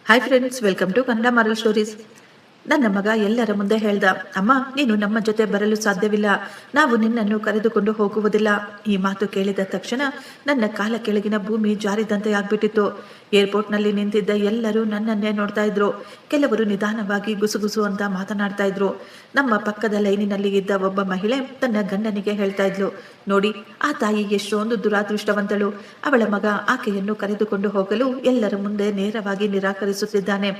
Hi friends, welcome to Kannada moral stories. ನನ್ನ ಮಗ ಎಲ್ಲರ ಮುಂದೆ ಹೇಳ್ದ, ಅಮ್ಮ ನೀನು ನಮ್ಮ ಜೊತೆ ಬರಲು ಸಾಧ್ಯವಿಲ್ಲ, ನಾವು ನಿನ್ನನ್ನು ಕರೆದುಕೊಂಡು ಹೋಗುವುದಿಲ್ಲ. ಈ ಮಾತು ಕೇಳಿದ ತಕ್ಷಣ ನನ್ನ ಕಾಲ ಕೆಳಗಿನ ಭೂಮಿ ಜಾರಿದಂತೆ ಆಗ್ಬಿಟ್ಟಿತ್ತು. ಏರ್ಪೋರ್ಟ್ನಲ್ಲಿ ನಿಂತಿದ್ದ ಎಲ್ಲರೂ ನನ್ನನ್ನೇ ನೋಡ್ತಾ ಇದ್ರು. ಕೆಲವರು ನಿಧಾನವಾಗಿ ಗುಸುಗುಸು ಅಂತ ಮಾತನಾಡ್ತಾ ಇದ್ರು. ನಮ್ಮ ಪಕ್ಕದ ಲೈನಿನಲ್ಲಿ ಇದ್ದ ಒಬ್ಬ ಮಹಿಳೆ ತನ್ನ ಗಂಡನಿಗೆ ಹೇಳ್ತಾ ಇದ್ಲು, ನೋಡಿ ಆ ತಾಯಿ ಎಷ್ಟೊಂದು ದುರಾದೃಷ್ಟವಂತಳು, ಅವಳ ಮಗ ಆಕೆಯನ್ನು ಕರೆದುಕೊಂಡು ಹೋಗಲು ಎಲ್ಲರ ಮುಂದೆ ನೇರವಾಗಿ ನಿರಾಕರಿಸುತ್ತಿದ್ದಾನೆ.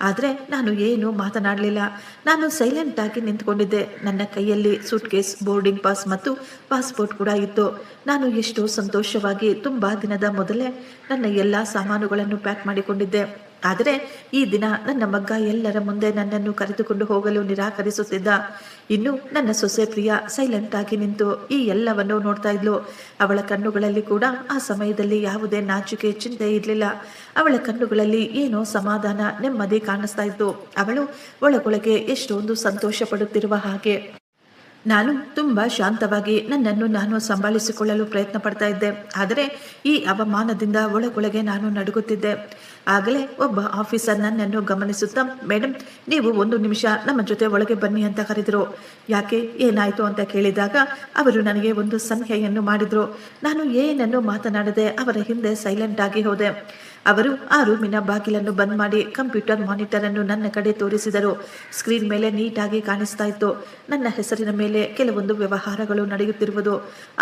ಆದರೆ ನಾನು ಏನು ಮಾತನಾಡಲಿಲ್ಲ. ನಾನು ಸೈಲೆಂಟ್ ಆಗಿ ನಿಂತ್ಕೊಂಡಿದ್ದೆ. ನನ್ನ ಕೈಯಲ್ಲಿ ಸೂಟ್ ಕೇಸ್, ಬೋರ್ಡಿಂಗ್ ಪಾಸ್ ಮತ್ತು ಪಾಸ್ಪೋರ್ಟ್ ಕೂಡ ಇತ್ತು. ನಾನು ಎಷ್ಟೋ ಸಂತೋಷವಾಗಿ ತುಂಬ ದಿನದ ಮೊದಲೇ ನನ್ನ ಎಲ್ಲ ಸಾಮಾನುಗಳನ್ನು ಪ್ಯಾಕ್ ಮಾಡಿಕೊಂಡಿದ್ದೆ. ಆದರೆ ಈ ದಿನ ನನ್ನ ಮಗ್ಗ ಎಲ್ಲರ ಮುಂದೆ ನನ್ನನ್ನು ಕರೆದುಕೊಂಡು ಹೋಗಲು ನಿರಾಕರಿಸುತ್ತಿದ್ದ. ಇನ್ನು ನನ್ನ ಸೊಸೆ ಪ್ರಿಯಾ ಸೈಲೆಂಟ್ ಆಗಿ ನಿಂತು ಈ ಎಲ್ಲವನ್ನು ನೋಡ್ತಾ ಇದ್ಲು. ಅವಳ ಕಣ್ಣುಗಳಲ್ಲಿ ಕೂಡ ಆ ಸಮಯದಲ್ಲಿ ಯಾವುದೇ ನಾಚಿಕೆ, ಚಿಂತೆ ಇರಲಿಲ್ಲ. ಅವಳ ಕಣ್ಣುಗಳಲ್ಲಿ ಏನೋ ಸಮಾಧಾನ, ನೆಮ್ಮದಿ ಕಾಣಿಸ್ತಾ ಇತ್ತು. ಅವಳು ಒಳಗೊಳಗೆ ಎಷ್ಟೊಂದು ಸಂತೋಷ ಪಡುತ್ತಿರುವ ಹಾಗೆ. ನಾನು ತುಂಬ ಶಾಂತವಾಗಿ ನನ್ನನ್ನು ನಾನು ಸಂಭಾಳಿಸಿಕೊಳ್ಳಲು ಪ್ರಯತ್ನ ಪಡ್ತಾ ಇದ್ದೆ. ಆದರೆ ಈ ಅವಮಾನದಿಂದ ಒಳಗೊಳಗೆ ನಾನು ನಡುಗುತ್ತಿದ್ದೆ. ಆಗಲೇ ಒಬ್ಬ ಆಫೀಸರ್ ನನ್ನನ್ನು ಗಮನಿಸುತ್ತಾ, ಮೇಡಮ್ ನೀವು 1 ನಿಮಿಷ ನಮ್ಮ ಜೊತೆ ಒಳಗೆ ಬನ್ನಿ ಅಂತ ಕರೆದರು. ಯಾಕೆ, ಏನಾಯಿತು ಅಂತ ಕೇಳಿದಾಗ ಅವರು ನನಗೆ ಒಂದು ಸಲಹೆಯನ್ನು ಮಾಡಿದರು. ನಾನು ಏನನ್ನು ಮಾತನಾಡದೆ ಅವರ ಹಿಂದೆ ಸೈಲೆಂಟ್ ಆಗಿ ಹೋದೆ. ಅವರು ಆ ರೂಮಿನ ಬಾಗಿಲನ್ನು ಬಂದ್ ಮಾಡಿ ಕಂಪ್ಯೂಟರ್ ಮಾನಿಟರ್ ಅನ್ನು ನನ್ನ ಕಡೆ ತೋರಿಸಿದರು. ಸ್ಕ್ರೀನ್ ಮೇಲೆ ನೀಟಾಗಿ ಕಾಣಿಸ್ತಾ ಇತ್ತು. ನನ್ನ ಹೆಸರಿನ ಮೇಲೆ ಕೆಲವೊಂದು ವ್ಯವಹಾರಗಳು ನಡೆಯುತ್ತಿರುವುದು.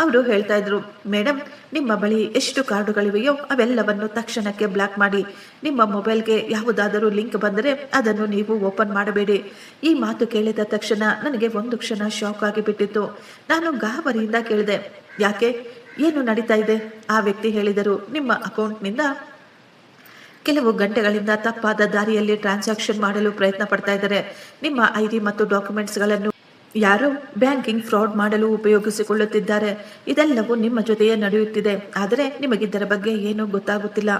ಅವರು ಹೇಳ್ತಾ ಇದ್ರು, ಮೇಡಮ್ ನಿಮ್ಮ ಬಳಿ ಎಷ್ಟು ಕಾರ್ಡುಗಳಿವೆಯೋ ಅವೆಲ್ಲವನ್ನು ತಕ್ಷಣಕ್ಕೆ ಬ್ಲಾಕ್ ಮಾಡಿ. ನಿಮ್ಮ ಮೊಬೈಲ್ಗೆ ಯಾವುದಾದರೂ ಲಿಂಕ್ ಬಂದರೆ ಅದನ್ನು ನೀವು ಓಪನ್ ಮಾಡಬೇಡಿ. ಈ ಮಾತು ಕೇಳಿದ ತಕ್ಷಣ ನನಗೆ ಒಂದು ಕ್ಷಣ ಶಾಕ್ ಆಗಿಬಿಟ್ಟಿತ್ತು. ನಾನು ಗಾಬರಿಯಿಂದ ಕೇಳಿದೆ, ಯಾಕೆ, ಏನು ನಡೀತಾ ಇದೆ? ಆ ವ್ಯಕ್ತಿ ಹೇಳಿದರು, ನಿಮ್ಮ ಅಕೌಂಟ್ನಿಂದ ಕೆಲವು ಗಂಟೆಗಳಿಂದ ತಪ್ಪಾದ ದಾರಿಯಲ್ಲಿ ಟ್ರಾನ್ಸಾಕ್ಷನ್ ಮಾಡಲು ಪ್ರಯತ್ನ ಪಡ್ತಾ ಇದ್ದಾರೆ. ನಿಮ್ಮ ID ಮತ್ತು ಡಾಕ್ಯುಮೆಂಟ್ಸ್ಗಳನ್ನು ಯಾರೋ ಬ್ಯಾಂಕಿಂಗ್ ಫ್ರಾಡ್ ಮಾಡಲು ಉಪಯೋಗಿಸಿಕೊಳ್ಳುತ್ತಿದ್ದಾರೆ. ಇದೆಲ್ಲವೂ ನಿಮ್ಮ ಜೊತೆಯೇ ನಡೆಯುತ್ತಿದೆ. ಆದರೆ ನಿಮಗಿದ್ದರ ಬಗ್ಗೆ ಏನೂ ಗೊತ್ತಾಗುತ್ತಿಲ್ಲ.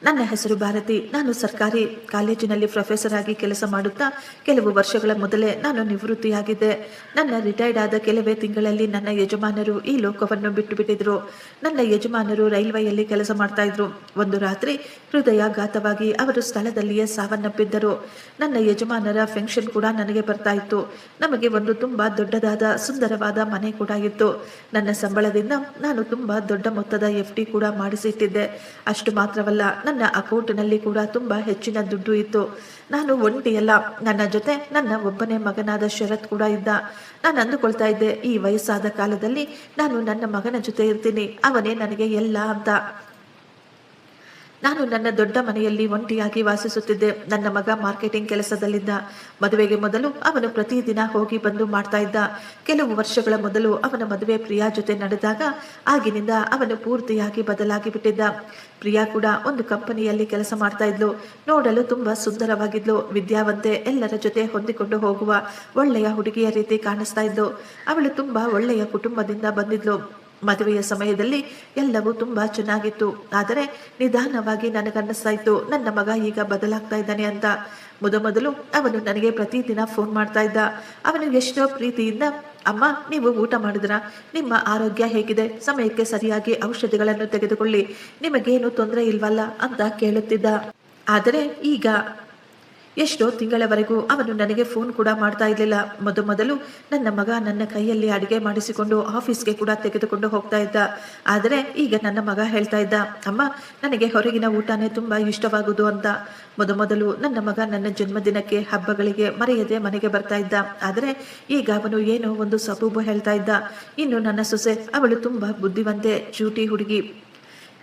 ನನ್ನ ಹೆಸರು ಭಾರತಿ. ನಾನು ಸರ್ಕಾರಿ ಕಾಲೇಜಿನಲ್ಲಿ ಪ್ರೊಫೆಸರ್ ಆಗಿ ಕೆಲಸ ಮಾಡುತ್ತಾ ಕೆಲವು ವರ್ಷಗಳ ಮೊದಲೇ ನಾನು ನಿವೃತ್ತಿಯಾಗಿದ್ದೆ. ನನ್ನ ರಿಟೈರ್ಡ್ ಆದ ಕೆಲವೇ ತಿಂಗಳಲ್ಲಿ ನನ್ನ ಯಜಮಾನರು ಈ ಲೋಕವನ್ನು ಬಿಟ್ಟು ಬಿಟ್ಟಿದ್ರು. ನನ್ನ ಯಜಮಾನರು ರೈಲ್ವೆಯಲ್ಲಿ ಕೆಲಸ ಮಾಡ್ತಾ ಇದ್ರು. ಒಂದು ರಾತ್ರಿ ಹೃದಯಾಘಾತವಾಗಿ ಅವರು ಸ್ಥಳದಲ್ಲಿಯೇ ಸಾವನ್ನಪ್ಪಿದ್ದರು. ನನ್ನ ಯಜಮಾನರ ಪೆನ್ಷನ್ ಕೂಡ ನನಗೆ ಬರ್ತಾ ಇತ್ತು. ನಮಗೆ ಒಂದು ತುಂಬ ದೊಡ್ಡದಾದ ಸುಂದರವಾದ ಮನೆ ಕೂಡ ಇತ್ತು. ನನ್ನ ಸಂಬಳದಿಂದ ನಾನು ತುಂಬ ದೊಡ್ಡ ಮೊತ್ತದ FD ಕೂಡ ಮಾಡಿಸಿಟ್ಟಿದ್ದೆ. ಅಷ್ಟು ಮಾತ್ರವಲ್ಲ, ನನ್ನ ಅಕೌಂಟ್ನಲ್ಲಿ ಕೂಡ ತುಂಬ ಹೆಚ್ಚಿನ ದುಡ್ಡು ಇತ್ತು. ನಾನು ಒಂಟಿಯಲ್ಲ, ನನ್ನ ಜೊತೆ ನನ್ನ ಒಬ್ಬನೇ ಮಗನಾದ ಶರತ್ ಕೂಡ ಇದ್ದ. ನಾನು ಅಂದುಕೊಳ್ತಾ ಇದ್ದೆ, ಈ ವಯಸ್ಸಾದ ಕಾಲದಲ್ಲಿ ನಾನು ನನ್ನ ಮಗನ ಜೊತೆ ಇರ್ತೀನಿ, ಅವನೇ ನನಗೆ ಎಲ್ಲ ಅಂತ. ನಾನು ನನ್ನ ದೊಡ್ಡ ಮನೆಯಲ್ಲಿ ಒಂಟಿಯಾಗಿ ವಾಸಿಸುತ್ತಿದ್ದೆ. ನನ್ನ ಮಗ ಮಾರ್ಕೆಟಿಂಗ್ ಕೆಲಸದಲ್ಲಿದ್ದ. ಮದುವೆಗೆ ಮೊದಲು ಅವನು ಪ್ರತಿದಿನ ಹೋಗಿ ಬಂದು ಮಾಡ್ತಾ ಇದ್ದ. ಕೆಲವು ವರ್ಷಗಳ ಮೊದಲು ಅವನ ಮದುವೆ ಪ್ರಿಯಾ ಜೊತೆ ನಡೆದಾಗ ಆಗಿನಿಂದ ಅವನು ಪೂರ್ತಿಯಾಗಿ ಬದಲಾಗಿ ಬಿಟ್ಟಿದ್ದ. ಪ್ರಿಯಾ ಕೂಡ ಒಂದು ಕಂಪನಿಯಲ್ಲಿ ಕೆಲಸ ಮಾಡ್ತಾ ಇದ್ಲು. ನೋಡಲು ತುಂಬಾ ಸುಂದರವಾಗಿದ್ಲು, ವಿದ್ಯಾವಂತೆ, ಎಲ್ಲರ ಜೊತೆ ಹೊಂದಿಕೊಂಡು ಹೋಗುವ ಒಳ್ಳೆಯ ಹುಡುಗಿಯ ರೀತಿ ಕಾಣಿಸ್ತಾ ಇದ್ಲು. ಅವಳು ತುಂಬಾ ಒಳ್ಳೆಯ ಕುಟುಂಬದಿಂದ ಬಂದಿದ್ಲು. ಮದುವೆಯ ಸಮಯದಲ್ಲಿ ಎಲ್ಲವೂ ತುಂಬಾ ಚೆನ್ನಾಗಿತ್ತು. ಆದರೆ ನಿಧಾನವಾಗಿ ನನಗನ್ನಿಸ್ತಾ ಇತ್ತು, ನನ್ನ ಮಗ ಈಗ ಬದಲಾಗ್ತಾ ಇದ್ದಾನೆ ಅಂತ. ಮೊದಲು ಅವನು ನನಗೆ ಪ್ರತಿದಿನ ಫೋನ್ ಮಾಡ್ತಾ ಇದ್ದ. ಅವನು ಎಷ್ಟೋ ಪ್ರೀತಿಯಿಂದ, ಅಮ್ಮ ನೀವು ಊಟ ಮಾಡಿದ್ರಾ, ನಿಮ್ಮ ಆರೋಗ್ಯ ಹೇಗಿದೆ, ಸಮಯಕ್ಕೆ ಸರಿಯಾಗಿ ಔಷಧಿಗಳನ್ನು ತೆಗೆದುಕೊಳ್ಳಿ, ನಿಮಗೇನು ತೊಂದರೆ ಇಲ್ವಲ್ಲ ಅಂತ ಕೇಳುತ್ತಿದ್ದ. ಆದರೆ ಈಗ ಎಷ್ಟೋ ತಿಂಗಳವರೆಗೂ ಅವನು ನನಗೆ ಫೋನ್ ಕೂಡ ಮಾಡ್ತಾ ಇರಲಿಲ್ಲ. ಮೊದಲು ನನ್ನ ಮಗ ನನ್ನ ಕೈಯಲ್ಲಿ ಅಡುಗೆ ಮಾಡಿಸಿಕೊಂಡು ಆಫೀಸ್ಗೆ ಕೂಡ ತೆಗೆದುಕೊಂಡು ಹೋಗ್ತಾ ಇದ್ದ. ಆದರೆ ಈಗ ನನ್ನ ಮಗ ಹೇಳ್ತಾ ಇದ್ದ, ಅಮ್ಮ ನನಗೆ ಹೊರಗಿನ ಊಟನೇ ತುಂಬ ಇಷ್ಟವಾಗುವುದು ಅಂತ. ಮೊದಲು ನನ್ನ ಮಗ ನನ್ನ ಜನ್ಮದಿನಕ್ಕೆ, ಹಬ್ಬಗಳಿಗೆ ಮರೆಯದೆ ಮನೆಗೆ ಬರ್ತಾ ಇದ್ದ. ಆದರೆ ಈಗ ಅವನು ಏನೋ ಒಂದು ಸಬೂಬು ಹೇಳ್ತಾ ಇದ್ದ. ಇನ್ನು ನನ್ನ ಸೊಸೆ, ಅವಳು ತುಂಬ ಬುದ್ಧಿವಂತೆ, ಚೂಟಿ ಹುಡುಗಿ.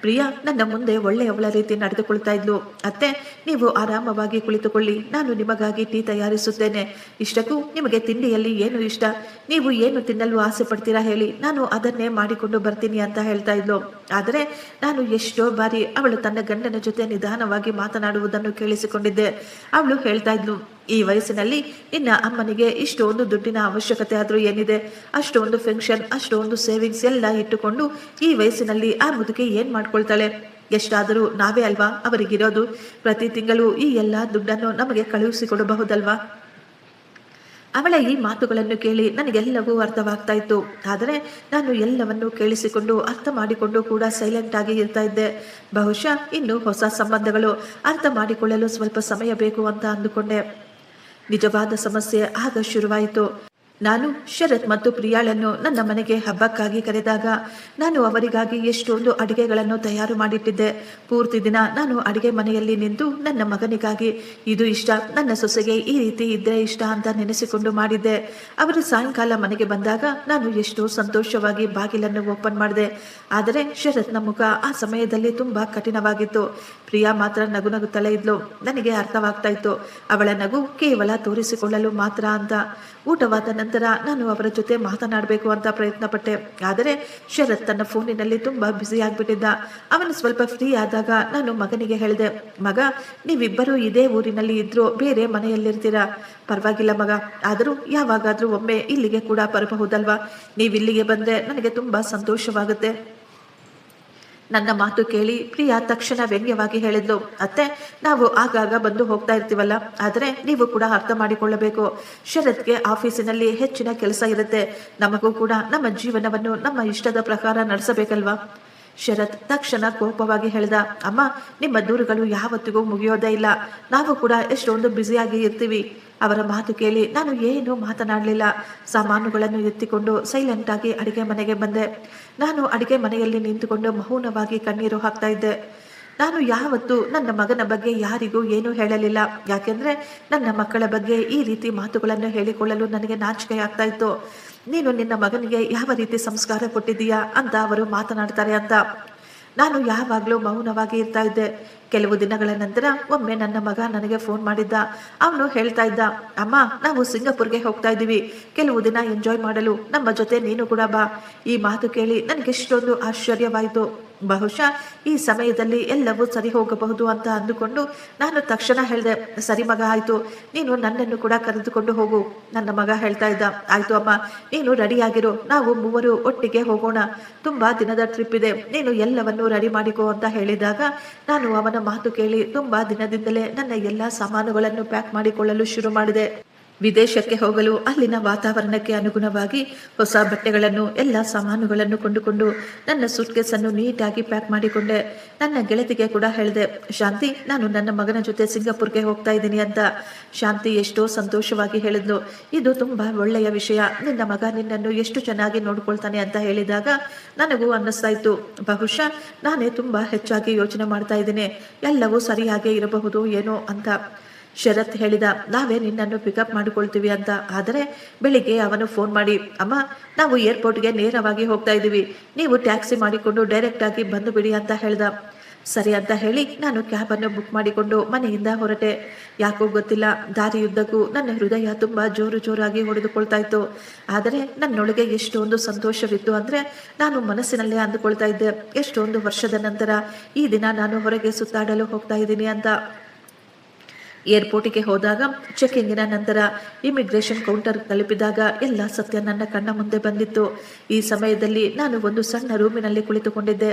ಪ್ರಿಯಾ ನನ್ನ ಮುಂದೆ ಒಳ್ಳೆಯವಳ ರೀತಿ ನಡೆದುಕೊಳ್ತಾ ಇದ್ಲು. ಅತ್ತೆ ನೀವು ಆರಾಮವಾಗಿ ಕುಳಿತುಕೊಳ್ಳಿ, ನಾನು ನಿಮಗಾಗಿ ಟೀ ತಯಾರಿಸುತ್ತೇನೆ. ಇಷ್ಟಕ್ಕೂ ನಿಮಗೆ ತಿಂಡಿಯಲ್ಲಿ ಏನು ಇಷ್ಟ, ನೀವು ಏನು ತಿನ್ನಲು ಆಸೆ ಪಡ್ತೀರಾ ಹೇಳಿ, ನಾನು ಅದನ್ನೇ ಮಾಡಿಕೊಂಡು ಬರ್ತೀನಿ ಅಂತ ಹೇಳ್ತಾ ಇದ್ಲು. ಆದರೆ ನಾನು ಎಷ್ಟೋ ಬಾರಿ ಅವಳು ತನ್ನ ಗಂಡನ ಜೊತೆ ನಿಧಾನವಾಗಿ ಮಾತನಾಡುವುದನ್ನು ಕೇಳಿಸಿಕೊಂಡಿದ್ದೆ. ಅವಳು ಹೇಳ್ತಾ ಇದ್ಲು, ಈ ವಯಸ್ಸಿನಲ್ಲಿ ನಿನ್ನ ಅಮ್ಮನಿಗೆ ಇಷ್ಟೊಂದು ದುಡ್ಡಿನ ಅವಶ್ಯಕತೆ ಆದರೂ ಏನಿದೆ, ಅಷ್ಟೊಂದು ಪೆನ್ಷನ್, ಅಷ್ಟೊಂದು ಸೇವಿಂಗ್ಸ್ ಎಲ್ಲ ಇಟ್ಟುಕೊಂಡು ಈ ವಯಸ್ಸಿನಲ್ಲಿ ಆ ಮುದುಕಿ ಏನು ಮಾಡ್ಕೊಳ್ತಾಳೆ? ಎಷ್ಟಾದರೂ ನಾವೇ ಅಲ್ವಾ ಅವರಿಗಿರೋದು? ಪ್ರತಿ ತಿಂಗಳು ಈ ಎಲ್ಲ ದುಡ್ಡನ್ನು ನಮಗೆ ಕಳುಹಿಸಿಕೊಡಬಹುದಲ್ವಾ? ಅವಳ ಈ ಮಾತುಗಳನ್ನು ಕೇಳಿ ನನಗೆಲ್ಲವೂ ಅರ್ಥವಾಗ್ತಾ ಇತ್ತು. ಆದರೆ ನಾನು ಎಲ್ಲವನ್ನೂ ಕೇಳಿಸಿಕೊಂಡು ಅರ್ಥ ಮಾಡಿಕೊಂಡು ಕೂಡ ಸೈಲೆಂಟ್ ಆಗಿ ಇರ್ತಾ ಇದ್ದೆ. ಬಹುಶಃ ಇನ್ನು ಹೊಸ ಸಂಬಂಧಗಳು ಅರ್ಥ ಮಾಡಿಕೊಳ್ಳಲು ಸ್ವಲ್ಪ ಸಮಯ ಬೇಕು ಅಂತ ಅಂದುಕೊಂಡೆ. ನಿಜವಾದ ಸಮಸ್ಯೆ ಆಗ ಶುರುವಾಯಿತು. ನಾನು ಶರತ್ ಮತ್ತು ಪ್ರಿಯಾಳನ್ನು ನನ್ನ ಮನೆಗೆ ಹಬ್ಬಕ್ಕಾಗಿ ಕರೆದಾಗ ನಾನು ಅವರಿಗಾಗಿ ಎಷ್ಟೊಂದು ಅಡಿಗೆಗಳನ್ನು ತಯಾರು ಮಾಡಿಟ್ಟಿದ್ದೆ. ಪೂರ್ತಿ ದಿನ ನಾನು ಅಡಿಗೆ ಮನೆಯಲ್ಲಿ ನಿಂತು ನನ್ನ ಮಗನಿಗಾಗಿ ಇದು ಇಷ್ಟ, ನನ್ನ ಸೊಸೆಗೆ ಈ ರೀತಿ ಇದ್ರೆ ಇಷ್ಟ ಅಂತ ನೆನೆಸಿಕೊಂಡು ಮಾಡಿದ್ದೆ. ಅವರು ಸಾಯಂಕಾಲ ಮನೆಗೆ ಬಂದಾಗ ನಾನು ಎಷ್ಟೋ ಸಂತೋಷವಾಗಿ ಬಾಗಿಲನ್ನು ಓಪನ್ ಮಾಡಿದೆ. ಆದರೆ ಶರತ್ನ ಮುಖ ಆ ಸಮಯದಲ್ಲಿ ತುಂಬಾ ಕಠಿಣವಾಗಿತ್ತು. ಪ್ರಿಯಾ ಮಾತ್ರ ನಗು ನಗುತ್ತಲೇ ಇದ್ಲು. ನನಗೆ ಅರ್ಥವಾಗ್ತಾ ಇತ್ತು, ಅವಳ ನಗು ಕೇವಲ ತೋರಿಸಿಕೊಳ್ಳಲು ಮಾತ್ರ ಅಂತ. ಊಟವಾದ ನಂತರ ನಾನು ಅವರ ಜೊತೆ ಮಾತನಾಡಬೇಕು ಅಂತ ಪ್ರಯತ್ನ ಪಟ್ಟೆ. ಆದರೆ ಶರತ್ ತನ್ನ ಫೋನಿನಲ್ಲಿ ತುಂಬಾ ಬ್ಯುಸಿ ಆಗ್ಬಿಟ್ಟಿದ್ದ. ಅವನು ಸ್ವಲ್ಪ ಫ್ರೀ ಆದಾಗ ನಾನು ಮಗನಿಗೆ ಹೇಳಿದೆ, ಮಗ, ನೀವಿಬ್ಬರು ಇದೇ ಊರಿನಲ್ಲಿ ಇದ್ರೂ ಬೇರೆ ಮನೆಯಲ್ಲಿರ್ತೀರಾ, ಪರವಾಗಿಲ್ಲ ಮಗ, ಆದರೂ ಯಾವಾಗಾದ್ರೂ ಒಮ್ಮೆ ಇಲ್ಲಿಗೆ ಕೂಡ ಬರಬಹುದಲ್ವಾ? ನೀವಿಲ್ಲಿಗೆ ಬಂದ್ರೆ ನನಗೆ ತುಂಬಾ ಸಂತೋಷವಾಗುತ್ತೆ. ನನ್ನ ಮಾತು ಕೇಳಿ ಪ್ರಿಯಾ ತಕ್ಷಣ ವ್ಯಂಗ್ಯವಾಗಿ ಹೇಳಿದ್ಲು, ಅತ್ತೆ, ನಾವು ಆಗಾಗ ಬಂದು ಹೋಗ್ತಾ ಇರ್ತೀವಲ್ಲ, ಆದರೆ ನೀವು ಕೂಡ ಅರ್ಥ ಮಾಡಿಕೊಳ್ಳಬೇಕು. ಶರತ್ಗೆ ಆಫೀಸಿನಲ್ಲಿ ಹೆಚ್ಚಿನ ಕೆಲಸ ಇರುತ್ತೆ, ನಮಗೂ ಕೂಡ ನಮ್ಮ ಜೀವನವನ್ನು ನಮ್ಮ ಇಷ್ಟದ ಪ್ರಕಾರ ನಡೆಸಬೇಕಲ್ವಾ? ಶರತ್ ತಕ್ಷಣ ಕೋಪವಾಗಿ ಹೇಳಿದ, ಅಮ್ಮ, ನಿಮ್ಮ ದೂರುಗಳು ಯಾವತ್ತಿಗೂ ಮುಗಿಯೋದೇ ಇಲ್ಲ, ನಾವು ಕೂಡ ಎಷ್ಟೊಂದು ಬ್ಯುಸಿಯಾಗಿ ಇರ್ತೀವಿ. ಅವರ ಮಾತು ಕೇಳಿ ನಾನು ಏನೂ ಮಾತನಾಡಲಿಲ್ಲ. ಸಾಮಾನುಗಳನ್ನು ಎತ್ತಿಕೊಂಡು ಸೈಲೆಂಟ್ ಆಗಿ ಅಡಿಗೆ ಮನೆಗೆ ಬಂದೆ. ನಾನು ಅಡಿಗೆ ಮನೆಯಲ್ಲಿ ನಿಂತುಕೊಂಡು ಮೌನವಾಗಿ ಕಣ್ಣೀರು ಹಾಕ್ತಾ ಇದ್ದೆ. ನಾನು ಯಾವತ್ತೂ ನನ್ನ ಮಗನ ಬಗ್ಗೆ ಯಾರಿಗೂ ಏನೂ ಹೇಳಲಿಲ್ಲ. ಯಾಕೆಂದ್ರೆ ನನ್ನ ಮಕ್ಕಳ ಬಗ್ಗೆ ಈ ರೀತಿ ಮಾತುಗಳನ್ನು ಹೇಳಿಕೊಳ್ಳಲು ನನಗೆ ನಾಚಿಕೆ ಆಗ್ತಾ ಇತ್ತು. ನೀನು ನಿನ್ನ ಮಗನಿಗೆ ಯಾವ ರೀತಿ ಸಂಸ್ಕಾರ ಕೊಟ್ಟಿದ್ದೀಯಾ ಅಂತ ಅವರು ಮಾತನಾಡ್ತಾರೆ ಅಂತ ನಾನು ಯಾವಾಗಲೂ ಮೌನವಾಗಿ ಇರ್ತಾ ಇದ್ದೆ. ಕೆಲವು ದಿನಗಳ ನಂತರ ಒಮ್ಮೆ ನನ್ನ ಮಗ ನನಗೆ ಫೋನ್ ಮಾಡಿದ್ದ. ಅವನು ಹೇಳ್ತಾ ಇದ್ದ, ಅಮ್ಮ, ನಾವು ಸಿಂಗಾಪುರ್ಗೆ ಹೋಗ್ತಾ ಇದ್ದೀವಿ, ಕೆಲವು ದಿನ ಎಂಜಾಯ್ ಮಾಡಲು ನಮ್ಮ ಜೊತೆ ನೀನು ಕೂಡ ಬಾ. ಈ ಮಾತು ಕೇಳಿ ನನಗೆಷ್ಟೊಂದು ಆಶ್ಚರ್ಯವಾಯಿತು. ಬಹುಶಃ ಈ ಸಮಯದಲ್ಲಿ ಎಲ್ಲವೂ ಸರಿ ಹೋಗಬಹುದು ಅಂತ ಅಂದುಕೊಂಡು ನಾನು ತಕ್ಷಣ ಹೇಳಿದೆ, ಸರಿ ಮಗ, ಆಯ್ತು, ನೀನು ನನ್ನನ್ನು ಕೂಡ ಕರೆದುಕೊಂಡು ಹೋಗು. ನನ್ನ ಮಗ ಹೇಳ್ತಾ ಇದ್ದ, ಆಯ್ತು ಅಮ್ಮ, ನೀನು ರೆಡಿಯಾಗಿರು, ನಾವು ಮೂವರು ಒಟ್ಟಿಗೆ ಹೋಗೋಣ, ತುಂಬಾ ದಿನದ ಟ್ರಿಪ್ ಇದೆ, ನೀನು ಎಲ್ಲವನ್ನೂ ರೆಡಿ ಮಾಡಿಕೋ ಅಂತ ಹೇಳಿದಾಗ ನಾನು ಅವನ ಮಾತು ಕೇಳಿ ತುಂಬಾ ದಿನದಿಂದಲೇ ನನ್ನ ಎಲ್ಲ ಸಾಮಾನುಗಳನ್ನು ಪ್ಯಾಕ್ ಮಾಡಿಕೊಳ್ಳಲು ಶುರು ಮಾಡಿದೆ. ವಿದೇಶಕ್ಕೆ ಹೋಗಲು ಅಲ್ಲಿನ ವಾತಾವರಣಕ್ಕೆ ಅನುಗುಣವಾಗಿ ಹೊಸ ಬಟ್ಟೆಗಳನ್ನು ಎಲ್ಲ ಸಾಮಾನುಗಳನ್ನು ಕೊಂಡುಕೊಂಡು ನನ್ನ ಸೂಟ್ಕೇಸನ್ನು ನೀಟಾಗಿ ಪ್ಯಾಕ್ ಮಾಡಿಕೊಂಡೆ. ನನ್ನ ಗೆಳತಿಗೆ ಕೂಡ ಹೇಳಿದೆ, ಶಾಂತಿ, ನಾನು ನನ್ನ ಮಗನ ಜೊತೆ ಸಿಂಗಾಪುರ್ಗೆ ಹೋಗ್ತಾ ಇದ್ದೀನಿ ಅಂತ. ಶಾಂತಿ ಎಷ್ಟೋ ಸಂತೋಷವಾಗಿ ಹೇಳಿದ್ಲು, ಇದು ತುಂಬಾ ಒಳ್ಳೆಯ ವಿಷಯ, ನಿನ್ನ ಮಗ ನಿನ್ನನ್ನು ಎಷ್ಟು ಚೆನ್ನಾಗಿ ನೋಡ್ಕೊಳ್ತಾನೆ ಅಂತ ಹೇಳಿದಾಗ ನನಗೂ ಅನ್ನಿಸ್ತಾ ಇತ್ತು, ಬಹುಶಃ ನಾನೇ ತುಂಬಾ ಹೆಚ್ಚಾಗಿ ಯೋಚನೆ ಮಾಡ್ತಾ ಇದ್ದೀನಿ, ಎಲ್ಲವೂ ಸರಿಯಾಗೇ ಇರಬಹುದು ಏನೋ ಅಂತ. ಶರತ್ ಹೇಳಿದ, ನಾವೇ ನಿನ್ನನ್ನು ಪಿಕಪ್ ಮಾಡಿಕೊಳ್ತೀವಿ ಅಂತ. ಆದರೆ ಬೆಳಿಗ್ಗೆ ಅವನು ಫೋನ್ ಮಾಡಿ, ಅಮ್ಮ, ನಾವು ಏರ್ಪೋರ್ಟ್ಗೆ ನೇರವಾಗಿ ಹೋಗ್ತಾ ಇದ್ದೀವಿ, ನೀವು ಟ್ಯಾಕ್ಸಿ ಮಾಡಿಕೊಂಡು ಡೈರೆಕ್ಟ್ ಆಗಿ ಬಂದು ಬಿಡಿ ಅಂತ ಹೇಳ್ದ. ಸರಿ ಅಂತ ಹೇಳಿ ನಾನು ಕ್ಯಾಬನ್ನು ಬುಕ್ ಮಾಡಿಕೊಂಡು ಮನೆಯಿಂದ ಹೊರಟೆ. ಯಾಕೋ ಗೊತ್ತಿಲ್ಲ, ದಾರಿಯುದ್ದಕ್ಕೂ ನನ್ನ ಹೃದಯ ತುಂಬಾ ಜೋರು ಜೋರಾಗಿ ಹೊಡೆದುಕೊಳ್ತಾ ಇತ್ತು. ಆದರೆ ನನ್ನೊಳಗೆ ಎಷ್ಟೊಂದು ಸಂತೋಷವಿತ್ತು ಅಂದ್ರೆ ನಾನು ಮನಸ್ಸಿನಲ್ಲೇ ಅಂದುಕೊಳ್ತಾ ಇದ್ದೆ, ಎಷ್ಟೊಂದು ವರ್ಷದ ನಂತರ ಈ ದಿನ ನಾನು ಹೊರಗೆ ಸುತ್ತಾಡಲು ಹೋಗ್ತಾ ಇದ್ದೀನಿ ಅಂತ. ಏರ್ಪೋರ್ಟಿಗೆ ಹೋದಾಗ ಚೆಕಿಂಗಿನ ನಂತರ ಇಮಿಗ್ರೇಷನ್ ಕೌಂಟರ್ ತಲುಪಿದಾಗ ಎಲ್ಲ ಸತ್ಯ ನನ್ನ ಕಣ್ಣ ಮುಂದೆ ಬಂದಿತ್ತು. ಈ ಸಮಯದಲ್ಲಿ ನಾನು ಒಂದು ಸಣ್ಣ ರೂಮಿನಲ್ಲಿ ಕುಳಿತುಕೊಂಡಿದ್ದೆ.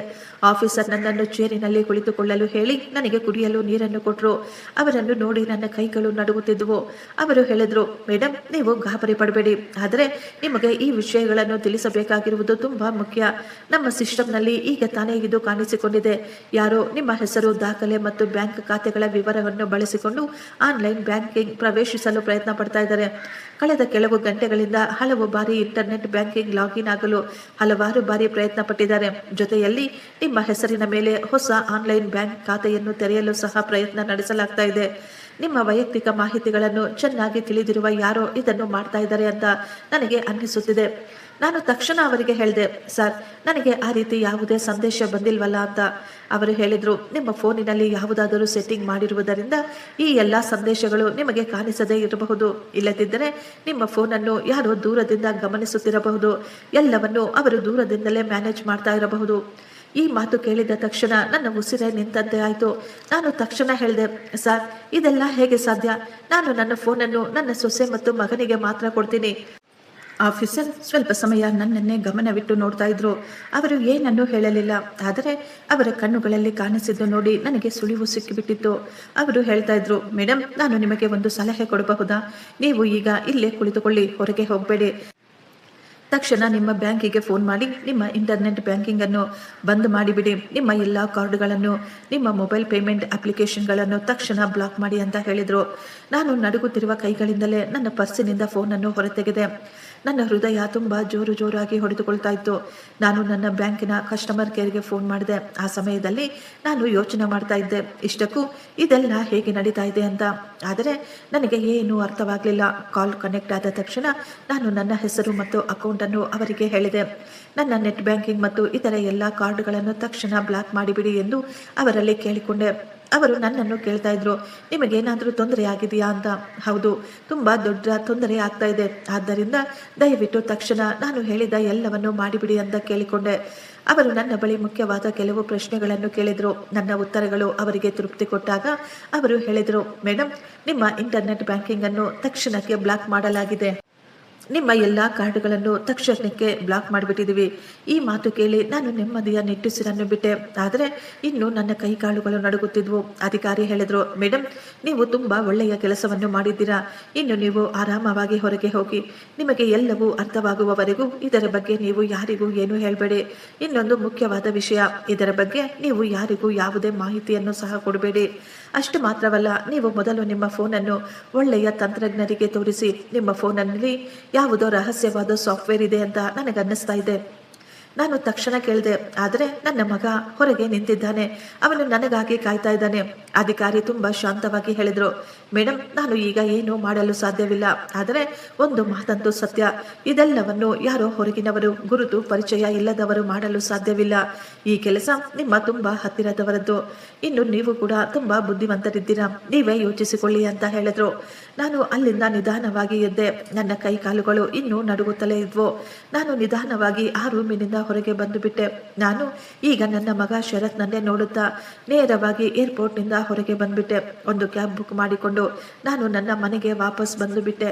ಆಫೀಸರ್ ನನ್ನನ್ನು ಚೇರಿನಲ್ಲಿ ಕುಳಿತುಕೊಳ್ಳಲು ಹೇಳಿ ನನಗೆ ಕುಡಿಯಲು ನೀರನ್ನು ಕೊಟ್ಟರು. ಅವರನ್ನು ನೋಡಿ ನನ್ನ ಕೈಗಳು ನಡುಗುತ್ತಿದ್ದವು. ಅವರು ಹೇಳಿದ್ರು, ಮೇಡಮ್, ನೀವು ಗಾಬರಿ ಪಡಬೇಡಿ, ಆದರೆ ನಿಮಗೆ ಈ ವಿಷಯಗಳನ್ನು ತಿಳಿಸಬೇಕಾಗಿರುವುದು ತುಂಬಾ ಮುಖ್ಯ. ನಮ್ಮ ಸಿಸ್ಟಮ್ನಲ್ಲಿ ಈಗ ತಾನೇ ಇದು ಕಾಣಿಸಿಕೊಂಡಿದೆ, ಯಾರೋ ನಿಮ್ಮ ಹೆಸರು, ದಾಖಲೆ ಮತ್ತು ಬ್ಯಾಂಕ್ ಖಾತೆಗಳ ವಿವರವನ್ನು ಬಳಸಿಕೊಂಡು ಆನ್ಲೈನ್ ಬ್ಯಾಂಕಿಂಗ್ ಪ್ರವೇಶಿಸಲು ಪ್ರಯತ್ನ ಪಡ್ತಾ ಇದ್ದಾರೆ. ಕಳೆದ ಕೆಲವು ಗಂಟೆಗಳಿಂದ ಹಲವು ಬಾರಿ ಇಂಟರ್ನೆಟ್ ಬ್ಯಾಂಕಿಂಗ್ ಲಾಗಿನ್ ಆಗಲು ಹಲವಾರು ಬಾರಿ ಪ್ರಯತ್ನ ಪಟ್ಟಿದ್ದಾರೆ. ಜೊತೆಯಲ್ಲಿ ನಿಮ್ಮ ಹೆಸರಿನ ಮೇಲೆ ಹೊಸ ಆನ್ಲೈನ್ ಬ್ಯಾಂಕ್ ಖಾತೆಯನ್ನು ತೆರೆಯಲು ಸಹ ಪ್ರಯತ್ನ ನಡೆಸಲಾಗ್ತಾ ಇದೆ. ನಿಮ್ಮ ವೈಯಕ್ತಿಕ ಮಾಹಿತಿಗಳನ್ನು ಚೆನ್ನಾಗಿ ತಿಳಿದಿರುವ ಯಾರೋ ಇದನ್ನು ಮಾಡ್ತಾ ಇದ್ದಾರೆ ಅಂತ ನನಗೆ ಅನ್ನಿಸುತ್ತಿದೆ. ನಾನು ತಕ್ಷಣ ಅವರಿಗೆ ಹೇಳಿದೆ, ಸರ್, ನನಗೆ ಆ ರೀತಿ ಯಾವುದೇ ಸಂದೇಶ ಬಂದಿಲ್ವಲ್ಲ ಅಂತ. ಅವರು ಹೇಳಿದ್ರು, ನಿಮ್ಮ ಫೋನಿನಲ್ಲಿ ಯಾವುದಾದರೂ ಸೆಟ್ಟಿಂಗ್ ಮಾಡಿರುವುದರಿಂದ ಈ ಎಲ್ಲ ಸಂದೇಶಗಳು ನಿಮಗೆ ಕಾಣಿಸದೇ ಇರಬಹುದು, ಇಲ್ಲದಿದ್ದರೆ ನಿಮ್ಮ ಫೋನನ್ನು ಯಾರೋ ದೂರದಿಂದ ಗಮನಿಸುತ್ತಿರಬಹುದು, ಎಲ್ಲವನ್ನು ಅವರು ದೂರದಿಂದಲೇ ಮ್ಯಾನೇಜ್ ಮಾಡ್ತಾ ಇರಬಹುದು. ಈ ಮಾತು ಕೇಳಿದ ತಕ್ಷಣ ನನ್ನ ಉಸಿರೇ ನಿಂತಂತೆ ಆಯಿತು. ನಾನು ತಕ್ಷಣ ಹೇಳಿದೆ, ಸರ್, ಇದೆಲ್ಲ ಹೇಗೆ ಸಾಧ್ಯ? ನಾನು ನನ್ನ ಫೋನನ್ನು ನನ್ನ ಸೊಸೆ ಮತ್ತು ಮಗನಿಗೆ ಮಾತ್ರ ಕೊಡ್ತೀನಿ. ಆಫೀಸರ್ ಸ್ವಲ್ಪ ಸಮಯ ನನ್ನನ್ನೇ ಗಮನವಿಟ್ಟು ನೋಡ್ತಾ ಇದ್ರು. ಅವರು ಏನನ್ನೂ ಹೇಳಲಿಲ್ಲ. ಆದರೆ ಅವರ ಕಣ್ಣುಗಳಲ್ಲಿ ಕಾಣಿಸಿದ್ದು ನೋಡಿ ನನಗೆ ಸುಳಿವು ಸಿಕ್ಕಿಬಿಟ್ಟಿತ್ತು. ಅವರು ಹೇಳ್ತಾ ಇದ್ರು, ಮೇಡಮ್, ನಾನು ನಿಮಗೆ ಒಂದು ಸಲಹೆ ಕೊಡಬಹುದಾ? ನೀವು ಈಗ ಇಲ್ಲೇ ಕುಳಿತುಕೊಳ್ಳಿ, ಹೊರಗೆ ಹೋಗಬೇಡಿ. ತಕ್ಷಣ ನಿಮ್ಮ ಬ್ಯಾಂಕಿಗೆ ಫೋನ್ ಮಾಡಿ ನಿಮ್ಮ ಇಂಟರ್ನೆಟ್ ಬ್ಯಾಂಕಿಂಗ್ ಅನ್ನು ಬಂದ್ ಮಾಡಿಬಿಡಿ. ನಿಮ್ಮ ಎಲ್ಲ ಕಾರ್ಡ್ಗಳನ್ನು, ನಿಮ್ಮ ಮೊಬೈಲ್ ಪೇಮೆಂಟ್ ಅಪ್ಲಿಕೇಶನ್ಗಳನ್ನು ತಕ್ಷಣ ಬ್ಲಾಕ್ ಮಾಡಿ ಅಂತ ಹೇಳಿದರು. ನಾನು ನಡುಗುತ್ತಿರುವ ಕೈಗಳಿಂದಲೇ ನನ್ನ ಪರ್ಸಿನಿಂದ ಫೋನನ್ನು ಹೊರತೆಗೆದೆ. ನನ್ನ ಹೃದಯ ತುಂಬ ಜೋರಾಗಿ ಹೊಡೆದುಕೊಳ್ತಾ ಇತ್ತು. ನಾನು ನನ್ನ ಬ್ಯಾಂಕಿನ ಕಸ್ಟಮರ್ ಕೇರ್ಗೆ ಫೋನ್ ಮಾಡಿದೆ. ಆ ಸಮಯದಲ್ಲಿ ನಾನು ಯೋಚನೆ ಮಾಡ್ತಾ ಇದ್ದೆ, ಇಷ್ಟಕ್ಕೂ ಇದೆಲ್ಲ ಹೇಗೆ ನಡೀತಾ ಇದೆ ಅಂತ. ಆದರೆ ನನಗೆ ಏನೂ ಅರ್ಥವಾಗಲಿಲ್ಲ. ಕಾಲ್ ಕನೆಕ್ಟ್ ಆದ ತಕ್ಷಣ ನಾನು ನನ್ನ ಹೆಸರು ಮತ್ತು ಅಕೌಂಟನ್ನು ಅವರಿಗೆ ಹೇಳಿದೆ. ನನ್ನ ನೆಟ್ ಬ್ಯಾಂಕಿಂಗ್ ಮತ್ತು ಇತರ ಎಲ್ಲ ಕಾರ್ಡ್ಗಳನ್ನು ತಕ್ಷಣ ಬ್ಲಾಕ್ ಮಾಡಿಬಿಡಿ ಎಂದು ಅವರಲ್ಲಿ ಕೇಳಿಕೊಂಡೆ. ಅವರು ನನ್ನನ್ನು ಕೇಳ್ತಾ ಇದ್ರು, ನಿಮಗೇನಾದರೂ ತೊಂದರೆ ಆಗಿದೆಯಾ ಅಂತ. ಹೌದು, ತುಂಬ ದೊಡ್ಡ ತೊಂದರೆ ಆಗ್ತಾ ಇದೆ. ಆದ್ದರಿಂದ ದಯವಿಟ್ಟು ತಕ್ಷಣ ನಾನು ಹೇಳಿದ ಎಲ್ಲವನ್ನು ಮಾಡಿಬಿಡಿ ಅಂತ ಕೇಳಿಕೊಂಡೆ. ಅವರು ನನ್ನ ಬಳಿ ಮುಖ್ಯವಾದ ಕೆಲವು ಪ್ರಶ್ನೆಗಳನ್ನು ಕೇಳಿದರು. ನನ್ನ ಉತ್ತರಗಳು ಅವರಿಗೆ ತೃಪ್ತಿ ಕೊಟ್ಟಾಗ ಅವರು ಹೇಳಿದರು, ಮೇಡಮ್, ನಿಮ್ಮ ಇಂಟರ್ನೆಟ್ ಬ್ಯಾಂಕಿಂಗ್ ಅನ್ನು ತಕ್ಷಣಕ್ಕೆ ಬ್ಲಾಕ್ ಮಾಡಲಾಗಿದೆ. ನಿಮ್ಮ ಎಲ್ಲ ಕಾರ್ಡ್ಗಳನ್ನು ತಕ್ಷಣಕ್ಕೆ ಬ್ಲಾಕ್ ಮಾಡಿಬಿಟ್ಟಿದ್ದೀವಿ. ಈ ಮಾತು ಕೇಳಿ ನಾನು ನೆಮ್ಮದಿಯ ನಿಟ್ಟುಸಿರನ್ನು ಬಿಟ್ಟೆ. ಆದರೆ ಇನ್ನು ನನ್ನ ಕೈಕಾಲುಗಳು ನಡುಗುತ್ತಿದ್ವು. ಅಧಿಕಾರಿ ಹೇಳಿದರು, ಮೇಡಮ್, ನೀವು ತುಂಬ ಒಳ್ಳೆಯ ಕೆಲಸವನ್ನು ಮಾಡಿದ್ದೀರಾ. ಇನ್ನು ನೀವು ಆರಾಮವಾಗಿ ಹೊರಗೆ ಹೋಗಿ. ನಿಮಗೆ ಎಲ್ಲವೂ ಅರ್ಥವಾಗುವವರೆಗೂ ಇದರ ಬಗ್ಗೆ ನೀವು ಯಾರಿಗೂ ಏನೂ ಹೇಳಬೇಡಿ. ಇನ್ನೊಂದು ಮುಖ್ಯವಾದ ವಿಷಯ, ಇದರ ಬಗ್ಗೆ ನೀವು ಯಾರಿಗೂ ಯಾವುದೇ ಮಾಹಿತಿಯನ್ನು ಸಹ ಕೊಡಬೇಡಿ. ಅಷ್ಟು ಮಾತ್ರವಲ್ಲ, ನೀವು ಮೊದಲು ನಿಮ್ಮ ಫೋನನ್ನು ಒಳ್ಳೆಯ ತಂತ್ರಜ್ಞರಿಗೆ ತೋರಿಸಿ. ನಿಮ್ಮ ಫೋನಲ್ಲಿ ಯಾವುದೋ ರಹಸ್ಯವಾದ ಸಾಫ್ಟ್ವೇರ್ ಇದೆ ಅಂತ ನನಗನ್ನಿಸ್ತಾ ಇದೆ. ನಾನು ತಕ್ಷಣ ಕೇಳಿದೆ, ಆದರೆ ನನ್ನ ಮಗ ಹೊರಗೆ ನಿಂತಿದ್ದಾನೆ, ಅವನು ನನಗಾಗಿ ಕಾಯ್ತಾ ಇದ್ದಾನೆ. ಅಧಿಕಾರಿ ತುಂಬ ಶಾಂತವಾಗಿ ಹೇಳಿದರು, ಮೇಡಮ್, ನಾನು ಈಗ ಏನೂ ಮಾಡಲು ಸಾಧ್ಯವಿಲ್ಲ. ಆದರೆ ಒಂದು ಮಾತಂತೂ ಸತ್ಯ, ಇದೆಲ್ಲವನ್ನು ಯಾರೋ ಹೊರಗಿನವರು, ಗುರುತು ಪರಿಚಯ ಇಲ್ಲದವರು ಮಾಡಲು ಸಾಧ್ಯವಿಲ್ಲ. ಈ ಕೆಲಸ ನಿಮ್ಮ ತುಂಬ ಹತ್ತಿರದವರದ್ದು. ಇನ್ನು ನೀವು ಕೂಡ ತುಂಬ ಬುದ್ಧಿವಂತರಿದ್ದೀರಾ, ನೀವೇ ಯೋಚಿಸಿಕೊಳ್ಳಿ ಅಂತ ಹೇಳಿದ್ರು. ನಾನು ಅಲ್ಲಿಂದ ನಿಧಾನವಾಗಿ ಎದ್ದೆ. ನನ್ನ ಕೈ ಕಾಲುಗಳು ಇನ್ನೂ ನಡುಗುತ್ತಲೇ ಇದ್ವು. ನಾನು ನಿಧಾನವಾಗಿ ಆ ರೂಮಿನಿಂದ ಹೊರಗೆ ಬಂದು ಬಿಟ್ಟೆ. ನಾನು ಈಗ ನನ್ನ ಮಗ ಶರತ್ನನ್ನೇ ನೋಡುತ್ತಾ ನೇರವಾಗಿ ಏರ್ಪೋರ್ಟ್ನಿಂದ ಹೊರಗೆ ಬಂದ್ಬಿಟ್ಟೆ. ಒಂದು ಕ್ಯಾಬ್ ಬುಕ್ ಮಾಡಿಕೊಂಡು ನಾನು ನನ್ನ ಮನೆಗೆ ವಾಪಸ್ ಬಂದು ಬಿಟ್ಟೆ.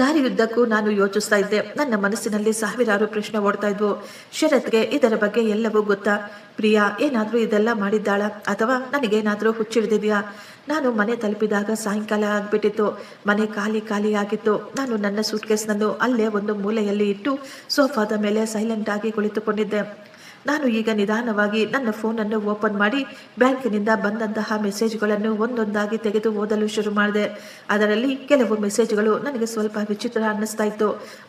ದಾರಿಯುದ್ದಕ್ಕೂ ನಾನು ಯೋಚಿಸ್ತಾ ಇದ್ದೆ. ನನ್ನ ಮನಸ್ಸಿನಲ್ಲಿ ಸಾವಿರಾರು ಪ್ರಶ್ನೆ ಓಡ್ತಾ ಇದ್ವು. ಶರತ್ಗೆ ಇದರ ಬಗ್ಗೆ ಎಲ್ಲವೂ ಗೊತ್ತಾ? ಪ್ರಿಯಾ ಏನಾದರೂ ಇದೆಲ್ಲ ಮಾಡಿದ್ದಾಳ, ಅಥವಾ ನನಗೇನಾದರೂ ಹುಚ್ಚಿಡ್ದಿದೆಯಾ? ನಾನು ಮನೆ ತಲುಪಿದಾಗ ಸಾಯಂಕಾಲ ಆಗಿಬಿಟ್ಟಿತ್ತು. ಮನೆ ಖಾಲಿ ಆಗಿತ್ತು. ನಾನು ನನ್ನ ಸೂಟ್ಕೇಸ್ನನ್ನು ಅಲ್ಲೇ ಒಂದು ಮೂಲೆಯಲ್ಲಿ ಇಟ್ಟು ಸೋಫಾದ ಮೇಲೆ ಸೈಲೆಂಟ್ ಆಗಿ ಕುಳಿತುಕೊಂಡಿದ್ದೆ. ನಾನು ಈಗ ನಿಧಾನವಾಗಿ ನನ್ನ ಫೋನನ್ನು ಓಪನ್ ಮಾಡಿ ಬ್ಯಾಂಕಿನಿಂದ ಬಂದಂತಹ ಮೆಸೇಜ್ಗಳನ್ನು ಒಂದೊಂದಾಗಿ ತೆಗೆದು ಓದಲು ಶುರು ಮಾಡಿದೆ. ಅದರಲ್ಲಿ ಕೆಲವು ಮೆಸೇಜ್ಗಳು ನನಗೆ ಸ್ವಲ್ಪ ವಿಚಿತ್ರ ಅನ್ನಿಸ್ತಾ ಇತ್ತು.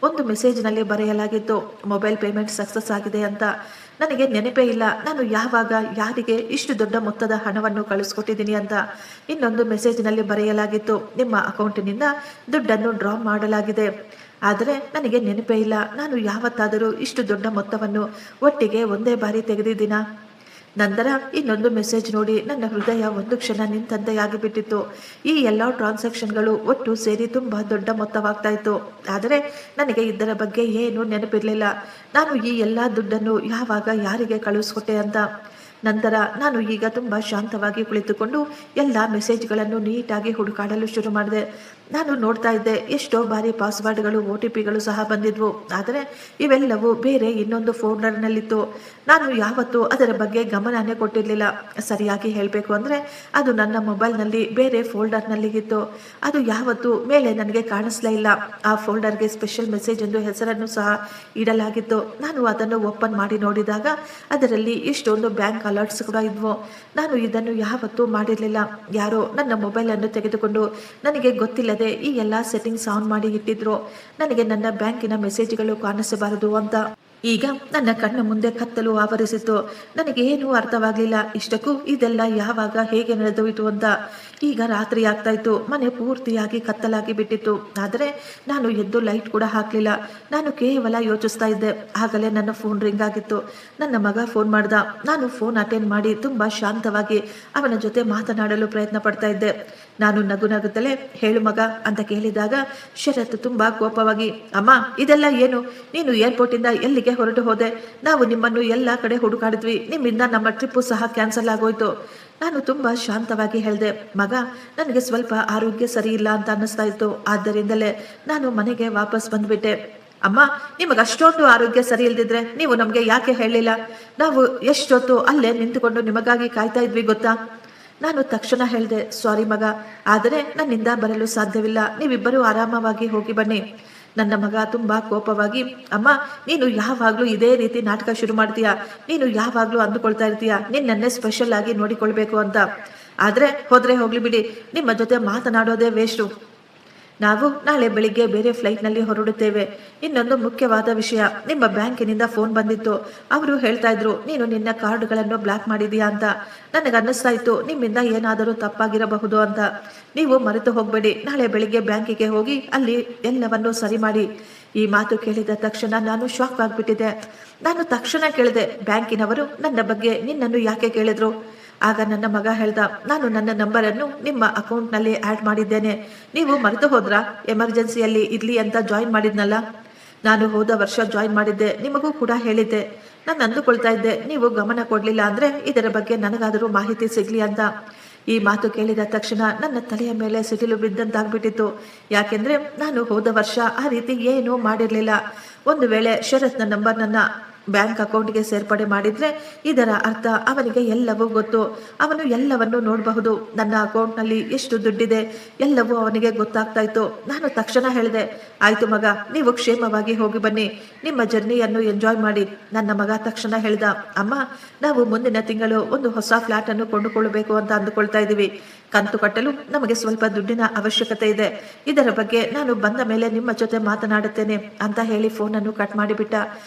ಒಂದು ಮೆಸೇಜ್ನಲ್ಲಿ ಬರೆಯಲಾಗಿತ್ತು, ಮೊಬೈಲ್ ಪೇಮೆಂಟ್ ಸಕ್ಸಸ್ ಆಗಿದೆ ಅಂತ. ನನಗೆ ನೆನಪೇ ಇಲ್ಲ ನಾನು ಯಾವಾಗ ಯಾರಿಗೆ ಇಷ್ಟು ದೊಡ್ಡ ಮೊತ್ತದ ಹಣವನ್ನು ಕಳಿಸ್ಕೊಟ್ಟಿದ್ದೀನಿ ಅಂತ. ಇನ್ನೊಂದು ಮೆಸೇಜ್ನಲ್ಲಿ ಬರೆಯಲಾಗಿತ್ತು, ನಿಮ್ಮ ಅಕೌಂಟಿನಿಂದ ದುಡ್ಡನ್ನು ಡ್ರಾ ಮಾಡಲಾಗಿದೆ. ಆದರೆ ನನಗೆ ನೆನಪೇ ಇಲ್ಲ ನಾನು ಯಾವತ್ತಾದರೂ ಇಷ್ಟು ದೊಡ್ಡ ಮೊತ್ತವನ್ನು ಒಟ್ಟಿಗೆ ಒಂದೇ ಬಾರಿ ತೆಗೆದಿದ್ದೀನಾ. ನಂತರ ಇನ್ನೊಂದು ಮೆಸೇಜ್ ನೋಡಿ ನನ್ನ ಹೃದಯ ಒಂದು ಕ್ಷಣ ನಿಂತಂತೆಯಾಗಿಬಿಟ್ಟಿತ್ತು. ಈ ಎಲ್ಲ ಟ್ರಾನ್ಸಾಕ್ಷನ್ಗಳು ಒಟ್ಟು ಸೇರಿ ತುಂಬ ದೊಡ್ಡ ಮೊತ್ತವಾಗ್ತಾ ಇತ್ತು. ಆದರೆ ನನಗೆ ಇದರ ಬಗ್ಗೆ ಏನೂ ನೆನಪಿರಲಿಲ್ಲ. ನಾನು ಈ ಎಲ್ಲ ದುಡ್ಡನ್ನು ಯಾವಾಗ ಯಾರಿಗೆ ಕಳುಹಿಸ್ಕೊಟ್ಟೆ ಅಂತ. ನಂತರ ನಾನು ಈಗ ತುಂಬ ಶಾಂತವಾಗಿ ಕುಳಿತುಕೊಂಡು ಎಲ್ಲ ಮೆಸೇಜ್ಗಳನ್ನು ನೀಟಾಗಿ ಹುಡುಕಾಡಲು ಶುರು ಮಾಡಿದೆ. ನಾನು ನೋಡ್ತಾ ಇದ್ದೆ, ಎಷ್ಟೋ ಬಾರಿ ಪಾಸ್ವರ್ಡ್ಗಳು, OTPಗಳು ಸಹ ಬಂದಿದ್ವು. ಆದರೆ ಇವೆಲ್ಲವೂ ಬೇರೆ ಇನ್ನೊಂದು ಫೋಲ್ಡರ್ನಲ್ಲಿತ್ತು. ನಾನು ಯಾವತ್ತೂ ಅದರ ಬಗ್ಗೆ ಗಮನನೇ ಕೊಟ್ಟಿರಲಿಲ್ಲ. ಸರಿಯಾಗಿ ಹೇಳಬೇಕು ಅಂದರೆ ಅದು ನನ್ನ ಮೊಬೈಲ್ನಲ್ಲಿ ಬೇರೆ ಫೋಲ್ಡರ್ನಲ್ಲಿಗಿತ್ತು. ಅದು ಯಾವತ್ತೂ ಮೇಲೆ ನನಗೆ ಕಾಣಿಸ್ಲೇ ಇಲ್ಲ. ಆ ಫೋಲ್ಡರ್ಗೆ ಸ್ಪೆಷಲ್ ಮೆಸೇಜ್ ಎಂದು ಹೆಸರನ್ನು ಸಹ ಇಡಲಾಗಿತ್ತು. ನಾನು ಅದನ್ನು ಓಪನ್ ಮಾಡಿ ನೋಡಿದಾಗ ಅದರಲ್ಲಿ ಎಷ್ಟೊಂದು ಬ್ಯಾಂಕ್ ಅಲರ್ಟ್ಸ್ ಕೂಡ ಇದ್ವು. ನಾನು ಇದನ್ನು ಯಾವತ್ತೂ ಮಾಡಿರಲಿಲ್ಲ. ಯಾರೋ ನನ್ನ ಮೊಬೈಲನ್ನು ತೆಗೆದುಕೊಂಡು ನನಗೆ ಗೊತ್ತಿಲ್ಲದೆ ಈ ಎಲ್ಲ ಸೆಟ್ಟಿಂಗ್ಸ್ ಆನ್ ಮಾಡಿ ಇಟ್ಟಿದ್ರು. ನನಗೆ ನನ್ನ ಬ್ಯಾಂಕಿನ ಮೆಸೇಜ್ಗಳು ಕಾಣಿಸಬಾರದು ಅಂತ. ಈಗ ನನ್ನ ಕಣ್ಣ ಮುಂದೆ ಕತ್ತಲು ಆವರಿಸಿತ್ತು. ನನಗೆ ಏನೂ ಅರ್ಥವಾಗಲಿಲ್ಲ. ಇಷ್ಟಕ್ಕೂ ಇದೆಲ್ಲ ಯಾವಾಗ ಹೇಗೆ ನಡೆದೋಯಿತು ಅಂತ. ಈಗ ರಾತ್ರಿ ಆಗ್ತಾ ಇತ್ತು. ಮನೆ ಪೂರ್ತಿಯಾಗಿ ಕತ್ತಲಾಗಿ ಬಿಟ್ಟಿತ್ತು. ಆದರೆ ನಾನು ಎದ್ದು ಲೈಟ್ ಕೂಡ ಹಾಕಲಿಲ್ಲ. ನಾನು ಕೇವಲ ಯೋಚಿಸ್ತಾ ಇದ್ದೆ. ಆಗಲೇ ನನ್ನ ಫೋನ್ ರಿಂಗ್ ಆಗಿತ್ತು. ನನ್ನ ಮಗ ಫೋನ್ ಮಾಡ್ದ. ನಾನು ಫೋನ್ ಅಟೆಂಡ್ ಮಾಡಿ ತುಂಬ ಶಾಂತವಾಗಿ ಅವನ ಜೊತೆ ಮಾತನಾಡಲು ಪ್ರಯತ್ನ ಪಡ್ತಾ ಇದ್ದೆ. ನಾನು ನಗುತ್ತಲೇ ಹೇಳು ಮಗ ಅಂತ ಕೇಳಿದಾಗ ಶರತ್ ತುಂಬ ಕೋಪವಾಗಿ, ಅಮ್ಮ, ಇದೆಲ್ಲ ಏನು? ನೀನು ಏರ್ಪೋರ್ಟಿಂದ ಎಲ್ಲಿಗೆ ಊರಿಗೆ ಹೊರಟು ಹೋದೆ. ನಾವು ನಿಮ್ಮನ್ನು ಎಲ್ಲ ಕಡೆ ಹುಡುಕಾಡಿದ್ವಿ. ನಿಮ್ಮಿಂದ ನಮ್ಮ ಟ್ರಿಪ್ಪು ಸಹ ಕ್ಯಾನ್ಸಲ್ ಆಗೋಯ್ತು. ನಾನು ತುಂಬಾ ಶಾಂತವಾಗಿ ಹೇಳಿದೆ, ಮಗ, ನನಗೆ ಸ್ವಲ್ಪ ಆರೋಗ್ಯ ಸರಿ ಇಲ್ಲ ಅಂತ ಅನ್ನಿಸ್ತಾ ಇತ್ತು. ಆದ್ದರಿಂದಲೇ ನಾನು ಮನೆಗೆ ವಾಪಸ್ ಬಂದ್ಬಿಟ್ಟೆ. ಅಮ್ಮ, ನಿಮಗೆ ಅಷ್ಟೊಂದು ಆರೋಗ್ಯ ಸರಿ ಇಲ್ದಿದ್ರೆ ನೀವು ನಮಗೆ ಯಾಕೆ ಹೇಳಲಿಲ್ಲ? ನಾವು ಎಷ್ಟೊತ್ತು ಅಲ್ಲೇ ನಿಂತುಕೊಂಡು ನಿಮಗಾಗಿ ಕಾಯ್ತಾ ಇದ್ವಿ ಗೊತ್ತಾ? ನಾನು ತಕ್ಷಣ ಹೇಳಿದೆ, ಸಾರಿ ಮಗ, ಆದರೆ ನನ್ನಿಂದ ಬರಲು ಸಾಧ್ಯವಿಲ್ಲ. ನೀವಿಬ್ಬರೂ ಆರಾಮವಾಗಿ ಹೋಗಿ ಬನ್ನಿ. ನನ್ನ ಮಗ ತುಂಬಾ ಕೋಪವಾಗಿ, ಅಮ್ಮ, ನೀನು ಯಾವಾಗ್ಲೂ ಇದೇ ರೀತಿ ನಾಟಕ ಶುರು ಮಾಡ್ತೀಯಾ? ನೀನು ಯಾವಾಗ್ಲೂ ಅಂದುಕೊಳ್ತಾ ಇರ್ತೀಯಾ ನಿನ್ನನ್ನೇ ಸ್ಪೆಷಲ್ ಆಗಿ ನೋಡಿಕೊಳ್ಬೇಕು ಅಂತ. ಆದ್ರೆ ಹೋದ್ರೆ ಹೋಗ್ಲಿ ಬಿಡಿ, ನಿಮ್ಮ ಜೊತೆ ಮಾತನಾಡೋದೇ ವೇಸ್ಟು. ನಾವು ನಾಳೆ ಬೆಳಿಗ್ಗೆ ಬೇರೆ ಫ್ಲೈಟ್ನಲ್ಲಿ ಹೊರಡುತ್ತೇವೆ. ಇನ್ನೊಂದು ಮುಖ್ಯವಾದ ವಿಷಯ, ನಿಮ್ಮ ಬ್ಯಾಂಕಿನಿಂದ ಫೋನ್ ಬಂದಿತ್ತು. ಅವರು ಹೇಳ್ತಾ ಇದ್ರು ನೀನು ನಿನ್ನ ಕಾರ್ಡ್ಗಳನ್ನು ಬ್ಲಾಕ್ ಮಾಡಿದೀಯಾ ಅಂತ. ನನಗನ್ನಿಸ್ತಾ ಇತ್ತು ನಿಮ್ಮಿಂದ ಏನಾದರೂ ತಪ್ಪಾಗಿರಬಹುದು ಅಂತ. ನೀವು ಮರೆತು ಹೋಗಬೇಡಿ, ನಾಳೆ ಬೆಳಿಗ್ಗೆ ಬ್ಯಾಂಕಿಗೆ ಹೋಗಿ ಅಲ್ಲಿ ಎಲ್ಲವನ್ನೂ ಸರಿ ಮಾಡಿ. ಈ ಮಾತು ಕೇಳಿದ ತಕ್ಷಣ ನಾನು ಶಾಕ್ ಆಗಿಬಿಟ್ಟಿದ್ದೆ. ನಾನು ತಕ್ಷಣ ಕೇಳಿದೆ, ಬ್ಯಾಂಕಿನವರು ನನ್ನ ಬಗ್ಗೆ ನಿನ್ನನ್ನು ಯಾಕೆ ಕೇಳಿದ್ರು? ಆಗ ನನ್ನ ಮಗ ಹೇಳ್ದ, ನಾನು ನನ್ನ ನಂಬರನ್ನು ನಿಮ್ಮ ಅಕೌಂಟ್ನಲ್ಲಿ ಆ್ಯಡ್ ಮಾಡಿದ್ದೇನೆ. ನೀವು ಮರೆತು ಹೋದ್ರಾ? ಎಮರ್ಜೆನ್ಸಿಯಲ್ಲಿ ಇರ್ಲಿ ಅಂತ ಜಾಯಿನ್ ಮಾಡಿದ್ನಲ್ಲ. ನಾನು ಹೋದ ವರ್ಷ ಜಾಯಿನ್ ಮಾಡಿದ್ದೆ, ನಿಮಗೂ ಕೂಡ ಹೇಳಿದ್ದೆ. ನಾನು ಅಂದುಕೊಳ್ತಾ ಇದ್ದೆ ನೀವು ಗಮನ ಕೊಡಲಿಲ್ಲ ಅಂದರೆ ಇದರ ಬಗ್ಗೆ ನನಗಾದರೂ ಮಾಹಿತಿ ಸಿಗಲಿ ಅಂತ. ಈ ಮಾತು ಕೇಳಿದ ತಕ್ಷಣ ನನ್ನ ತಲೆಯ ಮೇಲೆ ಸಿಡಿಲು ಬಿದ್ದಂತಾಗ್ಬಿಟ್ಟಿತ್ತು. ಯಾಕೆಂದ್ರೆ ನಾನು ಹೋದ ವರ್ಷ ಆ ರೀತಿ ಏನೂ ಮಾಡಿರಲಿಲ್ಲ. ಒಂದು ವೇಳೆ ಶರತ್ನ ನಂಬರ್ ನನ್ನ ಬ್ಯಾಂಕ್ ಅಕೌಂಟ್ಗೆ ಸೇರ್ಪಡೆ ಮಾಡಿದ್ರೆ ಇದರ ಅರ್ಥ ಅವನಿಗೆ ಎಲ್ಲವೂ ಗೊತ್ತು. ಅವನು ಎಲ್ಲವನ್ನೂ ನೋಡಬಹುದು. ನನ್ನ ಅಕೌಂಟ್ನಲ್ಲಿ ಎಷ್ಟು ದುಡ್ಡಿದೆ ಎಲ್ಲವೂ ಅವನಿಗೆ ಗೊತ್ತಾಗ್ತಾ ಇತ್ತು. ನಾನು ತಕ್ಷಣ ಹೇಳಿದೆ, ಆಯ್ತು ಮಗ, ನೀವು ಕ್ಷೇಮವಾಗಿ ಹೋಗಿ ಬನ್ನಿ, ನಿಮ್ಮ ಜರ್ನಿಯನ್ನು ಎಂಜಾಯ್ ಮಾಡಿ. ನನ್ನ ಮಗ ತಕ್ಷಣ ಹೇಳ್ದ, ಅಮ್ಮ, ನಾವು ಮುಂದಿನ ತಿಂಗಳು ಒಂದು ಹೊಸ ಫ್ಲಾಟ್ ಅನ್ನು ಕೊಂಡುಕೊಳ್ಳಬೇಕು ಅಂತ ಅಂದುಕೊಳ್ತಾ ಇದ್ದೀವಿ. ಕಂತು ಕಟ್ಟಲು ನಮಗೆ ಸ್ವಲ್ಪ ದುಡ್ಡಿನ ಅವಶ್ಯಕತೆ ಇದೆ. ಇದರ ಬಗ್ಗೆ ನಾನು ಬಂದ ಮೇಲೆ ನಿಮ್ಮ ಜೊತೆ ಮಾತನಾಡುತ್ತೇನೆ ಅಂತ ಹೇಳಿ ಫೋನನ್ನು ಕಟ್ ಮಾಡಿಬಿಟ್ಟ.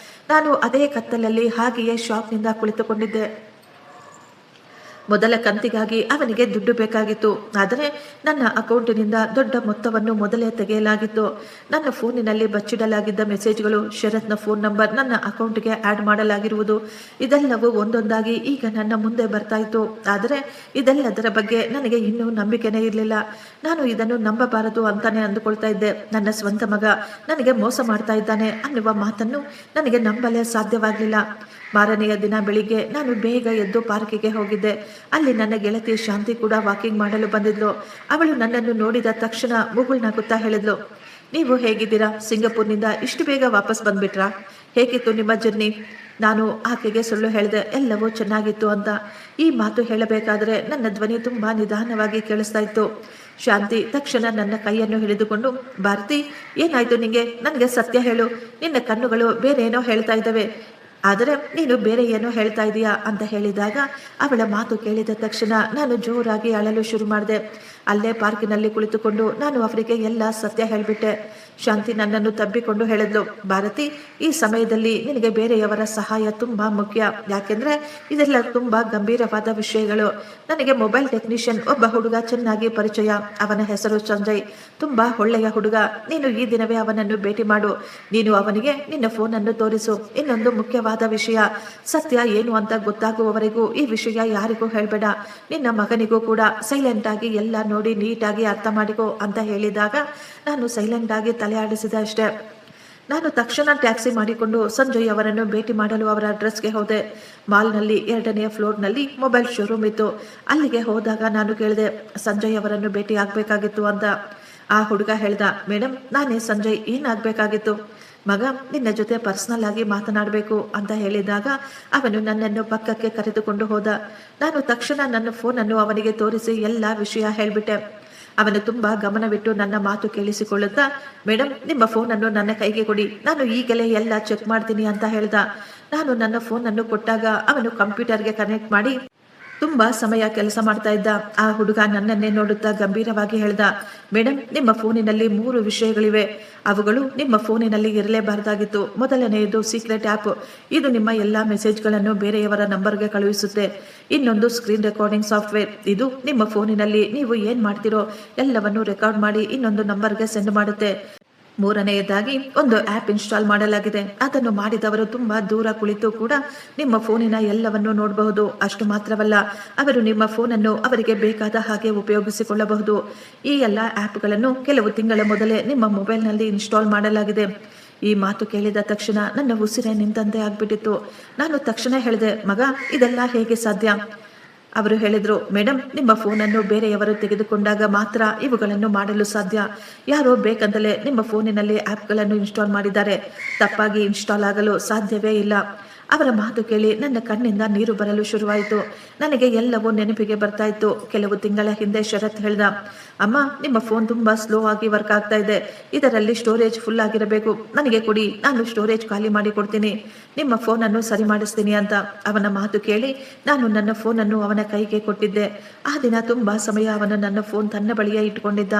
ನಾನು ಅದೇ ಕತ್ತಲಲ್ಲಿ ಹಾಗೆಯೇ ಶಾಕ್ನಿಂದ ಕುಳಿತುಕೊಂಡಿದ್ದೆ. ಮೊದಲ ಕಂತಿಗಾಗಿ ಅವನಿಗೆ ದುಡ್ಡು ಬೇಕಾಗಿತ್ತು. ಆದರೆ ನನ್ನ ಅಕೌಂಟಿನಿಂದ ದೊಡ್ಡ ಮೊತ್ತವನ್ನು ಮೊದಲೇ ತೆಗೆಯಲಾಗಿತ್ತು. ನನ್ನ ಫೋನಿನಲ್ಲಿ ಬಚ್ಚಿಡಲಾಗಿದ್ದ ಮೆಸೇಜ್ಗಳು, ಶರತ್ನ ಫೋನ್ ನಂಬರ್ ನನ್ನ ಅಕೌಂಟ್ಗೆ ಆ್ಯಡ್ ಮಾಡಲಾಗಿರುವುದು, ಇದೆಲ್ಲವೂ ಒಂದೊಂದಾಗಿ ಈಗ ನನ್ನ ಮುಂದೆ ಬರ್ತಾ ಇತ್ತು. ಆದರೆ ಇದೆಲ್ಲದರ ಬಗ್ಗೆ ನನಗೆ ಇನ್ನೂ ನಂಬಿಕೆನೇ ಇರಲಿಲ್ಲ. ನಾನು ಇದನ್ನು ನಂಬಬಾರದು ಅಂತಾನೆ ಅಂದುಕೊಳ್ತಾ ಇದ್ದೆ. ನನ್ನ ಸ್ವಂತ ಮಗ ನನಗೆ ಮೋಸ ಮಾಡ್ತಾ ಇದ್ದಾನೆ ಅನ್ನುವ ಮಾತನ್ನು ನನಗೆ ನಂಬಲೇ ಸಾಧ್ಯವಾಗಲಿಲ್ಲ. ಮಾರನೆಯ ದಿನ ಬೆಳಿಗ್ಗೆ ನಾನು ಬೇಗ ಎದ್ದು ಪಾರ್ಕಿಗೆ ಹೋಗಿದ್ದೆ. ಅಲ್ಲಿ ನನ್ನ ಗೆಳತಿ ಶಾಂತಿ ಕೂಡ ವಾಕಿಂಗ್ ಮಾಡಲು ಬಂದಿದ್ಲು. ಅವಳು ನನ್ನನ್ನು ನೋಡಿದ ತಕ್ಷಣ ಮುಗುಳ್ನಗುತ್ತಾ ಹೇಳಿದ್ಲು, ನೀವು ಹೇಗಿದ್ದೀರಾ? ಸಿಂಗಪುರ್ನಿಂದ ಇಷ್ಟು ಬೇಗ ವಾಪಸ್ ಬಂದ್ಬಿಟ್ರಾ? ಹೇಗಿತ್ತು ನಿಮ್ಮ ಜರ್ನಿ? ನಾನು ಆಕೆಗೆ ಸುಳ್ಳು ಹೇಳಿದೆ, ಎಲ್ಲವೂ ಚೆನ್ನಾಗಿತ್ತು ಅಂತ. ಈ ಮಾತು ಹೇಳಬೇಕಾದ್ರೆ ನನ್ನ ಧ್ವನಿ ತುಂಬಾ ನಿಧಾನವಾಗಿ ಕೇಳಿಸ್ತಾ ಇತ್ತು. ಶಾಂತಿ ತಕ್ಷಣ ನನ್ನ ಕೈಯನ್ನು ಹಿಡಿದುಕೊಂಡು, ಭಾರತಿ, ಏನಾಯ್ತು ನಿಂಗೆ? ನನಗೆ ಸತ್ಯ ಹೇಳು. ನಿನ್ನ ಕಣ್ಣುಗಳು ಬೇರೆ ಏನೋ ಹೇಳ್ತಾ ಇದ್ದಾವೆ, ಆದರೆ ನೀನು ಬೇರೆ ಏನೋ ಹೇಳ್ತಾ ಇದೀಯಾ ಅಂತ ಹೇಳಿದಾಗ ಅವಳ ಮಾತು ಕೇಳಿದ ತಕ್ಷಣ ನಾನು ಜೋರಾಗಿ ಅಳಲು ಶುರು ಮಾಡಿದೆ. ಅಲ್ಲೇ ಪಾರ್ಕಿನಲ್ಲಿ ಕುಳಿತುಕೊಂಡು ನಾನು ಅವರಿಗೆ ಎಲ್ಲ ಸತ್ಯ ಹೇಳಿಬಿಟ್ಟೆ. ಶಾಂತಿ ನನ್ನನ್ನು ತಬ್ಬಿಕೊಂಡು ಹೇಳಿದ್ಲು, ಭಾರತಿ, ಈ ಸಮಯದಲ್ಲಿ ನಿನಗೆ ಬೇರೆಯವರ ಸಹಾಯ ತುಂಬಾ ಮುಖ್ಯ. ಯಾಕೆಂದ್ರೆ ಇದೆಲ್ಲ ತುಂಬಾ ಗಂಭೀರವಾದ ವಿಷಯಗಳು. ನನಗೆ ಮೊಬೈಲ್ ಟೆಕ್ನಿಷಿಯನ್ ಒಬ್ಬ ಹುಡುಗ ಚೆನ್ನಾಗಿ ಪರಿಚಯ. ಅವನ ಹೆಸರು ಸಂಜಯ್, ತುಂಬಾ ಒಳ್ಳೆಯ ಹುಡುಗ. ನೀನು ಈ ದಿನವೇ ಅವನನ್ನು ಭೇಟಿ ಮಾಡು. ನೀನು ಅವನಿಗೆ ನಿನ್ನ ಫೋನನ್ನು ತೋರಿಸು. ಇನ್ನೊಂದು ಮುಖ್ಯವಾದ ವಿಷಯ, ಸತ್ಯ ಏನು ಅಂತ ಗೊತ್ತಾಗುವವರೆಗೂ ಈ ವಿಷಯ ಯಾರಿಗೂ ಹೇಳ್ಬೇಡ. ನಿನ್ನ ಮಗನಿಗೂ ಕೂಡ ಸೈಲೆಂಟ್ ಆಗಿ ಎಲ್ಲ ನೋಡಿ ನೀಟಾಗಿ ಅರ್ಥ ಮಾಡಿಕೋ ಅಂತ ಹೇಳಿದಾಗ ನಾನು ಸೈಲೆಂಟ್ ಆಗಿ ತಲೆ ಆಡಿಸಿದೆ ಅಷ್ಟೇ. ನಾನು ತಕ್ಷಣ ಟ್ಯಾಕ್ಸಿ ಮಾಡಿಕೊಂಡು ಸಂಜಯ್ ಅವರನ್ನು ಭೇಟಿ ಮಾಡಲು ಅವರ ಅಡ್ರೆಸ್ಗೆ ಹೋದೆ. ಮಾಲ್ನಲ್ಲಿ 2ನೇ ಫ್ಲೋರ್ನಲ್ಲಿ ಮೊಬೈಲ್ ಶೋರೂಮ್ ಇತ್ತು. ಅಲ್ಲಿಗೆ ಹೋದಾಗ ನಾನು ಕೇಳಿದೆ, ಸಂಜಯ್ ಅವರನ್ನು ಭೇಟಿ ಆಗಬೇಕಾಗಿತ್ತು ಅಂತ. ಆ ಹುಡುಗ ಹೇಳ್ದ, ಮೇಡಮ್, ನಾನೇ ಸಂಜಯ್, ಏನಾಗಬೇಕಾಗಿತ್ತು? ಮಗ, ನಿನ್ನ ಜೊತೆ ಪರ್ಸನಲ್ ಆಗಿ ಮಾತನಾಡಬೇಕು ಅಂತ ಹೇಳಿದಾಗ ಅವನು ನನ್ನನ್ನು ಪಕ್ಕಕ್ಕೆ ಕರೆದುಕೊಂಡು ಹೋದ. ನಾನು ತಕ್ಷಣ ನನ್ನ ಫೋನನ್ನು ಅವನಿಗೆ ತೋರಿಸಿ ಎಲ್ಲ ವಿಷಯ ಹೇಳಿಬಿಟ್ಟೆ. ಅವನು ತುಂಬಾ ಗಮನವಿಟ್ಟು ನನ್ನ ಮಾತು ಕೇಳಿಸಿಕೊಳ್ಳುತ್ತಾ, ಮೇಡಮ್, ನಿಮ್ಮ ಫೋನನ್ನು ನನ್ನ ಕೈಗೆ ಕೊಡಿ, ನಾನು ಈಗಲೇ ಎಲ್ಲ ಚೆಕ್ ಮಾಡ್ತೀನಿ ಅಂತ ಹೇಳ್ದ. ನಾನು ನನ್ನ ಫೋನನ್ನು ಕೊಟ್ಟಾಗ ಅವನು ಕಂಪ್ಯೂಟರ್ಗೆ ಕನೆಕ್ಟ್ ಮಾಡಿ ತುಂಬಾ ಸಮಯ ಕೆಲಸ ಮಾಡ್ತಾ ಇದ್ದ. ಆ ಹುಡುಗ ನನ್ನನ್ನೇ ನೋಡುತ್ತಾ ಗಂಭೀರವಾಗಿ ಹೇಳ್ದ, ಮೇಡಮ್, ನಿಮ್ಮ ಫೋನಿನಲ್ಲಿ 3 ವಿಷಯಗಳಿವೆ. ಅವುಗಳು ನಿಮ್ಮ ಫೋನಿನಲ್ಲಿ ಇರಲೇಬಾರದಾಗಿತ್ತು. ಮೊದಲನೆಯದು ಸೀಕ್ರೆಟ್ ಆ್ಯಪ್. ಇದು ನಿಮ್ಮ ಎಲ್ಲ ಮೆಸೇಜ್ಗಳನ್ನು ಬೇರೆಯವರ ನಂಬರ್ಗೆ ಕಳುಹಿಸುತ್ತೆ. ಇನ್ನೊಂದು ಸ್ಕ್ರೀನ್ ರೆಕಾರ್ಡಿಂಗ್ ಸಾಫ್ಟ್ವೇರ್. ಇದು ನಿಮ್ಮ ಫೋನಿನಲ್ಲಿ ನೀವು ಏನ್ ಮಾಡ್ತಿರೋ ಎಲ್ಲವನ್ನು ರೆಕಾರ್ಡ್ ಮಾಡಿ ಇನ್ನೊಂದು ನಂಬರ್ಗೆ ಸೆಂಡ್ ಮಾಡುತ್ತೆ. 3ನೇದಾಗಿ ಒಂದು ಆ್ಯಪ್ ಇನ್ಸ್ಟಾಲ್ ಮಾಡಲಾಗಿದೆ. ಅದನ್ನು ಮಾಡಿದವರು ತುಂಬಾ ದೂರ ಕುಳಿತು ಕೂಡ ನಿಮ್ಮ ಫೋನಿನ ಎಲ್ಲವನ್ನು ನೋಡಬಹುದು. ಅಷ್ಟು ಮಾತ್ರವಲ್ಲ, ಅವರು ನಿಮ್ಮ ಫೋನನ್ನು ಅವರಿಗೆ ಬೇಕಾದ ಹಾಗೆ ಉಪಯೋಗಿಸಿಕೊಳ್ಳಬಹುದು. ಈ ಎಲ್ಲ ಆ್ಯಪ್ಗಳನ್ನು ಕೆಲವು ತಿಂಗಳ ಮೊದಲೇ ನಿಮ್ಮ ಮೊಬೈಲ್ನಲ್ಲಿ ಇನ್ಸ್ಟಾಲ್ ಮಾಡಲಾಗಿದೆ. ಈ ಮಾತು ಕೇಳಿದ ತಕ್ಷಣ ನನ್ನ ಉಸಿರೇ ನಿಂತಂತೆ ಆಗ್ಬಿಟ್ಟಿತ್ತು. ನಾನು ತಕ್ಷಣ ಹೇಳಿದೆ, ಮಗ ಇದೆಲ್ಲ ಹೇಗೆ ಸಾಧ್ಯ? ಅವರು ಹೇಳಿದರು, ಮೇಡಮ್ ನಿಮ್ಮ ಫೋನನ್ನು ಬೇರೆಯವರು ತೆಗೆದುಕೊಂಡಾಗ ಮಾತ್ರ ಇವುಗಳನ್ನು ಮಾಡಲು ಸಾಧ್ಯ. ಯಾರೋ ಬೇಕಂತಲೇ ನಿಮ್ಮ ಫೋನಿನಲ್ಲಿ ಆ್ಯಪ್ಗಳನ್ನು ಇನ್ಸ್ಟಾಲ್ ಮಾಡಿದ್ದಾರೆ. ತಪ್ಪಾಗಿ ಇನ್ಸ್ಟಾಲ್ ಆಗಲು ಸಾಧ್ಯವೇ ಇಲ್ಲ. ಅವರ ಮಾತು ಕೇಳಿ ನನ್ನ ಕಣ್ಣಿಂದ ನೀರು ಬರಲು ಶುರುವಾಯಿತು. ನನಗೆ ಎಲ್ಲವೂ ನೆನಪಿಗೆ ಬರ್ತಾ ಇತ್ತು. ಕೆಲವು ತಿಂಗಳ ಹಿಂದೆ ಶರತ್ ಹೇಳ್ದ, ಅಮ್ಮ ನಿಮ್ಮ ಫೋನ್ ತುಂಬಾ ಸ್ಲೋ ಆಗಿ ವರ್ಕ್ ಆಗ್ತಾ ಇದೆ, ಇದರಲ್ಲಿ ಸ್ಟೋರೇಜ್ ಫುಲ್ ಆಗಿರಬೇಕು, ನನಗೆ ಕೊಡಿ, ನಾನು ಸ್ಟೋರೇಜ್ ಖಾಲಿ ಮಾಡಿ ಕೊಡ್ತೀನಿ, ನಿಮ್ಮ ಫೋನನ್ನು ಸರಿ ಮಾಡಿಸ್ತೀನಿ ಅಂತ. ಅವನ ಮಾತು ಕೇಳಿ ನಾನು ನನ್ನ ಫೋನನ್ನು ಅವನ ಕೈಗೆ ಕೊಟ್ಟಿದ್ದೆ. ಆ ದಿನ ತುಂಬಾ ಸಮಯ ಅವನು ನನ್ನ ಫೋನ್ ತನ್ನ ಬಳಿಯೇ ಇಟ್ಕೊಂಡಿದ್ದ.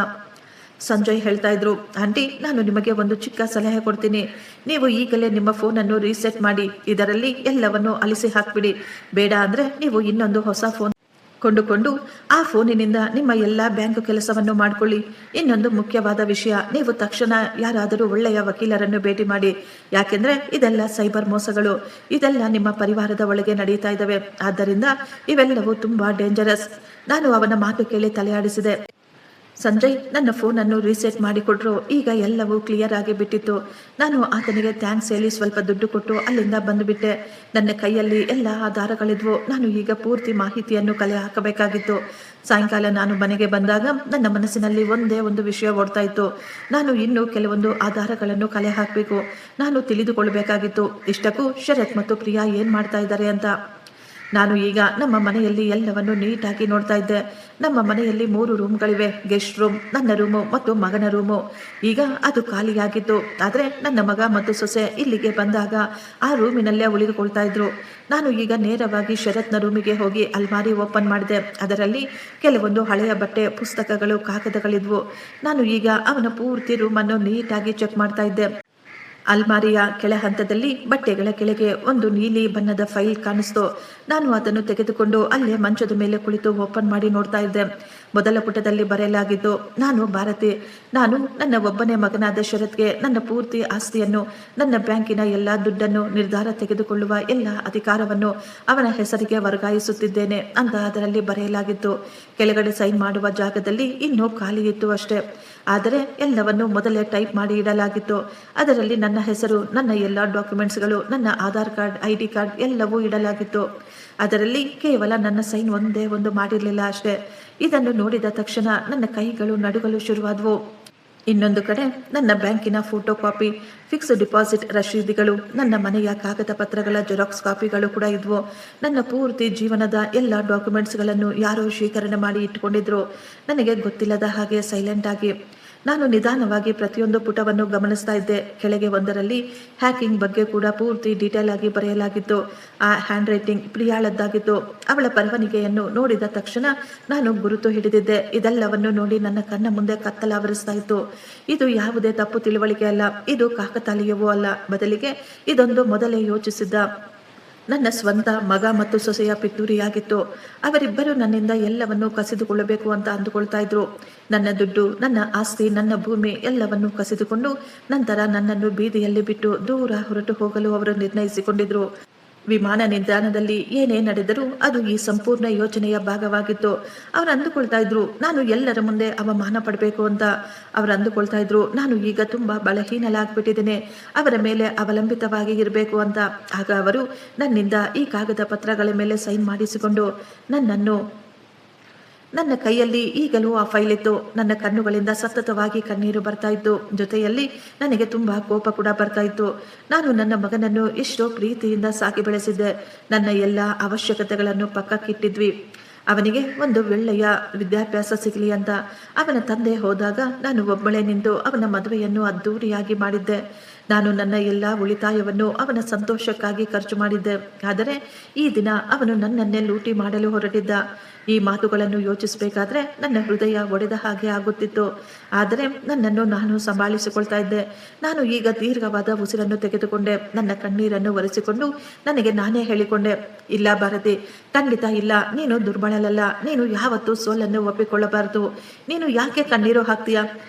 ಸಂಜಯ್ ಹೇಳ್ತಾ ಇದ್ರು, ಆಂಟಿ ನಾನು ನಿಮಗೆ ಒಂದು ಚಿಕ್ಕ ಸಲಹೆ ಕೊಡ್ತೀನಿ. ನೀವು ಈಗಲೇ ನಿಮ್ಮ ಫೋನನ್ನು ರೀಸೆಟ್ ಮಾಡಿ, ಇದರಲ್ಲಿ ಎಲ್ಲವನ್ನು ಅಳಿಸಿ ಹಾಕ್ಬಿಡಿ. ಬೇಡ ಅಂದರೆ ನೀವು ಇನ್ನೊಂದು ಹೊಸ ಫೋನ್ ಕೊಂಡುಕೊಂಡು ಆ ಫೋನಿನಿಂದ ನಿಮ್ಮ ಎಲ್ಲ ಬ್ಯಾಂಕ್ ಕೆಲಸವನ್ನು ಮಾಡಿಕೊಳ್ಳಿ. ಇನ್ನೊಂದು ಮುಖ್ಯವಾದ ವಿಷಯ, ನೀವು ತಕ್ಷಣ ಯಾರಾದರೂ ಒಳ್ಳೆಯ ವಕೀಲರನ್ನು ಭೇಟಿ ಮಾಡಿ. ಯಾಕೆಂದರೆ ಇದೆಲ್ಲ ಸೈಬರ್ ಮೋಸಗಳು, ಇದೆಲ್ಲ ನಿಮ್ಮ ಪರಿವಾರದ ಒಳಗೆ ನಡೀತಾ ಇದ್ದಾವೆ. ಆದ್ದರಿಂದ ಇವೆಲ್ಲವೂ ತುಂಬ ಡೇಂಜರಸ್. ನಾನು ಅವನ ಮಾತು ಕೇಳಿ ತಲೆಯಾಡಿಸಿದೆ. ಸಂಜಯ್ ನನ್ನ ಫೋನನ್ನು ರೀಸೆಟ್ ಮಾಡಿಕೊಟ್ರು. ಈಗ ಎಲ್ಲವೂ ಕ್ಲಿಯರ್ ಆಗಿ ಬಿಟ್ಟಿತ್ತು. ನಾನು ಆತನಿಗೆ ಥ್ಯಾಂಕ್ಸ್ ಹೇಳಿ ಸ್ವಲ್ಪ ದುಡ್ಡು ಕೊಟ್ಟು ಅಲ್ಲಿಂದ ಬಂದುಬಿಟ್ಟೆ. ನನ್ನ ಕೈಯಲ್ಲಿ ಎಲ್ಲ ಆಧಾರಗಳಿದ್ವು. ನಾನು ಈಗ ಪೂರ್ತಿ ಮಾಹಿತಿಯನ್ನು ಕಲೆ ಹಾಕಬೇಕಾಗಿತ್ತು. ಸಾಯಂಕಾಲ ನಾನು ಮನೆಗೆ ಬಂದಾಗ ನನ್ನ ಮನಸ್ಸಿನಲ್ಲಿ ಒಂದೇ ಒಂದು ವಿಷಯ ಓಡ್ತಾ ಇತ್ತು. ನಾನು ಇನ್ನೂ ಕೆಲವೊಂದು ಆಧಾರಗಳನ್ನು ಕಲೆ ಹಾಕಬೇಕು. ನಾನು ತಿಳಿದುಕೊಳ್ಬೇಕಾಗಿತ್ತು ಇಷ್ಟಕ್ಕೂ ಶರತ್ ಮತ್ತು ಪ್ರಿಯಾ ಏನು ಮಾಡ್ತಾ ಇದ್ದಾರೆ ಅಂತ. ನಾನು ಈಗ ನಮ್ಮ ಮನೆಯಲ್ಲಿ ಎಲ್ಲವನ್ನು ನೀಟಾಗಿ ನೋಡ್ತಾ ಇದ್ದೆ. ನಮ್ಮ ಮನೆಯಲ್ಲಿ 3 ರೂಮ್ಗಳಿವೆ, ಗೆಸ್ಟ್ ರೂಮ್, ನನ್ನ ರೂಮು ಮತ್ತು ಮಗನ ರೂಮು. ಈಗ ಅದು ಖಾಲಿಯಾಗಿತ್ತು. ಆದರೆ ನನ್ನ ಮಗ ಮತ್ತು ಸೊಸೆ ಇಲ್ಲಿಗೆ ಬಂದಾಗ ಆ ರೂಮಿನಲ್ಲೇ ಉಳಿದುಕೊಳ್ತಾ ಇದ್ರು. ನಾನು ಈಗ ನೇರವಾಗಿ ಶರತ್ನ ರೂಮಿಗೆ ಹೋಗಿ ಅಲ್ಮಾರಿ ಓಪನ್ ಮಾಡಿದೆ. ಅದರಲ್ಲಿ ಕೆಲವೊಂದು ಹಳೆಯ ಬಟ್ಟೆ, ಪುಸ್ತಕಗಳು, ಕಾಗದಗಳಿದ್ವು. ನಾನು ಈಗ ಅವನ ಪೂರ್ತಿ ರೂಮನ್ನು ನೀಟಾಗಿ ಚೆಕ್ ಮಾಡ್ತಾ ಇದ್ದೆ. ಅಲ್ಮಾರಿಯ ಕೆಳ ಹಂತದಲ್ಲಿ ಬಟ್ಟೆಗಳ ಕೆಳಗೆ ಒಂದು ನೀಲಿ ಬಣ್ಣದ ಫೈಲ್ ಕಾಣಿಸ್ತು. ನಾನು ಅದನ್ನು ತೆಗೆದುಕೊಂಡು ಅಲ್ಲೇ ಮಂಚದ ಮೇಲೆ ಕುಳಿತು ಓಪನ್ ಮಾಡಿ ನೋಡ್ತಾ ಇದ್ದೆ. ಮೊದಲ ಪುಟದಲ್ಲಿ ಬರೆಯಲಾಗಿದ್ದು, ನಾನು ಭಾರತಿ, ನಾನು ನನ್ನ ಒಬ್ಬನೇ ಮಗನಾದ ಶರತ್ಗೆ ನನ್ನ ಪೂರ್ತಿ ಆಸ್ತಿಯನ್ನು, ನನ್ನ ಬ್ಯಾಂಕಿನ ಎಲ್ಲ ದುಡ್ಡನ್ನು, ನಿರ್ಧಾರ ತೆಗೆದುಕೊಳ್ಳುವ ಎಲ್ಲ ಅಧಿಕಾರವನ್ನು ಅವನ ಹೆಸರಿಗೆ ವರ್ಗಾಯಿಸುತ್ತಿದ್ದೇನೆ ಅಂತ ಅದರಲ್ಲಿ ಬರೆಯಲಾಗಿತ್ತು. ಕೆಳಗಡೆ ಸೈನ್ ಮಾಡುವ ಜಾಗದಲ್ಲಿ ಇನ್ನೂ ಖಾಲಿ ಇತ್ತು ಅಷ್ಟೇ. ಆದರೆ ಎಲ್ಲವನ್ನು ಮೊದಲೇ ಟೈಪ್ ಮಾಡಿ ಇಡಲಾಗಿತ್ತು. ಅದರಲ್ಲಿ ನನ್ನ ಹೆಸರು, ನನ್ನ ಎಲ್ಲ ಡಾಕ್ಯುಮೆಂಟ್ಸ್ಗಳು, ನನ್ನ ಆಧಾರ್ ಕಾರ್ಡ್, ID ಕಾರ್ಡ್ ಎಲ್ಲವೂ ಇಡಲಾಗಿತ್ತು. ಅದರಲ್ಲಿ ಕೇವಲ ನನ್ನ ಸೈನ್ ಒಂದೇ ಒಂದು ಮಾಡಿರಲಿಲ್ಲ ಅಷ್ಟೇ. ಇದನ್ನು ನೋಡಿದ ತಕ್ಷಣ ನನ್ನ ಕೈಗಳು ನಡುಗಲು ಶುರುವಾದವು. ಇನ್ನೊಂದು ಕಡೆ ನನ್ನ ಬ್ಯಾಂಕಿನ ಫೋಟೋ ಕಾಪಿ, ಫಿಕ್ಸ್ ಡಿಪಾಸಿಟ್ ರಶೀದಿಗಳು, ನನ್ನ ಮನೆಯ ಕಾಗದ ಪತ್ರಗಳ ಜೆರಾಕ್ಸ್ ಕಾಪಿಗಳು ಕೂಡ ಇದ್ವು. ನನ್ನ ಪೂರ್ತಿ ಜೀವನದ ಎಲ್ಲ ಡಾಕ್ಯುಮೆಂಟ್ಸ್ಗಳನ್ನು ಯಾರೋ ಶೇಖರಣೆ ಮಾಡಿ ಇಟ್ಟುಕೊಂಡಿದ್ರು. ನನಗೆ ಗೊತ್ತಿಲ್ಲದ ಹಾಗೆ ಸೈಲೆಂಟ್ ಆಗಿ ನಾನು ನಿಧಾನವಾಗಿ ಪ್ರತಿಯೊಂದು ಪುಟವನ್ನು ಗಮನಿಸ್ತಾ ಇದ್ದೆ. ಕೆಳಗೆ ಒಂದರಲ್ಲಿ ಹ್ಯಾಕಿಂಗ್ ಬಗ್ಗೆ ಕೂಡ ಪೂರ್ತಿ ಡೀಟೇಲ್ ಆಗಿ ಬರೆಯಲಾಗಿತ್ತು. ಆ ಹ್ಯಾಂಡ್ ರೈಟಿಂಗ್ ಪ್ರಿಯಾಳದ್ದಾಗಿತ್ತು. ಅವಳ ಬರವಣಿಗೆಯನ್ನು ನೋಡಿದ ತಕ್ಷಣ ನಾನು ಗುರುತು ಹಿಡಿದಿದ್ದೆ. ಇದೆಲ್ಲವನ್ನು ನೋಡಿ ನನ್ನ ಕಣ್ಣ ಮುಂದೆ ಕತ್ತಲಾವರಿಸ್ತಾ ಇತ್ತು. ಇದು ಯಾವುದೇ ತಪ್ಪು ತಿಳುವಳಿಕೆ ಅಲ್ಲ, ಇದು ಕಾಕತಾಳೀಯವೂ ಅಲ್ಲ. ಬದಲಿಗೆ ಇದೊಂದು ಮೊದಲೇ ಯೋಚಿಸಿದ್ದ ನನ್ನ ಸ್ವಂತ ಮಗ ಮತ್ತು ಸೊಸೆಯ ಪಿತೂರಿಯಾಗಿತ್ತು. ಅವರಿಬ್ಬರು ನನ್ನಿಂದ ಎಲ್ಲವನ್ನೂ ಕಸಿದುಕೊಳ್ಳಬೇಕು ಅಂತ ಅಂದುಕೊಳ್ತಾ ಇದ್ರು. ನನ್ನ ದುಡ್ಡು, ನನ್ನ ಆಸ್ತಿ, ನನ್ನ ಭೂಮಿ ಎಲ್ಲವನ್ನೂ ಕಸಿದುಕೊಂಡು ನಂತರ ನನ್ನನ್ನು ಬೀದಿಯಲ್ಲಿ ಬಿಟ್ಟು ದೂರ ಹೊರಟು ಹೋಗಲು ಅವರು ನಿರ್ಣಯಿಸಿಕೊಂಡಿದ್ರು. ವಿಮಾನ ನಿಲ್ದಾಣದಲ್ಲಿ ಏನೇ ನಡೆದರೂ ಅದು ಈ ಸಂಪೂರ್ಣ ಯೋಜನೆಯ ಭಾಗವಾಗಿತ್ತು. ಅವರು ಅಂದುಕೊಳ್ತಾ ಇದ್ರು ನಾನು ಎಲ್ಲರ ಮುಂದೆ ಅವಮಾನ ಪಡಬೇಕು ಅಂತ. ಅವರು ಅಂದುಕೊಳ್ತಾ ಇದ್ರು ನಾನು ಈಗ ತುಂಬಾ ಬಲಹೀನಲಾಗ್ಬಿಟ್ಟಿದ್ದೇನೆ, ಅವರ ಮೇಲೆ ಅವಲಂಬಿತವಾಗಿ ಇರಬೇಕು ಅಂತ. ಆಗ ಅವರು ನನ್ನಿಂದ ಈ ಕಾಗದ ಪತ್ರಗಳ ಮೇಲೆ ಸೈನ್ ಮಾಡಿಸಿಕೊಂಡು ನನ್ನ ಕೈಯಲ್ಲಿ ಈಗಲೂ ಆ ಫೈಲ್ ಇತ್ತು. ನನ್ನ ಕಣ್ಣುಗಳಿಂದ ಸತತವಾಗಿ ಕಣ್ಣೀರು ಬರ್ತಾ ಇತ್ತು. ಜೊತೆಯಲ್ಲಿ ನನಗೆ ತುಂಬಾ ಕೋಪ ಕೂಡ ಬರ್ತಾ ಇತ್ತು. ನಾನು ನನ್ನ ಮಗನನ್ನು ಎಷ್ಟೋ ಪ್ರೀತಿಯಿಂದ ಸಾಕಿ ಬೆಳೆಸಿದ್ದೆ. ನನ್ನ ಎಲ್ಲ ಅವಶ್ಯಕತೆಗಳನ್ನು ಪಕ್ಕಕ್ಕಿಟ್ಟಿದ್ವಿ. ಅವನಿಗೆ ಒಂದು ಒಳ್ಳೆಯ ವಿದ್ಯಾಭ್ಯಾಸ ಸಿಗಲಿ ಅಂತ. ಅವನ ತಂದೆ ಹೋದಾಗ ನಾನು ಒಬ್ಬಳೇ ನಿಂತು ಅವನ ಮದುವೆಯನ್ನು ಅದ್ದೂರಿಯಾಗಿ ಮಾಡಿದ್ದೆ. ನಾನು ನನ್ನ ಎಲ್ಲ ಉಳಿತಾಯವನ್ನು ಅವನ ಸಂತೋಷಕ್ಕಾಗಿ ಖರ್ಚು ಮಾಡಿದ್ದೆ. ಆದರೆ ಈ ದಿನ ಅವನು ನನ್ನನ್ನೇ ಲೂಟಿ ಮಾಡಲು ಹೊರಟಿದ್ದ. ಈ ಮಾತುಗಳನ್ನು ಯೋಚಿಸಬೇಕಾದ್ರೆ ನನ್ನ ಹೃದಯ ಒಡೆದ ಹಾಗೆ ಆಗುತ್ತಿತ್ತು. ಆದರೆ ನನ್ನನ್ನು ನಾನು ಸಂಭಾಳಿಸಿಕೊಳ್ತಾ ಇದ್ದೆ. ನಾನು ಈಗ ದೀರ್ಘವಾದ ಉಸಿರನ್ನು ತೆಗೆದುಕೊಂಡೆ. ನನ್ನ ಕಣ್ಣೀರನ್ನು ಒರೆಸಿಕೊಂಡು ನನಗೆ ನಾನೇ ಹೇಳಿಕೊಂಡೆ, ಇಲ್ಲ ಭಾರತಿ, ಖಂಡಿತ ಇಲ್ಲ, ನೀನು ದುರ್ಬಲಳಲ್ಲ. ನೀನು ಯಾವತ್ತೂ ಸೋಲನ್ನು ಒಪ್ಪಿಕೊಳ್ಳಬಾರದು. ನೀನು ಯಾಕೆ ಕಣ್ಣೀರು ಹಾಕ್ತೀಯಾ?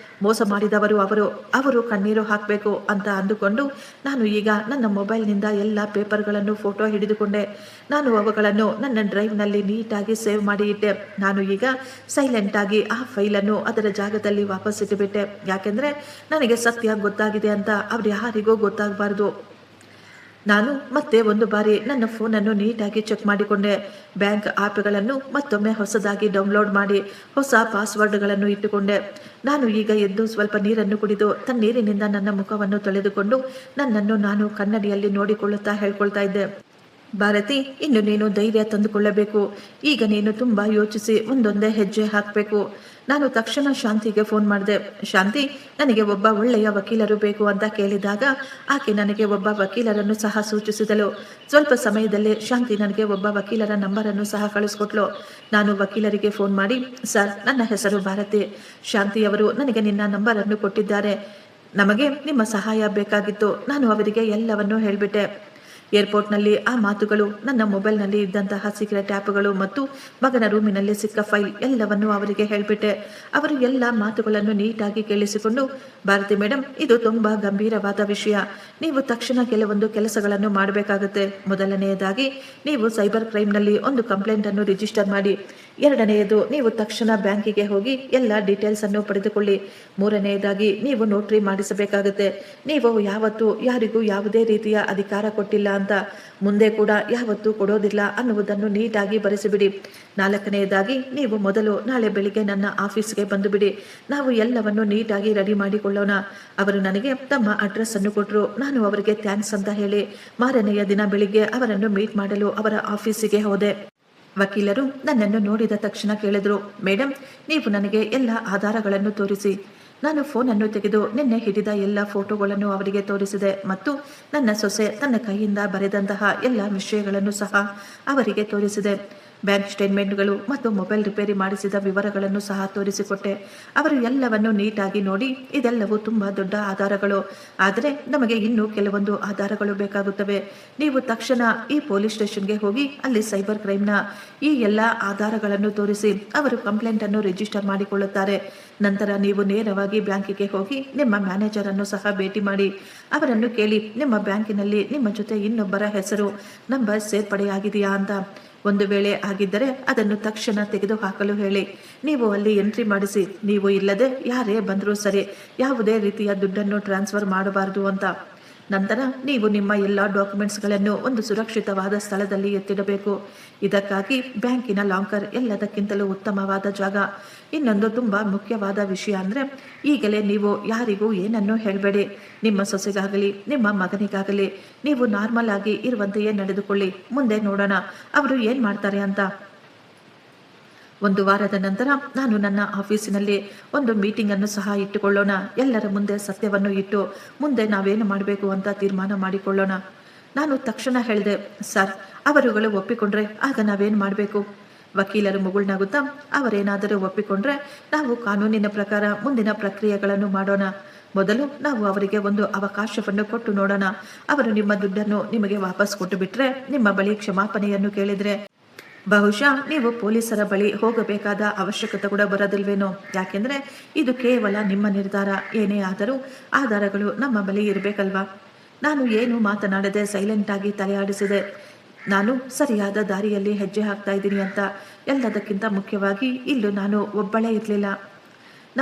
ಮೋಸ ಮಾಡಿದವರು ಅವರು ಕಣ್ಣೀರು ಹಾಕಬೇಕು ಅಂತ ಅಂದುಕೊಂಡು ನಾನು ಈಗ ನನ್ನ ಮೊಬೈಲ್ನಿಂದ ಎಲ್ಲ ಪೇಪರ್ಗಳನ್ನು ಫೋಟೋ ಹಿಡಿದುಕೊಂಡೆ. ನಾನು ಅವುಗಳನ್ನು ನನ್ನ ಡ್ರೈವ್ನಲ್ಲಿ ನೀಟಾಗಿ ಸೇವ್ ಮಾಡಿ ಮಾಡಿ ಇಟ್ಟೆ. ನಾನು ಈಗ ಸೈಲೆಂಟ್ ಆಗಿ ಆ ಫೈಲನ್ನು ಅದರ ಜಾಗದಲ್ಲಿ ವಾಪಸ್ ಇಟ್ಟುಬಿಟ್ಟೆ. ಯಾಕೆಂದರೆ ನನಗೆ ಸತ್ಯ ಗೊತ್ತಾಗಿದೆ ಅಂತ ಅವ್ರು ಯಾರಿಗೂ ಗೊತ್ತಾಗಬಾರ್ದು. ನಾನು ಮತ್ತೆ ಒಂದು ಬಾರಿ ನನ್ನ ಫೋನನ್ನು ನೀಟಾಗಿ ಚೆಕ್ ಮಾಡಿಕೊಂಡೆ. ಬ್ಯಾಂಕ್ ಆ್ಯಪ್ಗಳನ್ನು ಮತ್ತೊಮ್ಮೆ ಹೊಸದಾಗಿ ಡೌನ್ಲೋಡ್ ಮಾಡಿ ಹೊಸ ಪಾಸ್ವರ್ಡ್ಗಳನ್ನು ಇಟ್ಟುಕೊಂಡೆ. ನಾನು ಈಗ ಎದ್ದು ಸ್ವಲ್ಪ ನೀರನ್ನು ಕುಡಿದು ತಣ್ಣೀರಿನಿಂದ ನನ್ನ ಮುಖವನ್ನು ತೊಳೆದುಕೊಂಡು ನನ್ನನ್ನು ನಾನು ಕನ್ನಡಿಯಲ್ಲಿ ನೋಡಿಕೊಳ್ಳುತ್ತಾ ಹೇಳ್ಕೊಳ್ತಾ ಇದ್ದೆ. ಭಾರತಿ, ಇನ್ನು ನೀನು ಧೈರ್ಯ ತಂದುಕೊಳ್ಳಬೇಕು. ಈಗ ನೀನು ತುಂಬ ಯೋಚಿಸಿ ಒಂದೊಂದೇ ಹೆಜ್ಜೆ ಹಾಕಬೇಕು. ನಾನು ತಕ್ಷಣ ಶಾಂತಿಗೆ ಫೋನ್ ಮಾಡಿದೆ. ಶಾಂತಿ, ನನಗೆ ಒಬ್ಬ ಒಳ್ಳೆಯ ವಕೀಲರು ಬೇಕು ಅಂತ ಕೇಳಿದಾಗ ಆಕೆ ನನಗೆ ಒಬ್ಬ ವಕೀಲರನ್ನು ಸಹ ಸೂಚಿಸಿದಳು. ಸ್ವಲ್ಪ ಸಮಯದಲ್ಲೇ ಶಾಂತಿ ನನಗೆ ಒಬ್ಬ ವಕೀಲರ ನಂಬರನ್ನು ಸಹ ಕಳಿಸ್ಕೊಟ್ಲು. ನಾನು ವಕೀಲರಿಗೆ ಫೋನ್ ಮಾಡಿ, ಸರ್, ನನ್ನ ಹೆಸರು ಭಾರತಿ. ಶಾಂತಿಯವರು ನನಗೆ ನಿನ್ನ ನಂಬರನ್ನು ಕೊಟ್ಟಿದ್ದಾರೆ. ನಮಗೆ ನಿಮ್ಮ ಸಹಾಯ ಬೇಕಾಗಿತ್ತು. ನಾನು ಅವರಿಗೆ ಎಲ್ಲವನ್ನೂ ಹೇಳಿಬಿಟ್ಟೆ. ಏರ್ಪೋರ್ಟ್ನಲ್ಲಿ ಆ ಮಾತುಗಳು, ನನ್ನ ಮೊಬೈಲ್ನಲ್ಲಿ ಇದ್ದಂತಹ ಸೀಕ್ರೆಟ್ ಆ್ಯಪ್ಗಳು ಮತ್ತು ಮಗನ ರೂಮಿನಲ್ಲಿ ಸಿಕ್ಕ ಫೈಲ್ ಎಲ್ಲವನ್ನೂ ಅವರಿಗೆ ಹೇಳಿಬಿಟ್ಟೆ. ಅವರು ಎಲ್ಲ ಮಾತುಗಳನ್ನು ನೀಟಾಗಿ ಕೇಳಿಸಿಕೊಂಡು, ಭಾರತಿ ಮೇಡಮ್, ಇದು ತುಂಬ ಗಂಭೀರವಾದ ವಿಷಯ. ನೀವು ತಕ್ಷಣ ಕೆಲವೊಂದು ಕೆಲಸಗಳನ್ನು ಮಾಡಬೇಕಾಗುತ್ತೆ. ಮೊದಲನೆಯದಾಗಿ ನೀವು ಸೈಬರ್ ಕ್ರೈಮ್ನಲ್ಲಿ ಒಂದು ಕಂಪ್ಲೇಂಟನ್ನು ರಿಜಿಸ್ಟರ್ ಮಾಡಿ. ಎರಡನೆಯದು, ನೀವು ತಕ್ಷಣ ಬ್ಯಾಂಕಿಗೆ ಹೋಗಿ ಎಲ್ಲ ಡೀಟೇಲ್ಸನ್ನು ಪಡೆದುಕೊಳ್ಳಿ. ಮೂರನೆಯದಾಗಿ, ನೀವು ನೋಟ್ರಿ ಮಾಡಿಸಬೇಕಾಗುತ್ತೆ. ನೀವು ಯಾವತ್ತೂ ಯಾರಿಗೂ ಯಾವುದೇ ರೀತಿಯ ಅಧಿಕಾರ ಕೊಟ್ಟಿಲ್ಲ ಅಂತ, ಮುಂದೆ ಕೂಡ ಯಾವತ್ತೂ ಕೊಡೋದಿಲ್ಲ ಅನ್ನುವುದನ್ನು ನೀಟಾಗಿ ಬರೆಸಿಬಿಡಿ. ನಾಲ್ಕನೆಯದಾಗಿ, ನೀವು ಮೊದಲು ನಾಳೆ ಬೆಳಿಗ್ಗೆ ನನ್ನ ಆಫೀಸ್ಗೆ ಬಂದು ಬಿಡಿ. ನಾವು ಎಲ್ಲವನ್ನು ನೀಟಾಗಿ ರೆಡಿ ಮಾಡಿಕೊಳ್ಳೋಣ. ಅವರು ನನಗೆ ತಮ್ಮ ಅಡ್ರೆಸ್ ಅನ್ನು ಕೊಟ್ಟರು. ನಾನು ಅವರಿಗೆ ಥ್ಯಾಂಕ್ಸ್ ಅಂತ ಹೇಳಿ ಮಾರನೆಯ ದಿನ ಬೆಳಿಗ್ಗೆ ಅವರನ್ನು ಮೀಟ್ ಮಾಡಲು ಅವರ ಆಫೀಸಿಗೆ ಹೋದೆ. ವಕೀಲರು ನನ್ನನ್ನು ನೋಡಿದ ತಕ್ಷಣ ಕೇಳಿದರು, ಮೇಡಮ್, ನೀವು ನನಗೆ ಎಲ್ಲ ಆಧಾರಗಳನ್ನು ತೋರಿಸಿ. ನಾನು ಫೋನನ್ನು ತೆಗೆದು ನಿನ್ನೆ ಹಿಡಿದ ಎಲ್ಲ ಫೋಟೋಗಳನ್ನು ಅವರಿಗೆ ತೋರಿಸಿದೆ ಮತ್ತು ನನ್ನ ಸೊಸೆ ತನ್ನ ಕೈಯಿಂದ ಬರೆದಂತಹ ಎಲ್ಲ ವಿಷಯಗಳನ್ನು ಸಹ ಅವರಿಗೆ ತೋರಿಸಿದೆ. ಬ್ಯಾಂಕ್ ಸ್ಟೇಟ್ಮೆಂಟ್ಗಳು ಮತ್ತು ಮೊಬೈಲ್ ರಿಪೇರಿ ಮಾಡಿಸಿದ ವಿವರಗಳನ್ನು ಸಹ ತೋರಿಸಿಕೊಟ್ಟೆ. ಅವರು ಎಲ್ಲವನ್ನು ನೀಟಾಗಿ ನೋಡಿ, ಇದೆಲ್ಲವೂ ತುಂಬ ದೊಡ್ಡ ಆಧಾರಗಳು, ಆದರೆ ನಮಗೆ ಇನ್ನೂ ಕೆಲವೊಂದು ಆಧಾರಗಳು ಬೇಕಾಗುತ್ತವೆ. ನೀವು ತಕ್ಷಣ ಈ ಪೊಲೀಸ್ ಸ್ಟೇಷನ್ಗೆ ಹೋಗಿ ಅಲ್ಲಿ ಸೈಬರ್ ಕ್ರೈಮ್ನ ಈ ಎಲ್ಲ ಆಧಾರಗಳನ್ನು ತೋರಿಸಿ ಅವರು ಕಂಪ್ಲೇಂಟನ್ನು ರಿಜಿಸ್ಟರ್ ಮಾಡಿಕೊಳ್ಳುತ್ತಾರೆ. ನಂತರ ನೀವು ನೇರವಾಗಿ ಬ್ಯಾಂಕಿಗೆ ಹೋಗಿ ನಿಮ್ಮ ಮ್ಯಾನೇಜರನ್ನು ಸಹ ಭೇಟಿ ಮಾಡಿ ಅವರನ್ನು ಕೇಳಿ, ನಿಮ್ಮ ಬ್ಯಾಂಕಿನಲ್ಲಿ ನಿಮ್ಮ ಜೊತೆ ಇನ್ನೊಬ್ಬರ ಹೆಸರು ನಂಬರ್ ಸೇರ್ಪಡೆಯಾಗಿದೆಯಾ ಅಂತ. ಒಂದು ವೇಳೆ ಆಗಿದ್ದರೆ ಅದನ್ನು ತಕ್ಷಣ ತೆಗೆದುಹಾಕಲು ಹೇಳಿ. ನೀವು ಅಲ್ಲಿ ಎಂಟ್ರಿ ಮಾಡಿಸಿ, ನೀವು ಇಲ್ಲದೆ ಯಾರೇ ಬಂದರೂ ಸರಿ, ಯಾವುದೇ ರೀತಿಯ ದುಡ್ಡನ್ನು ಟ್ರಾನ್ಸ್ಫರ್ ಮಾಡಬಾರದು ಅಂತ. ನಂತರ ನೀವು ನಿಮ್ಮ ಎಲ್ಲ ಡಾಕ್ಯುಮೆಂಟ್ಸ್ಗಳನ್ನು ಒಂದು ಸುರಕ್ಷಿತವಾದ ಸ್ಥಳದಲ್ಲಿ ಎತ್ತಿಡಬೇಕು. ಇದಕ್ಕಾಗಿ ಬ್ಯಾಂಕಿನ ಲಾಕರ್ ಎಲ್ಲದಕ್ಕಿಂತಲೂ ಉತ್ತಮವಾದ ಜಾಗ. ಇನ್ನೊಂದು ತುಂಬ ಮುಖ್ಯವಾದ ವಿಷಯ ಅಂದರೆ, ಈಗಲೇ ನೀವು ಯಾರಿಗೂ ಏನನ್ನೂ ಹೇಳಬೇಡಿ. ನಿಮ್ಮ ಸೊಸೆಗಾಗಲಿ ನಿಮ್ಮ ಮಗನಿಗಾಗಲಿ ನೀವು ನಾರ್ಮಲ್ ಆಗಿ ಇರುವಂತೆಯೇ ನಡೆದುಕೊಳ್ಳಿ. ಮುಂದೆ ನೋಡೋಣ ಅವರು ಏನು ಮಾಡ್ತಾರೆ ಅಂತ. ಒಂದು ವಾರದ ನಂತರ ನಾನು ನನ್ನ ಆಫೀಸಿನಲ್ಲಿ ಒಂದು ಮೀಟಿಂಗನ್ನು ಸಹ ಇಟ್ಟುಕೊಳ್ಳೋಣ. ಎಲ್ಲರ ಮುಂದೆ ಸತ್ಯವನ್ನು ಇಟ್ಟು ಮುಂದೆ ನಾವೇನು ಮಾಡಬೇಕು ಅಂತ ತೀರ್ಮಾನ ಮಾಡಿಕೊಳ್ಳೋಣ. ನಾನು ತಕ್ಷಣ ಹೇಳಿದೆ, ಸರ್, ಅವರುಗಳು ಒಪ್ಪಿಕೊಂಡ್ರೆ ಆಗ ನಾವೇನು ಮಾಡಬೇಕು? ವಕೀಲರು ಮುಗುಳ್ನಗುತ್ತಾ, ಅವರೇನಾದರೂ ಒಪ್ಪಿಕೊಂಡ್ರೆ ನಾವು ಕಾನೂನಿನ ಪ್ರಕಾರ ಮುಂದಿನ ಪ್ರಕ್ರಿಯೆಗಳನ್ನು ಮಾಡೋಣ. ಮೊದಲು ನಾವು ಅವರಿಗೆ ಒಂದು ಅವಕಾಶವನ್ನು ಕೊಟ್ಟು ನೋಡೋಣ. ಅವರು ನಿಮ್ಮ ದುಡ್ಡನ್ನು ನಿಮಗೆ ವಾಪಸ್ ಕೊಟ್ಟು ಬಿಟ್ಟರೆ, ನಿಮ್ಮ ಬಳಿ ಕ್ಷಮಾಪಣೆಯನ್ನು ಕೇಳಿದರೆ ಬಹುಶಃ ನೀವು ಪೊಲೀಸರ ಬಳಿ ಹೋಗಬೇಕಾದ ಅವಶ್ಯಕತೆ ಕೂಡ ಬರೋದಿಲ್ವೇನೋ. ಯಾಕೆಂದರೆ ಇದು ಕೇವಲ ನಿಮ್ಮ ನಿರ್ಧಾರ. ಏನೇ ಆದರೂ ಆಧಾರಗಳು ನಮ್ಮ ಬಳಿ ಇರಬೇಕಲ್ವಾ. ನಾನು ಏನು ಮಾತನಾಡದೆ ಸೈಲೆಂಟಾಗಿ ತಲೆಯಾಡಿಸಿದೆ. ನಾನು ಸರಿಯಾದ ದಾರಿಯಲ್ಲಿ ಹೆಜ್ಜೆ ಹಾಕ್ತಾ ಇದ್ದೀನಿ ಅಂತ. ಎಲ್ಲದಕ್ಕಿಂತ ಮುಖ್ಯವಾಗಿ ಇಲ್ಲೂ ನಾನು ಒಬ್ಬಳೇ ಇರಲಿಲ್ಲ.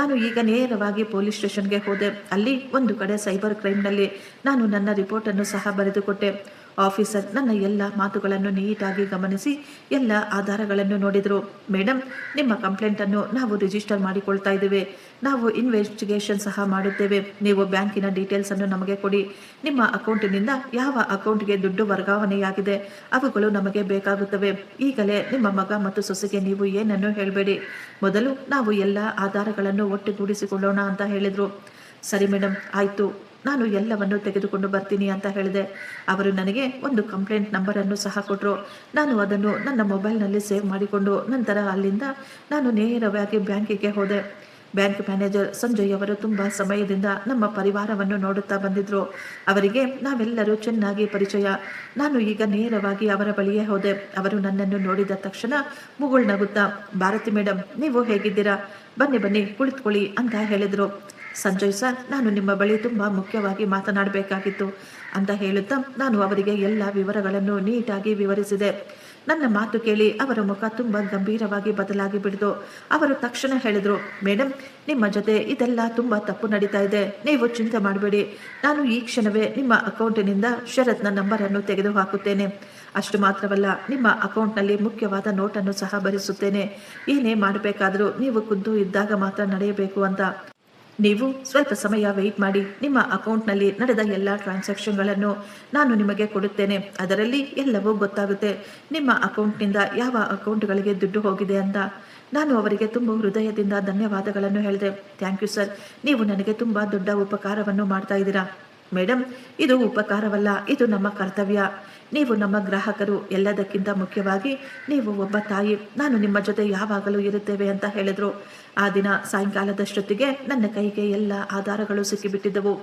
ನಾನು ಈಗ ನೇರವಾಗಿ ಪೊಲೀಸ್ ಸ್ಟೇಷನ್ಗೆ ಹೋದೆ. ಅಲ್ಲಿ ಒಂದು ಕಡೆ ಸೈಬರ್ ಕ್ರೈಮ್ನಲ್ಲಿ ನಾನು ನನ್ನ ರಿಪೋರ್ಟನ್ನು ಸಹ ಬರೆದುಕೊಟ್ಟೆ. ಆಫೀಸರ್ ನನ್ನ ಎಲ್ಲ ಮಾತುಗಳನ್ನು ನೀಟಾಗಿ ಗಮನಿಸಿ ಎಲ್ಲ ಆಧಾರಗಳನ್ನು ನೋಡಿದರು. ಮೇಡಮ್, ನಿಮ್ಮ ಕಂಪ್ಲೇಂಟನ್ನು ನಾವು ರಿಜಿಸ್ಟರ್ ಮಾಡಿಕೊಳ್ತಾ ಇದ್ದೇವೆ. ನಾವು ಇನ್ವೆಸ್ಟಿಗೇಷನ್ ಸಹ ಮಾಡುತ್ತೇವೆ. ನೀವು ಬ್ಯಾಂಕಿನ ಡೀಟೇಲ್ಸನ್ನು ನಮಗೆ ಕೊಡಿ. ನಿಮ್ಮ ಅಕೌಂಟಿನಿಂದ ಯಾವ ಅಕೌಂಟ್ಗೆ ದುಡ್ಡು ವರ್ಗಾವಣೆಯಾಗಿದೆ ಅವುಗಳು ನಮಗೆ ಬೇಕಾಗುತ್ತವೆ. ಈಗಲೇ ನಿಮ್ಮ ಮಗ ಮತ್ತು ಸೊಸೆಗೆ ನೀವು ಏನನ್ನು ಹೇಳಬೇಡಿ. ಮೊದಲು ನಾವು ಎಲ್ಲ ಆಧಾರಗಳನ್ನು ಒಟ್ಟುಗೂಡಿಸಿಕೊಳ್ಳೋಣ ಅಂತ ಹೇಳಿದರು. ಸರಿ ಮೇಡಮ್, ಆಯಿತು, ನಾನು ಎಲ್ಲವನ್ನು ತೆಗೆದುಕೊಂಡು ಬರ್ತೀನಿ ಅಂತ ಹೇಳಿದೆ. ಅವರು ನನಗೆ ಒಂದು ಕಂಪ್ಲೇಂಟ್ ನಂಬರನ್ನು ಸಹ ಕೊಟ್ಟರು. ನಾನು ಅದನ್ನು ನನ್ನ ಮೊಬೈಲ್ನಲ್ಲಿ ಸೇವ್ ಮಾಡಿಕೊಂಡು ನಂತರ ಅಲ್ಲಿಂದ ನಾನು ನೇರವಾಗಿ ಬ್ಯಾಂಕಿಗೆ ಹೋದೆ. ಬ್ಯಾಂಕ್ ಮ್ಯಾನೇಜರ್ ಸಂಜಯ್ ಅವರು ತುಂಬ ಸಮಯದಿಂದ ನಮ್ಮ ಪರಿವಾರವನ್ನು ನೋಡುತ್ತಾ ಬಂದಿದ್ದರು. ಅವರಿಗೆ ನಾವೆಲ್ಲರೂ ಚೆನ್ನಾಗಿ ಪರಿಚಯ. ನಾನು ಈಗ ನೇರವಾಗಿ ಅವರ ಬಳಿಯೇ ಹೋದೆ. ಅವರು ನನ್ನನ್ನು ನೋಡಿದ ತಕ್ಷಣ ಮುಗುಳ್ನಗುತ್ತಾ, ಭಾರತಿ ಮೇಡಮ್, ನೀವು ಹೇಗಿದ್ದೀರಾ? ಬನ್ನಿ ಬನ್ನಿ ಕುಳಿತುಕೊಳ್ಳಿ ಅಂತ ಹೇಳಿದರು. ಸಂಜಯ್ ಸರ್, ನಾನು ನಿಮ್ಮ ಬಳಿ ತುಂಬ ಮುಖ್ಯವಾಗಿ ಮಾತನಾಡಬೇಕಾಗಿತ್ತು ಅಂತ ಹೇಳುತ್ತಾ ನಾನು ಅವರಿಗೆ ಎಲ್ಲ ವಿವರಗಳನ್ನು ನೀಟಾಗಿ ವಿವರಿಸಿದೆ. ನನ್ನ ಮಾತು ಕೇಳಿ ಅವರ ಮುಖ ತುಂಬ ಗಂಭೀರವಾಗಿ ಬದಲಾಗಿ ಬಿಡಿತು. ಅವರು ತಕ್ಷಣ ಹೇಳಿದರು, ಮೇಡಮ್, ನಿಮ್ಮ ಜೊತೆ ಇದೆಲ್ಲ ತುಂಬ ತಪ್ಪು ನಡೀತಾ ಇದೆ. ನೀವು ಚಿಂತೆ ಮಾಡಬೇಡಿ. ನಾನು ಈ ಕ್ಷಣವೇ ನಿಮ್ಮ ಅಕೌಂಟಿನಿಂದ ಶರತ್ನ ನಂಬರನ್ನು ತೆಗೆದು ಹಾಕುತ್ತೇನೆ. ಅಷ್ಟು ಮಾತ್ರವಲ್ಲ, ನಿಮ್ಮ ಅಕೌಂಟ್ನಲ್ಲಿ ಮುಖ್ಯವಾದ ನೋಟನ್ನು ಸಹ ಭರಿಸುತ್ತೇನೆ. ಏನೇ ಮಾಡಬೇಕಾದರೂ ನೀವು ಖುದ್ದು ಇದ್ದಾಗ ಮಾತ್ರ ನಡೆಯಬೇಕು ಅಂತ. ನೀವು ಸ್ವಲ್ಪ ಸಮಯ ವೆಯ್ಟ್ ಮಾಡಿ. ನಿಮ್ಮ ಅಕೌಂಟ್ನಲ್ಲಿ ನಡೆದ ಎಲ್ಲ ಟ್ರಾನ್ಸಾಕ್ಷನ್ಗಳನ್ನು ನಾನು ನಿಮಗೆ ಕೊಡುತ್ತೇನೆ. ಅದರಲ್ಲಿ ಎಲ್ಲವೂ ಗೊತ್ತಾಗುತ್ತೆ. ನಿಮ್ಮ ಅಕೌಂಟ್ನಿಂದ ಯಾವ ಅಕೌಂಟ್ಗಳಿಗೆ ದುಡ್ಡು ಹೋಗಿದೆ ಅಂತ. ನಾನು ಅವರಿಗೆ ತುಂಬ ಹೃದಯದಿಂದ ಧನ್ಯವಾದಗಳನ್ನು ಹೇಳಿದೆ. ಥ್ಯಾಂಕ್ ಯು ಸರ್, ನೀವು ನನಗೆ ತುಂಬ ದೊಡ್ಡ ಉಪಕಾರವನ್ನು ಮಾಡ್ತಾ ಇದ್ದೀರಾ. ಮೇಡಮ್, ಇದು ಉಪಕಾರವಲ್ಲ, ಇದು ನಮ್ಮ ಕರ್ತವ್ಯ. ನೀವು ನಮ್ಮ ಗ್ರಾಹಕರು. ಎಲ್ಲದಕ್ಕಿಂತ ಮುಖ್ಯವಾಗಿ ನೀವು ಒಬ್ಬ ತಾಯಿ. ನಾನು ನಿಮ್ಮ ಜೊತೆ ಯಾವಾಗಲೂ ಇರುತ್ತೇವೆ ಅಂತ ಹೇಳಿದರು. ಆ ದಿನ ಸಾಯಂಕಾಲದಷ್ಟೊತ್ತಿಗೆ ನನ್ನ ಕೈಗೆ ಎಲ್ಲ ಆಧಾರಗಳು ಸಿಕ್ಕಿಬಿಟ್ಟಿದ್ದವು.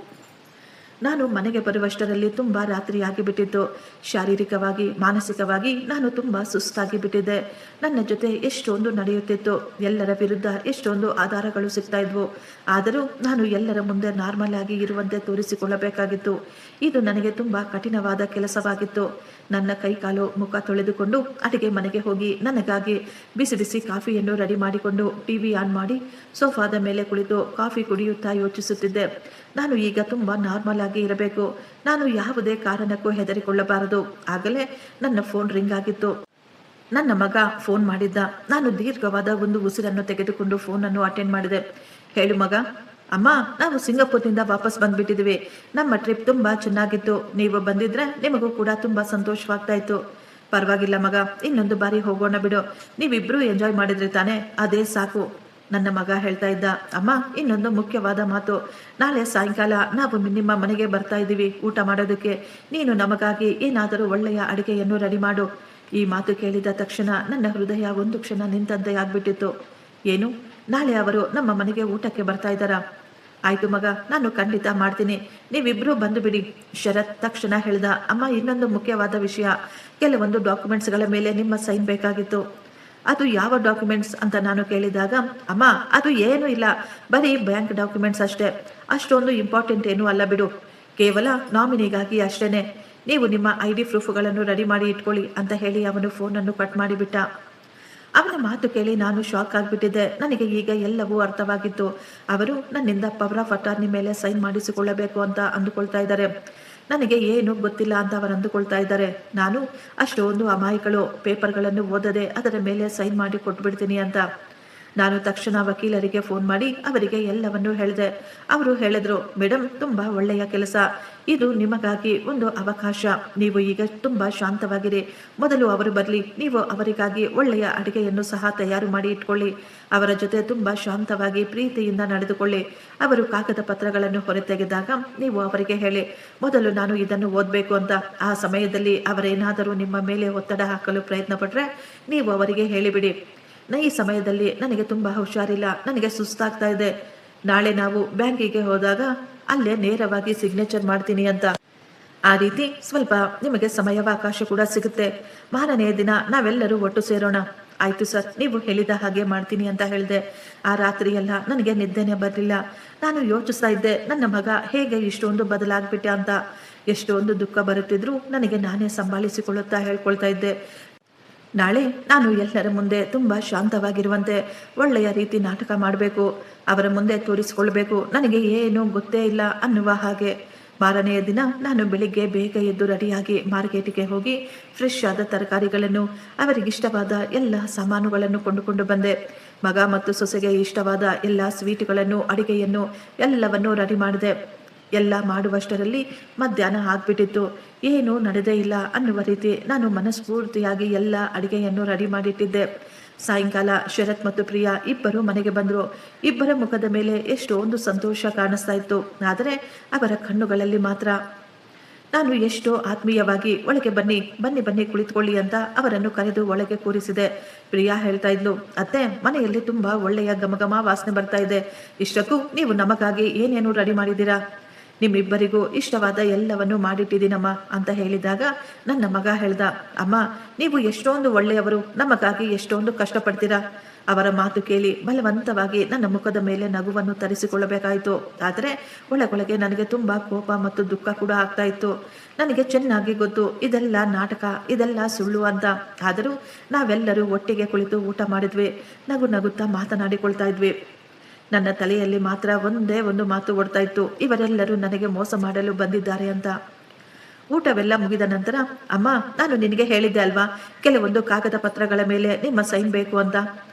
ನಾನು ಮನೆಗೆ ಬರುವಷ್ಟರಲ್ಲಿ ತುಂಬ ರಾತ್ರಿಯಾಗಿ ಬಿಟ್ಟಿತ್ತು. ಶಾರೀರಿಕವಾಗಿ, ಮಾನಸಿಕವಾಗಿ ನಾನು ತುಂಬ ಸುಸ್ತಾಗಿ ಬಿಟ್ಟಿದ್ದೆ. ನನ್ನ ಜೊತೆ ಎಷ್ಟೊಂದು ನಡೆಯುತ್ತಿತ್ತು. ಎಲ್ಲರ ವಿರುದ್ಧ ಎಷ್ಟೊಂದು ಆಧಾರಗಳು ಸಿಗ್ತಾ ಇದ್ವು. ಆದರೂ ನಾನು ಎಲ್ಲರ ಮುಂದೆ ನಾರ್ಮಲ್ ಆಗಿ ಇರುವಂತೆ ತೋರಿಸಿಕೊಳ್ಳಬೇಕಾಗಿತ್ತು. ಇದು ನನಗೆ ತುಂಬ ಕಠಿಣವಾದ ಕೆಲಸವಾಗಿತ್ತು. ನನ್ನ ಕೈಕಾಲು ಮುಖ ತೊಳೆದುಕೊಂಡು ಅಡಿಗೆ ಮನೆಗೆ ಹೋಗಿ ನನಗಾಗಿ ಬಿಸಿ ಬಿಸಿ ಕಾಫಿಯನ್ನು ರೆಡಿ ಮಾಡಿಕೊಂಡು ಟಿವಿ ಆನ್ ಮಾಡಿ ಸೋಫಾದ ಮೇಲೆ ಕುಳಿತು ಕಾಫಿ ಕುಡಿಯುತ್ತಾ ಯೋಚಿಸುತ್ತಿದ್ದೆ. ನಾನು ಈಗ ತುಂಬ ನಾರ್ಮಲ್ ಆಗಿ ಇರಬೇಕು. ನಾನು ಯಾವುದೇ ಕಾರಣಕ್ಕೂ ಹೆದರಿಕೊಳ್ಳಬಾರದು. ಆಗಲೇ ನನ್ನ ಫೋನ್ ರಿಂಗ್ ಆಗಿತ್ತು. ನನ್ನ ಮಗ ಫೋನ್ ಮಾಡಿದ್ದ. ನಾನು ದೀರ್ಘವಾದ ಒಂದು ಉಸಿರನ್ನು ತೆಗೆದುಕೊಂಡು ಫೋನನ್ನು ಅಟೆಂಡ್ ಮಾಡಿದೆ. ಹೇಳು ಮಗ. ಅಮ್ಮ, ನಾವು ಸಿಂಗಾಪುರ್ನಿಂದ ವಾಪಸ್ ಬಂದ್ಬಿಟ್ಟಿದ್ದೀವಿ. ನಮ್ಮ ಟ್ರಿಪ್ ತುಂಬ ಚೆನ್ನಾಗಿತ್ತು. ನೀವು ಬಂದಿದ್ರೆ ನಿಮಗೂ ಕೂಡ ತುಂಬ ಸಂತೋಷವಾಗ್ತಾ ಇತ್ತು. ಪರವಾಗಿಲ್ಲ ಮಗ, ಇನ್ನೊಂದು ಬಾರಿ ಹೋಗೋಣ ಬಿಡು. ನೀವಿಬ್ರು ಎಂಜಾಯ್ ಮಾಡಿದ್ರೆ ತಾನೇ, ಅದೇ ಸಾಕು. ನನ್ನ ಮಗ ಹೇಳ್ತಾ ಇದ್ದ. ಅಮ್ಮ, ಇನ್ನೊಂದು ಮುಖ್ಯವಾದ ಮಾತು. ನಾಳೆ ಸಾಯಂಕಾಲ ನಾವು ನಿಮ್ಮ ಮನೆಗೆ ಬರ್ತಾ ಇದ್ದೀವಿ ಊಟ ಮಾಡೋದಕ್ಕೆ. ನೀನು ನಮಗಾಗಿ ಏನಾದರೂ ಒಳ್ಳೆಯ ಅಡುಗೆಯನ್ನು ರೆಡಿ ಮಾಡು. ಈ ಮಾತು ಕೇಳಿದ ತಕ್ಷಣ ನನ್ನ ಹೃದಯ ಒಂದು ಕ್ಷಣ ನಿಂತಂತೆ ಆಗ್ಬಿಟ್ಟಿತ್ತು. ಏನು, ನಾಳೆ ಅವರು ನಮ್ಮ ಮನೆಗೆ ಊಟಕ್ಕೆ ಬರ್ತಾ ಇದ್ದಾರಾ? ಆಯ್ತು ಮಗ, ನಾನು ಖಂಡಿತ ಮಾಡ್ತೀನಿ. ನೀವಿಬ್ರು ಬಂದು ಬಿಡಿ. ಶರತ್ ತಕ್ಷಣ ಹೇಳ್ದ. ಅಮ್ಮ, ಇನ್ನೊಂದು ಮುಖ್ಯವಾದ ವಿಷಯ. ಕೆಲವೊಂದು ಡಾಕ್ಯುಮೆಂಟ್ಸ್ಗಳ ಮೇಲೆ ನಿಮ್ಮ ಸೈನ್ ಬೇಕಾಗಿತ್ತು. ಅದು ಯಾವ ಡಾಕ್ಯುಮೆಂಟ್ಸ್ ಅಂತ ನಾನು ಕೇಳಿದಾಗ, ಅಮ್ಮ, ಅದು ಏನೂ ಇಲ್ಲ, ಬರೀ ಬ್ಯಾಂಕ್ ಡಾಕ್ಯುಮೆಂಟ್ಸ್ ಅಷ್ಟೇ. ಅಷ್ಟೊಂದು ಇಂಪಾರ್ಟೆಂಟ್ ಏನೂ ಅಲ್ಲ ಬಿಡು. ಕೇವಲ ನಾಮಿನಿಗಾಗಿ ಅಷ್ಟೇನೆ. ನೀವು ನಿಮ್ಮ ID ಪ್ರೂಫ್ಗಳನ್ನು ರೆಡಿ ಮಾಡಿ ಇಟ್ಕೊಳ್ಳಿ ಅಂತ ಹೇಳಿ ಅವನು ಫೋನನ್ನು ಕಟ್ ಮಾಡಿಬಿಟ್ಟ. ಅವನ ಮಾತು ಕೇಳಿ ನಾನು ಶಾಕ್ ಆಗಿಬಿಟ್ಟಿದ್ದೆ. ನನಗೆ ಈಗ ಎಲ್ಲವೂ ಅರ್ಥವಾಗಿತ್ತು. ಅವರು ನನ್ನಿಂದ ಪವರ್ ಆಫ್ ಅಟಾರ್ನಿ ಮೇಲೆ ಸೈನ್ ಮಾಡಿಸಿಕೊಳ್ಳಬೇಕು ಅಂತ ಅಂದುಕೊಳ್ತಾ ಇದ್ದಾರೆ. ನನಗೆ ಏನು ಗೊತ್ತಿಲ್ಲ ಅಂತ ಅವರು ಅಂದುಕೊಳ್ತಾ ಇದ್ದಾರೆ. ನಾನು ಅಷ್ಟೊಂದು ಅಮಾಯಕಳು, ಪೇಪರ್ಗಳನ್ನು ಓದದೆ ಅದರ ಮೇಲೆ ಸೈನ್ ಮಾಡಿ ಕೊಟ್ಬಿಡ್ತೀನಿ ಅಂತ. ನಾನು ತಕ್ಷಣ ವಕೀಲರಿಗೆ ಫೋನ್ ಮಾಡಿ ಅವರಿಗೆ ಎಲ್ಲವನ್ನೂ ಹೇಳಿದೆ. ಅವರು ಹೇಳಿದ್ರು, ಮೇಡಮ್, ತುಂಬ ಒಳ್ಳೆಯ ಕೆಲಸ. ಇದು ನಿಮಗಾಗಿ ಒಂದು ಅವಕಾಶ. ನೀವು ಈಗ ತುಂಬ ಶಾಂತವಾಗಿರಿ. ಮೊದಲು ಅವರು ಬರಲಿ. ನೀವು ಅವರಿಗಾಗಿ ಒಳ್ಳೆಯ ಅಡುಗೆಯನ್ನು ಸಹ ತಯಾರು ಮಾಡಿ ಇಟ್ಕೊಳ್ಳಿ. ಅವರ ಜೊತೆ ತುಂಬ ಶಾಂತವಾಗಿ ಪ್ರೀತಿಯಿಂದ ನಡೆದುಕೊಳ್ಳಿ. ಅವರು ಕಾಗದ ಪತ್ರಗಳನ್ನು ಹೊರತೆಗೆದಾಗ ನೀವು ಅವರಿಗೆ ಹೇಳಿ, ಮೊದಲು ನಾನು ಇದನ್ನು ಓದಬೇಕು ಅಂತ. ಆ ಸಮಯದಲ್ಲಿ ಅವರೇನಾದರೂ ನಿಮ್ಮ ಮೇಲೆ ಒತ್ತಡ ಹಾಕಲು ಪ್ರಯತ್ನ ಪಟ್ಟರೆ ನೀವು ಅವರಿಗೆ ಹೇಳಿಬಿಡಿ, ಈ ಸಮಯದಲ್ಲಿ ನನಗೆ ತುಂಬ ಹುಷಾರಿಲ್ಲ, ನನಗೆ ಸುಸ್ತಾಗ್ತಾ ಇದೆ. ನಾಳೆ ನಾವು ಬ್ಯಾಂಕಿಗೆ ಹೋದಾಗ ಅಲ್ಲೇ ನೇರವಾಗಿ ಸಿಗ್ನೇಚರ್ ಮಾಡ್ತೀನಿ ಅಂತ. ಆ ರೀತಿ ಸ್ವಲ್ಪ ನಿಮಗೆ ಸಮಯಾವಕಾಶ ಕೂಡ ಸಿಗುತ್ತೆ. ಮಾರನೆಯ ದಿನ ನಾವೆಲ್ಲರೂ ಒಟ್ಟು ಸೇರೋಣ. ಆಯಿತು ಸರ್, ನೀವು ಹೇಳಿದ ಹಾಗೆ ಮಾಡ್ತೀನಿ ಅಂತ ಹೇಳಿದೆ. ಆ ರಾತ್ರಿಯೆಲ್ಲ ನನಗೆ ನಿದ್ದೆನೇ ಬರಲಿಲ್ಲ. ನಾನು ಯೋಚಿಸ್ತಾ ಇದ್ದೆ, ನನ್ನ ಮಗ ಹೇಗೆ ಇಷ್ಟೊಂದು ಬದಲಾಗ್ಬಿಟ್ಟೆ ಅಂತ. ಎಷ್ಟೊಂದು ದುಃಖ ಬರುತ್ತಿದ್ರೂ ನನಗೆ ನಾನೇ ಸಂಭಾಳಿಸಿಕೊಳ್ಳುತ್ತಾ ಹೇಳ್ಕೊಳ್ತಾ ಇದ್ದೆ. ನಾಳೆ ನಾನು ಎಲ್ಲರ ಮುಂದೆ ತುಂಬ ಶಾಂತವಾಗಿರುವಂತೆ ಒಳ್ಳೆಯ ರೀತಿ ನಾಟಕ ಮಾಡಬೇಕು. ಅವರ ಮುಂದೆ ತೋರಿಸಿಕೊಳ್ಬೇಕು ನನಗೆ ಏನೂ ಗೊತ್ತೇ ಇಲ್ಲ ಅನ್ನುವ ಹಾಗೆ. ಮಾರನೆಯ ದಿನ ನಾನು ಬೆಳಿಗ್ಗೆ ಬೇಗ ಎದ್ದು ರೆಡಿಯಾಗಿ ಮಾರ್ಕೆಟಿಗೆ ಹೋಗಿ ಫ್ರೆಶ್ ಆದ ತರಕಾರಿಗಳನ್ನು, ಅವರಿಗಿಷ್ಟವಾದ ಎಲ್ಲ ಸಾಮಾನುಗಳನ್ನು ಕೊಂಡುಕೊಂಡು ಬಂದೆ. ಮಗ ಮತ್ತು ಸೊಸೆಗೆ ಇಷ್ಟವಾದ ಎಲ್ಲ ಸ್ವೀಟ್ಗಳನ್ನು, ಅಡಿಗೆಯನ್ನು ಎಲ್ಲವನ್ನೂ ರೆಡಿ ಮಾಡಿದೆ. ಎಲ್ಲ ಮಾಡುವಷ್ಟರಲ್ಲಿ ಮಧ್ಯಾಹ್ನ ಆಗ್ಬಿಟ್ಟಿತ್ತು. ಏನೂ ನಡೆದೇ ಇಲ್ಲ ಅನ್ನುವ ರೀತಿ ನಾನು ಮನಸ್ಫೂರ್ತಿಯಾಗಿ ಎಲ್ಲ ಅಡಿಗೆಯನ್ನು ರೆಡಿ ಮಾಡಿಟ್ಟಿದ್ದೆ. ಸಾಯಂಕಾಲ ಶರತ್ ಮತ್ತು ಪ್ರಿಯಾ ಇಬ್ಬರು ಮನೆಗೆ ಬಂದರು. ಇಬ್ಬರ ಮುಖದ ಮೇಲೆ ಎಷ್ಟೊಂದು ಸಂತೋಷ ಕಾಣಿಸ್ತಾ ಇತ್ತು. ಆದರೆ ಅವರ ಕಣ್ಣುಗಳಲ್ಲಿ ಮಾತ್ರ. ನಾನು ಎಷ್ಟೋ ಆತ್ಮೀಯವಾಗಿ ಒಳಗೆ ಬನ್ನಿ ಬನ್ನಿ ಬನ್ನಿ ಕುಳಿತುಕೊಳ್ಳಿ ಅಂತ ಅವರನ್ನು ಕರೆದು ಒಳಗೆ ಕೂರಿಸಿದೆ. ಪ್ರಿಯಾ ಹೇಳ್ತಾ ಇದ್ಲು, ಅತ್ತೆ, ಮನೆಯಲ್ಲಿ ತುಂಬ ಒಳ್ಳೆಯ ಘಮಘಮ ವಾಸನೆ ಬರ್ತಾ ಇದೆ. ಇಷ್ಟಕ್ಕೂ ನೀವು ನಮಗಾಗಿ ಏನೇನು ರೆಡಿ ಮಾಡಿದ್ದೀರಾ? ನಿಮ್ಮಿಬ್ಬರಿಗೂ ಇಷ್ಟವಾದ ಎಲ್ಲವನ್ನು ಮಾಡಿಟ್ಟಿದ್ದೀನಮ್ಮ ಅಂತ ಹೇಳಿದಾಗ ನನ್ನ ಮಗ ಹೇಳ್ದ, ಅಮ್ಮ, ನೀವು ಎಷ್ಟೊಂದು ಒಳ್ಳೆಯವರು, ನಮಗಾಗಿ ಎಷ್ಟೊಂದು ಕಷ್ಟಪಡ್ತೀರಾ. ಅವರ ಮಾತು ಕೇಳಿ ಬಲವಂತವಾಗಿ ನನ್ನ ಮುಖದ ಮೇಲೆ ನಗುವನ್ನು ತರಿಸಿಕೊಳ್ಳಬೇಕಾಯಿತು. ಆದರೆ ಒಳಗೊಳಗೆ ನನಗೆ ತುಂಬ ಕೋಪ ಮತ್ತು ದುಃಖ ಕೂಡ ಆಗ್ತಾ ಇತ್ತು. ನನಗೆ ಚೆನ್ನಾಗಿ ಗೊತ್ತು ಇದೆಲ್ಲ ನಾಟಕ, ಇದೆಲ್ಲ ಸುಳ್ಳು ಅಂತ. ಆದರೂ ನಾವೆಲ್ಲರೂ ಒಟ್ಟಿಗೆ ಕುಳಿತು ಊಟ ಮಾಡಿದ್ವಿ, ನಗು ನಗುತ್ತಾ ಮಾತನಾಡಿಕೊಳ್ತಾ ಇದ್ವಿ. ನನ್ನ ತಲೆಯಲ್ಲಿ ಮಾತ್ರ ಒಂದೇ ಒಂದು ಮಾತು ಓಡ್ತಾ ಇತ್ತು, ಇವರೆಲ್ಲರೂ ನನಗೆ ಮೋಸ ಮಾಡಲು ಬಂದಿದ್ದಾರೆ ಅಂತ. ಊಟವೆಲ್ಲ ಮುಗಿದ ನಂತರ, ಅಮ್ಮ, ನಾನು ನಿನಗೆ ಹೇಳಿದ್ದೆ ಅಲ್ವಾ ಕೆಲವೊಂದು ಕಾಗದ ಪತ್ರಗಳ ಮೇಲೆ ನಿಮ್ಮ ಸೈನ್ ಬೇಕು ಅಂತ.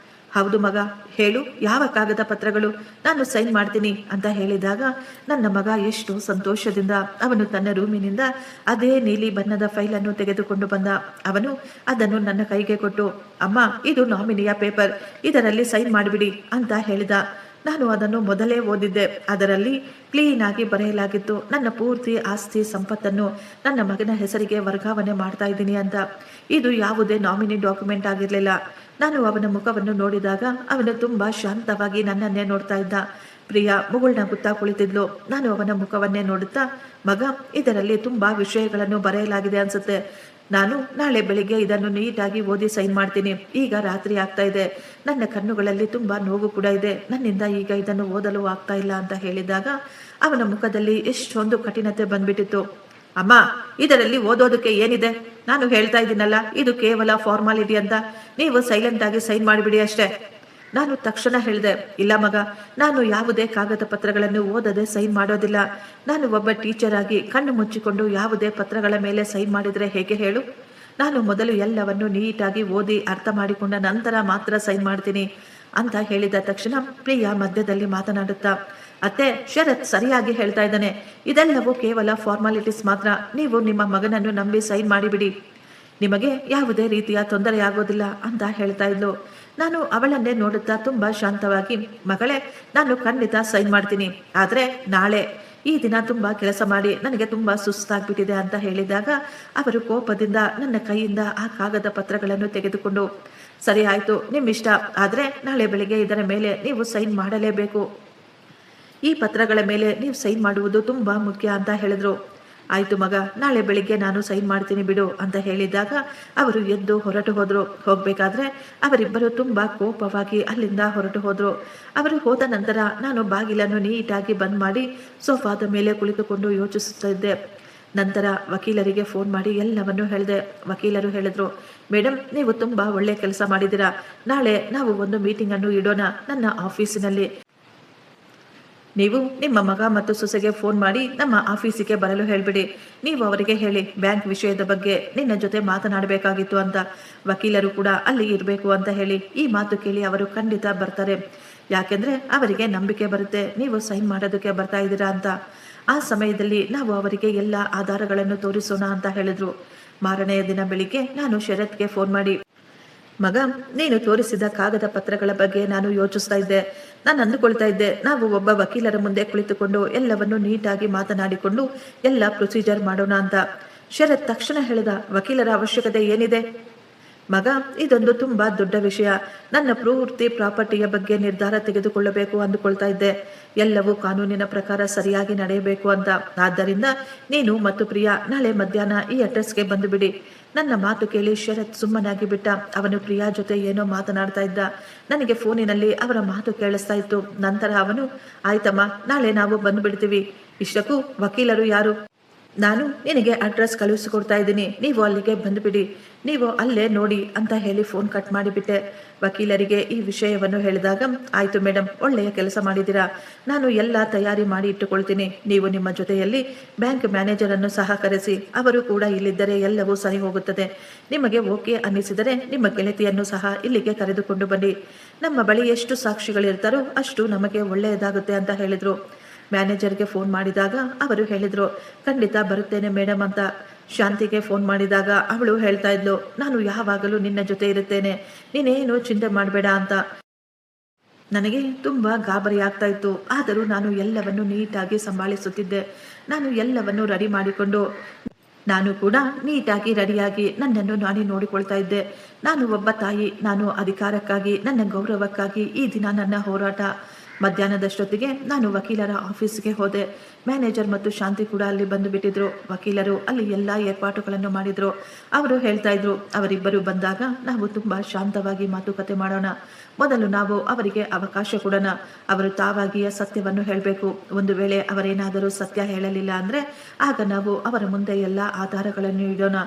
ಹೌದು ಮಗ, ಹೇಳು, ಯಾವ ಕಾಗದ ಪತ್ರಗಳು, ನಾನು ಸೈನ್ ಮಾಡ್ತೀನಿ ಅಂತ ಹೇಳಿದಾಗ ನನ್ನ ಮಗ ಎಷ್ಟು ಸಂತೋಷದಿಂದ ಅವನು ತನ್ನ ರೂಮಿನಿಂದ ಅದೇ ನೀಲಿ ಬಣ್ಣದ ಫೈಲನ್ನು ತೆಗೆದುಕೊಂಡು ಬಂದ. ಅವನು ಅದನ್ನು ನನ್ನ ಕೈಗೆ ಕೊಟ್ಟು, ಅಮ್ಮ, ಇದು ನಾಮಿನಿಯ ಪೇಪರ್, ಇದರಲ್ಲಿ ಸೈನ್ ಮಾಡಿಬಿಡಿ ಅಂತ ಹೇಳಿದ. ನಾನು ಅದನ್ನು ಮೊದಲೇ ಓದಿದ್ದೆ. ಅದರಲ್ಲಿ ಕ್ಲೀನ್ ಆಗಿ ಬರೆಯಲಾಗಿತ್ತು, ನನ್ನ ಪೂರ್ತಿ ಆಸ್ತಿ ಸಂಪತ್ತನ್ನು ನನ್ನ ಮಗನ ಹೆಸರಿಗೆ ವರ್ಗಾವಣೆ ಮಾಡ್ತಾ ಇದ್ದೀನಿ ಅಂತ. ಇದು ಯಾವುದೇ ನಾಮಿನಿ ಡಾಕ್ಯುಮೆಂಟ್ ಆಗಿರಲಿಲ್ಲ. ನಾನು ಅವನ ಮುಖವನ್ನು ನೋಡಿದಾಗ ಅವನು ತುಂಬ ಶಾಂತವಾಗಿ ನನ್ನನ್ನೇ ನೋಡ್ತಾ ಇದ್ದ. ಪ್ರಿಯಾ ಮುಗುಳ್ನಗುತ್ತಾ ಕುಳಿತಿದ್ಲು. ನಾನು ಅವನ ಮುಖವನ್ನೇ ನೋಡುತ್ತಾ, ಮಗ, ಇದರಲ್ಲಿ ತುಂಬ ವಿಷಯಗಳನ್ನು ಬರೆಯಲಾಗಿದೆ ಅನ್ಸುತ್ತೆ. ನಾನು ನಾಳೆ ಬೆಳಿಗ್ಗೆ ಇದನ್ನು ನೀಟಾಗಿ ಓದಿ ಸೈನ್ ಮಾಡ್ತೀನಿ. ಈಗ ರಾತ್ರಿ ಆಗ್ತಾ ಇದೆ, ನನ್ನ ಕಣ್ಣುಗಳಲ್ಲಿ ತುಂಬ ನೋವು ಕೂಡ ಇದೆ, ನನ್ನಿಂದ ಈಗ ಇದನ್ನು ಓದಲು ಆಗ್ತಾ ಇಲ್ಲ ಅಂತ ಹೇಳಿದಾಗ ಅವನ ಮುಖದಲ್ಲಿ ಎಷ್ಟೊಂದು ಕಠಿಣತೆ ಬಂದ್ಬಿಟ್ಟಿತ್ತು. ಅಮ್ಮ, ಇದರಲ್ಲಿ ಓದೋದಕ್ಕೆ ಏನಿದೆ? ನಾನು ಹೇಳ್ತಾ ಇದ್ದೀನಲ್ಲ, ಇದು ಕೇವಲ ಫಾರ್ಮಾಲಿಟಿ ಅಂತ. ನೀವು ಸೈಲೆಂಟ್ ಆಗಿ ಸೈನ್ ಮಾಡಿಬಿಡಿ ಅಷ್ಟೇ. ನಾನು ತಕ್ಷಣ ಹೇಳಿದೆ, ಇಲ್ಲ ಮಗ, ನಾನು ಯಾವುದೇ ಕಾಗದ ಪತ್ರಗಳನ್ನು ಓದದೆ ಸೈನ್ ಮಾಡೋದಿಲ್ಲ. ನಾನು ಒಬ್ಬ ಟೀಚರ್ ಆಗಿ ಕಣ್ಣು ಮುಚ್ಚಿಕೊಂಡು ಯಾವುದೇ ಪತ್ರಗಳ ಮೇಲೆ ಸೈನ್ ಮಾಡಿದರೆ ಹೇಗೆ ಹೇಳು? ನಾನು ಮೊದಲು ಎಲ್ಲವನ್ನು ನೀಟಾಗಿ ಓದಿ ಅರ್ಥ ಮಾಡಿಕೊಂಡ ನಂತರ ಮಾತ್ರ ಸೈನ್ ಮಾಡ್ತೀನಿ ಅಂತ ಹೇಳಿದ ತಕ್ಷಣ ಪ್ರಿಯಾ ಮಧ್ಯದಲ್ಲಿ ಮಾತನಾಡುತ್ತಾ, ಅತ್ತೆ, ಶರತ್ ಸರಿಯಾಗಿ ಹೇಳ್ತಾ ಇದ್ದಾನೆ, ಇದೆಲ್ಲವೂ ಕೇವಲ ಫಾರ್ಮಾಲಿಟೀಸ್ ಮಾತ್ರ. ನೀವು ನಿಮ್ಮ ಮಗನನ್ನು ನಂಬಿ ಸೈನ್ ಮಾಡಿಬಿಡಿ, ನಿಮಗೆ ಯಾವುದೇ ರೀತಿಯ ತೊಂದರೆ ಆಗೋದಿಲ್ಲ ಅಂತ ಹೇಳ್ತಾ ಇದ್ಲು. ನಾನು ಅವಳನ್ನೇ ನೋಡುತ್ತಾ ತುಂಬ ಶಾಂತವಾಗಿ, ಮಗಳೇ, ನಾನು ಖಂಡಿತ ಸೈನ್ ಮಾಡ್ತೀನಿ, ಆದರೆ ನಾಳೆ. ಈ ದಿನ ತುಂಬ ಕೆಲಸ ಮಾಡಿ ನನಗೆ ತುಂಬ ಸುಸ್ತಾಗ್ಬಿಟ್ಟಿದೆ ಅಂತ ಹೇಳಿದಾಗ ಅವರು ಕೋಪದಿಂದ ನನ್ನ ಕೈಯಿಂದ ಆ ಕಾಗದ ಪತ್ರಗಳನ್ನು ತೆಗೆದುಕೊಂಡು, ಸರಿ ಆಯಿತು, ನಿಮ್ಮಿಷ್ಟ, ಆದರೆ ನಾಳೆ ಬೆಳಿಗ್ಗೆ ಇದರ ಮೇಲೆ ನೀವು ಸೈನ್ ಮಾಡಲೇಬೇಕು. ಈ ಪತ್ರಗಳ ಮೇಲೆ ನೀವು ಸೈನ್ ಮಾಡುವುದು ತುಂಬ ಮುಖ್ಯ ಅಂತ ಹೇಳಿದ್ರು. ಆಯಿತು ಮಗ, ನಾಳೆ ಬೆಳಿಗ್ಗೆ ನಾನು ಸೈನ್ ಮಾಡ್ತೀನಿ ಬಿಡು ಅಂತ ಹೇಳಿದಾಗ ಅವರು ಎದ್ದು ಹೊರಟು ಹೋದರು. ಹೋಗಬೇಕಾದ್ರೆ ಅವರಿಬ್ಬರು ತುಂಬ ಕೋಪವಾಗಿ ಅಲ್ಲಿಂದ ಹೊರಟು ಹೋದರು. ಅವರು ಹೋದ ನಂತರ ನಾನು ಬಾಗಿಲನ್ನು ನೀಟಾಗಿ ಬಂದ್ ಮಾಡಿ ಸೋಫಾದ ಮೇಲೆ ಕುಳಿತುಕೊಂಡು ಯೋಚಿಸುತ್ತಿದ್ದೆ. ನಂತರ ವಕೀಲರಿಗೆ ಫೋನ್ ಮಾಡಿ ಎಲ್ಲವನ್ನೂ ಹೇಳಿದೆ. ವಕೀಲರು ಹೇಳಿದ್ರು, ಮೇಡಮ್, ನೀವು ತುಂಬ ಒಳ್ಳೆ ಕೆಲಸ ಮಾಡಿದ್ದೀರಾ. ನಾಳೆ ನಾವು ಒಂದು ಮೀಟಿಂಗನ್ನು ಇಡೋಣ ನನ್ನ ಆಫೀಸಿನಲ್ಲಿ. ನೀವು ನಿಮ್ಮ ಮಗ ಮತ್ತು ಸೊಸೆಗೆ ಫೋನ್ ಮಾಡಿ ನಮ್ಮ ಆಫೀಸಿಗೆ ಬರಲು ಹೇಳಿಬಿಡಿ. ನೀವು ಅವರಿಗೆ ಹೇಳಿ, ಬ್ಯಾಂಕ್ ವಿಷಯದ ಬಗ್ಗೆ ನಿನ್ನ ಜೊತೆ ಮಾತನಾಡಬೇಕಾಗಿತ್ತು ಅಂತ. ವಕೀಲರು ಕೂಡ ಅಲ್ಲಿ ಇರಬೇಕು ಅಂತ ಹೇಳಿ. ಈ ಮಾತು ಕೇಳಿ ಅವರು ಖಂಡಿತ ಬರ್ತಾರೆ. ಯಾಕೆಂದರೆ ಅವರಿಗೆ ನಂಬಿಕೆ ಬರುತ್ತೆ ನೀವು ಸೈನ್ ಮಾಡೋದಕ್ಕೆ ಬರ್ತಾ ಇದ್ದೀರಾ ಅಂತ. ಆ ಸಮಯದಲ್ಲಿ ನಾವು ಅವರಿಗೆ ಎಲ್ಲ ಆಧಾರಗಳನ್ನು ತೋರಿಸೋಣ ಅಂತ ಹೇಳಿದ್ರು. ಮಾರನೆಯ ದಿನ ಬೆಳಿಗ್ಗೆ ನಾನು ಶರತ್ಗೆ ಫೋನ್ ಮಾಡಿ, ಮಗ, ನೀನು ತೋರಿಸಿದ ಕಾಗದ ಪತ್ರಗಳ ಬಗ್ಗೆ ನಾನು ಯೋಚಿಸ್ತಾ ಇದ್ದೆ. ನಾನು ಅಂದುಕೊಳ್ತಾ ಇದ್ದೆ, ನಾವು ಒಬ್ಬ ವಕೀಲರ ಮುಂದೆ ಕುಳಿತುಕೊಂಡು ಎಲ್ಲವನ್ನು ನೀಟಾಗಿ ಮಾತನಾಡಿಕೊಂಡು ಎಲ್ಲ ಪ್ರೊಸೀಜರ್ ಮಾಡೋಣ ಅಂತ. ಶರತ್ ತಕ್ಷಣ ಹೇಳಿದ, ವಕೀಲರ ಅವಶ್ಯಕತೆ ಏನಿದೆ? ಮಗ, ಇದೊಂದು ತುಂಬ ದೊಡ್ಡ ವಿಷಯ. ನನ್ನ ಪೂರ್ತಿ ಪ್ರಾಪರ್ಟಿಯ ಬಗ್ಗೆ ನಿರ್ಧಾರ ತೆಗೆದುಕೊಳ್ಳಬೇಕು ಅಂದುಕೊಳ್ತಾ ಇದ್ದೆ. ಎಲ್ಲವೂ ಕಾನೂನಿನ ಪ್ರಕಾರ ಸರಿಯಾಗಿ ನಡೆಯಬೇಕು ಅಂತ. ಆದ್ದರಿಂದ ನೀನು ಮತ್ತು ಪ್ರಿಯಾ ನಾಳೆ ಮಧ್ಯಾಹ್ನ ಈ ಅಡ್ರೆಸ್ಗೆ ಬಂದು ಬಿಡಿ. ನನ್ನ ಮಾತು ಕೇಳಿ ಶರತ್ ಸುಮ್ಮನಾಗಿ ಬಿಟ್ಟ. ಅವನು ಪ್ರಿಯಾ ಜೊತೆ ಏನೋ ಮಾತನಾಡ್ತಾ ಇದ್ದ. ನನಗೆ ಫೋನಿನಲ್ಲಿ ಅವರ ಮಾತು ಕೇಳಿಸ್ತಾ ಇತ್ತು. ನಂತರ ಅವನು, ಆಯ್ತಮ್ಮ, ನಾಳೆ ನಾವು ಬಂದುಬಿಡ್ತೀವಿ. ಇಷ್ಟಕ್ಕೂ ವಕೀಲರು ಯಾರು? ನಾನು ನಿನಗೆ ಅಡ್ರೆಸ್ ಕಳುಹಿಸಿಕೊಡ್ತಾ ಇದ್ದೀನಿ, ನೀವು ಅಲ್ಲಿಗೆ ಬಂದುಬಿಡಿ, ನೀವು ಅಲ್ಲೇ ನೋಡಿ ಅಂತ ಹೇಳಿ ಫೋನ್ ಕಟ್ ಮಾಡಿಬಿಟ್ಟೆ. ವಕೀಲರಿಗೆ ಈ ವಿಷಯವನ್ನು ಹೇಳಿದಾಗ, ಆಯಿತು ಮೇಡಮ್, ಒಳ್ಳೆಯ ಕೆಲಸ ಮಾಡಿದ್ದೀರಾ. ನಾನು ಎಲ್ಲ ತಯಾರಿ ಮಾಡಿ ಇಟ್ಟುಕೊಳ್ತೀನಿ. ನೀವು ನಿಮ್ಮ ಜೊತೆಯಲ್ಲಿ ಬ್ಯಾಂಕ್ ಮ್ಯಾನೇಜರನ್ನು ಸಹ ಕರೆಸಿ. ಅವರು ಕೂಡ ಇಲ್ಲಿದ್ದರೆ ಎಲ್ಲವೂ ಸರಿ ಹೋಗುತ್ತದೆ. ನಿಮಗೆ ಓಕೆ ಅನ್ನಿಸಿದರೆ ನಿಮ್ಮ ಗೆಳತಿಯನ್ನು ಸಹ ಇಲ್ಲಿಗೆ ಕರೆದುಕೊಂಡು ಬನ್ನಿ. ನಮ್ಮ ಬಳಿ ಎಷ್ಟು ಸಾಕ್ಷಿಗಳಿರ್ತಾರೋ ಅಷ್ಟು ನಮಗೆ ಒಳ್ಳೆಯದಾಗುತ್ತೆ ಅಂತ ಹೇಳಿದರು. ಮ್ಯಾನೇಜರ್ಗೆ ಫೋನ್ ಮಾಡಿದಾಗ ಅವರು ಹೇಳಿದರು, ಖಂಡಿತ ಬರುತ್ತೇನೆ ಮೇಡಮ್ ಅಂತ. ಶಾಂತಿಗೆ ಫೋನ್ ಮಾಡಿದಾಗ ಅವಳು ಹೇಳ್ತಾ ಇದ್ಲು, ನಾನು ಯಾವಾಗಲೂ ನಿನ್ನ ಜೊತೆ ಇರುತ್ತೇನೆ, ನೀನೇನು ಚಿಂತೆ ಮಾಡಬೇಡ ಅಂತ. ನನಗೆ ತುಂಬ ಗಾಬರಿ ಆಗ್ತಾ ಇತ್ತು. ಆದರೂ ನಾನು ಎಲ್ಲವನ್ನು ನೀಟಾಗಿ ಸಂಭಾಳಿಸುತ್ತಿದ್ದೆ. ನಾನು ಎಲ್ಲವನ್ನು ರೆಡಿ ಮಾಡಿಕೊಂಡು ನಾನು ಕೂಡ ನೀಟಾಗಿ ರೆಡಿಯಾಗಿ ನನ್ನನ್ನು ನಾನೇ ನೋಡಿಕೊಳ್ತಾ ಇದ್ದೆ. ನಾನು ಒಬ್ಬ ತಾಯಿ, ನಾನು ಅಧಿಕಾರಕ್ಕಾಗಿ, ನನ್ನ ಗೌರವಕ್ಕಾಗಿ ಈ ದಿನ ನನ್ನ ಹೋರಾಟ. ಮಧ್ಯಾಹ್ನದಷ್ಟೊತ್ತಿಗೆ ನಾನು ವಕೀಲರ ಆಫೀಸ್ಗೆ ಹೋದೆ. ಮ್ಯಾನೇಜರ್ ಮತ್ತು ಶಾಂತಿ ಕೂಡ ಅಲ್ಲಿ ಬಂದು ಬಿಟ್ಟಿದ್ರು. ವಕೀಲರು ಅಲ್ಲಿ ಎಲ್ಲ ಏರ್ಪಾಟುಗಳನ್ನು ಮಾಡಿದ್ರು. ಅವರು ಹೇಳ್ತಾ ಇದ್ರು, ಅವರಿಬ್ಬರು ಬಂದಾಗ ನಾವು ತುಂಬಾ ಶಾಂತವಾಗಿ ಮಾತುಕತೆ ಮಾಡೋಣ. ಮೊದಲು ನಾವು ಅವರಿಗೆ ಅವಕಾಶ ಕೊಡೋಣ. ಅವರು ತಾವಾಗಿಯೇ ಸತ್ಯವನ್ನು ಹೇಳಬೇಕು. ಒಂದು ವೇಳೆ ಅವರೇನಾದರೂ ಸತ್ಯ ಹೇಳಲಿಲ್ಲ ಅಂದ್ರೆ ಆಗ ನಾವು ಅವರ ಮುಂದೆ ಎಲ್ಲ ಆಧಾರಗಳನ್ನು ಇಡೋಣ.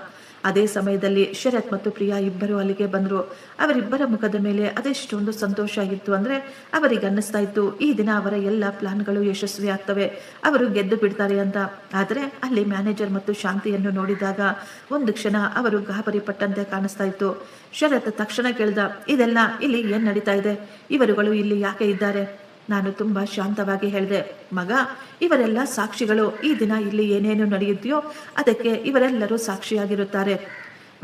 ಅದೇ ಸಮಯದಲ್ಲಿ ಶರತ್ ಮತ್ತು ಪ್ರಿಯಾ ಇಬ್ಬರು ಅಲ್ಲಿಗೆ ಬಂದರು. ಅವರಿಬ್ಬರ ಮುಖದ ಮೇಲೆ ಅದೆಷ್ಟೊಂದು ಸಂತೋಷ ಇತ್ತು ಅಂದ್ರೆ ಅವರಿಗೆ ಅನ್ನಿಸ್ತಾ ಇತ್ತು ಈ ದಿನ ಅವರ ಎಲ್ಲ ಪ್ಲಾನ್ಗಳು ಯಶಸ್ವಿ ಆಗ್ತವೆ, ಅವರು ಗೆದ್ದು ಬಿಡ್ತಾರೆ ಅಂತ. ಆದರೆ ಅಲ್ಲಿ ಮ್ಯಾನೇಜರ್ ಮತ್ತು ಶಾಂತಿಯನ್ನು ನೋಡಿದಾಗ ಒಂದು ಕ್ಷಣ ಅವರು ಗಾಬರಿ ಪಟ್ಟಂತೆ ಕಾಣಿಸ್ತಾ ಇತ್ತು. ಶರತ್ ತಕ್ಷಣ ಕೇಳ್ದ, ಇದೆಲ್ಲ ಇಲ್ಲಿ ಏನ್ ನಡೀತಾ ಇದೆ? ಇವರುಗಳು ಇಲ್ಲಿ ಯಾಕೆ ಇದ್ದಾರೆ? ನಾನು ತುಂಬಾ ಶಾಂತವಾಗಿ ಹೇಳಿದೆ, ಮಗ, ಇವರೆಲ್ಲ ಸಾಕ್ಷಿಗಳು. ಈ ದಿನ ಇಲ್ಲಿ ಏನೇನು ನಡೆಯುತ್ತೆಯೋ ಅದಕ್ಕೆ ಇವರೆಲ್ಲರೂ ಸಾಕ್ಷಿಯಾಗಿರುತ್ತಾರೆ.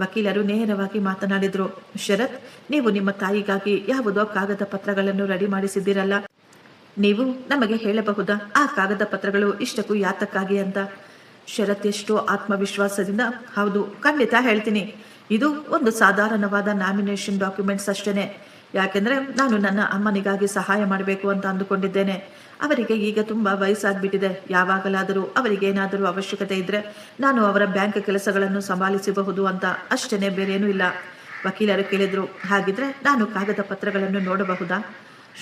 ವಕೀಲರು ನೇರವಾಗಿ ಮಾತನಾಡಿದ್ರು. ಶರತ್, ನೀವು ನಿಮ್ಮ ತಾಯಿಗಾಗಿ ಯಾವುದೋ ಕಾಗದ ಪತ್ರಗಳನ್ನು ರೆಡಿ ಮಾಡಿಸಿದ್ದೀರಲ್ಲ, ನೀವು ನಮಗೆ ಹೇಳಬಹುದಾ ಆ ಕಾಗದ ಪತ್ರಗಳು ಇಷ್ಟಕ್ಕೂ ಯಾತಕ್ಕಾಗಿ ಅಂತ? ಶರತ್ ಎಷ್ಟೋ ಆತ್ಮವಿಶ್ವಾಸದಿಂದ, ಹೌದು, ಖಂಡಿತ ಹೇಳ್ತೀನಿ. ಇದು ಒಂದು ಸಾಧಾರಣವಾದ ನಾಮಿನೇಷನ್ ಡಾಕ್ಯುಮೆಂಟ್ಸ್ ಅಷ್ಟೇನೆ. ಯಾಕೆಂದ್ರೆ ನಾನು ನನ್ನ ಅಮ್ಮನಿಗಾಗಿ ಸಹಾಯ ಮಾಡಬೇಕು ಅಂತ ಅಂದುಕೊಂಡಿದ್ದೇನೆ. ಅವರಿಗೆ ಈಗ ತುಂಬಾ ವಯಸ್ಸಾಗ್ಬಿಟ್ಟಿದೆ. ಯಾವಾಗಲಾದರೂ ಅವರಿಗೇನಾದರೂ ಅವಶ್ಯಕತೆ ಇದ್ರೆ ನಾನು ಅವರ ಬ್ಯಾಂಕ್ ಕೆಲಸಗಳನ್ನು ಸಂಭಾಳಿಸಬಹುದು ಅಂತ, ಅಷ್ಟೇನೆ, ಬೇರೇನೂ ಇಲ್ಲ. ವಕೀಲರು ಕೇಳಿದ್ರು, ಹಾಗಿದ್ರೆ ನಾನು ಕಾಗದ ಪತ್ರಗಳನ್ನು ನೋಡಬಹುದಾ?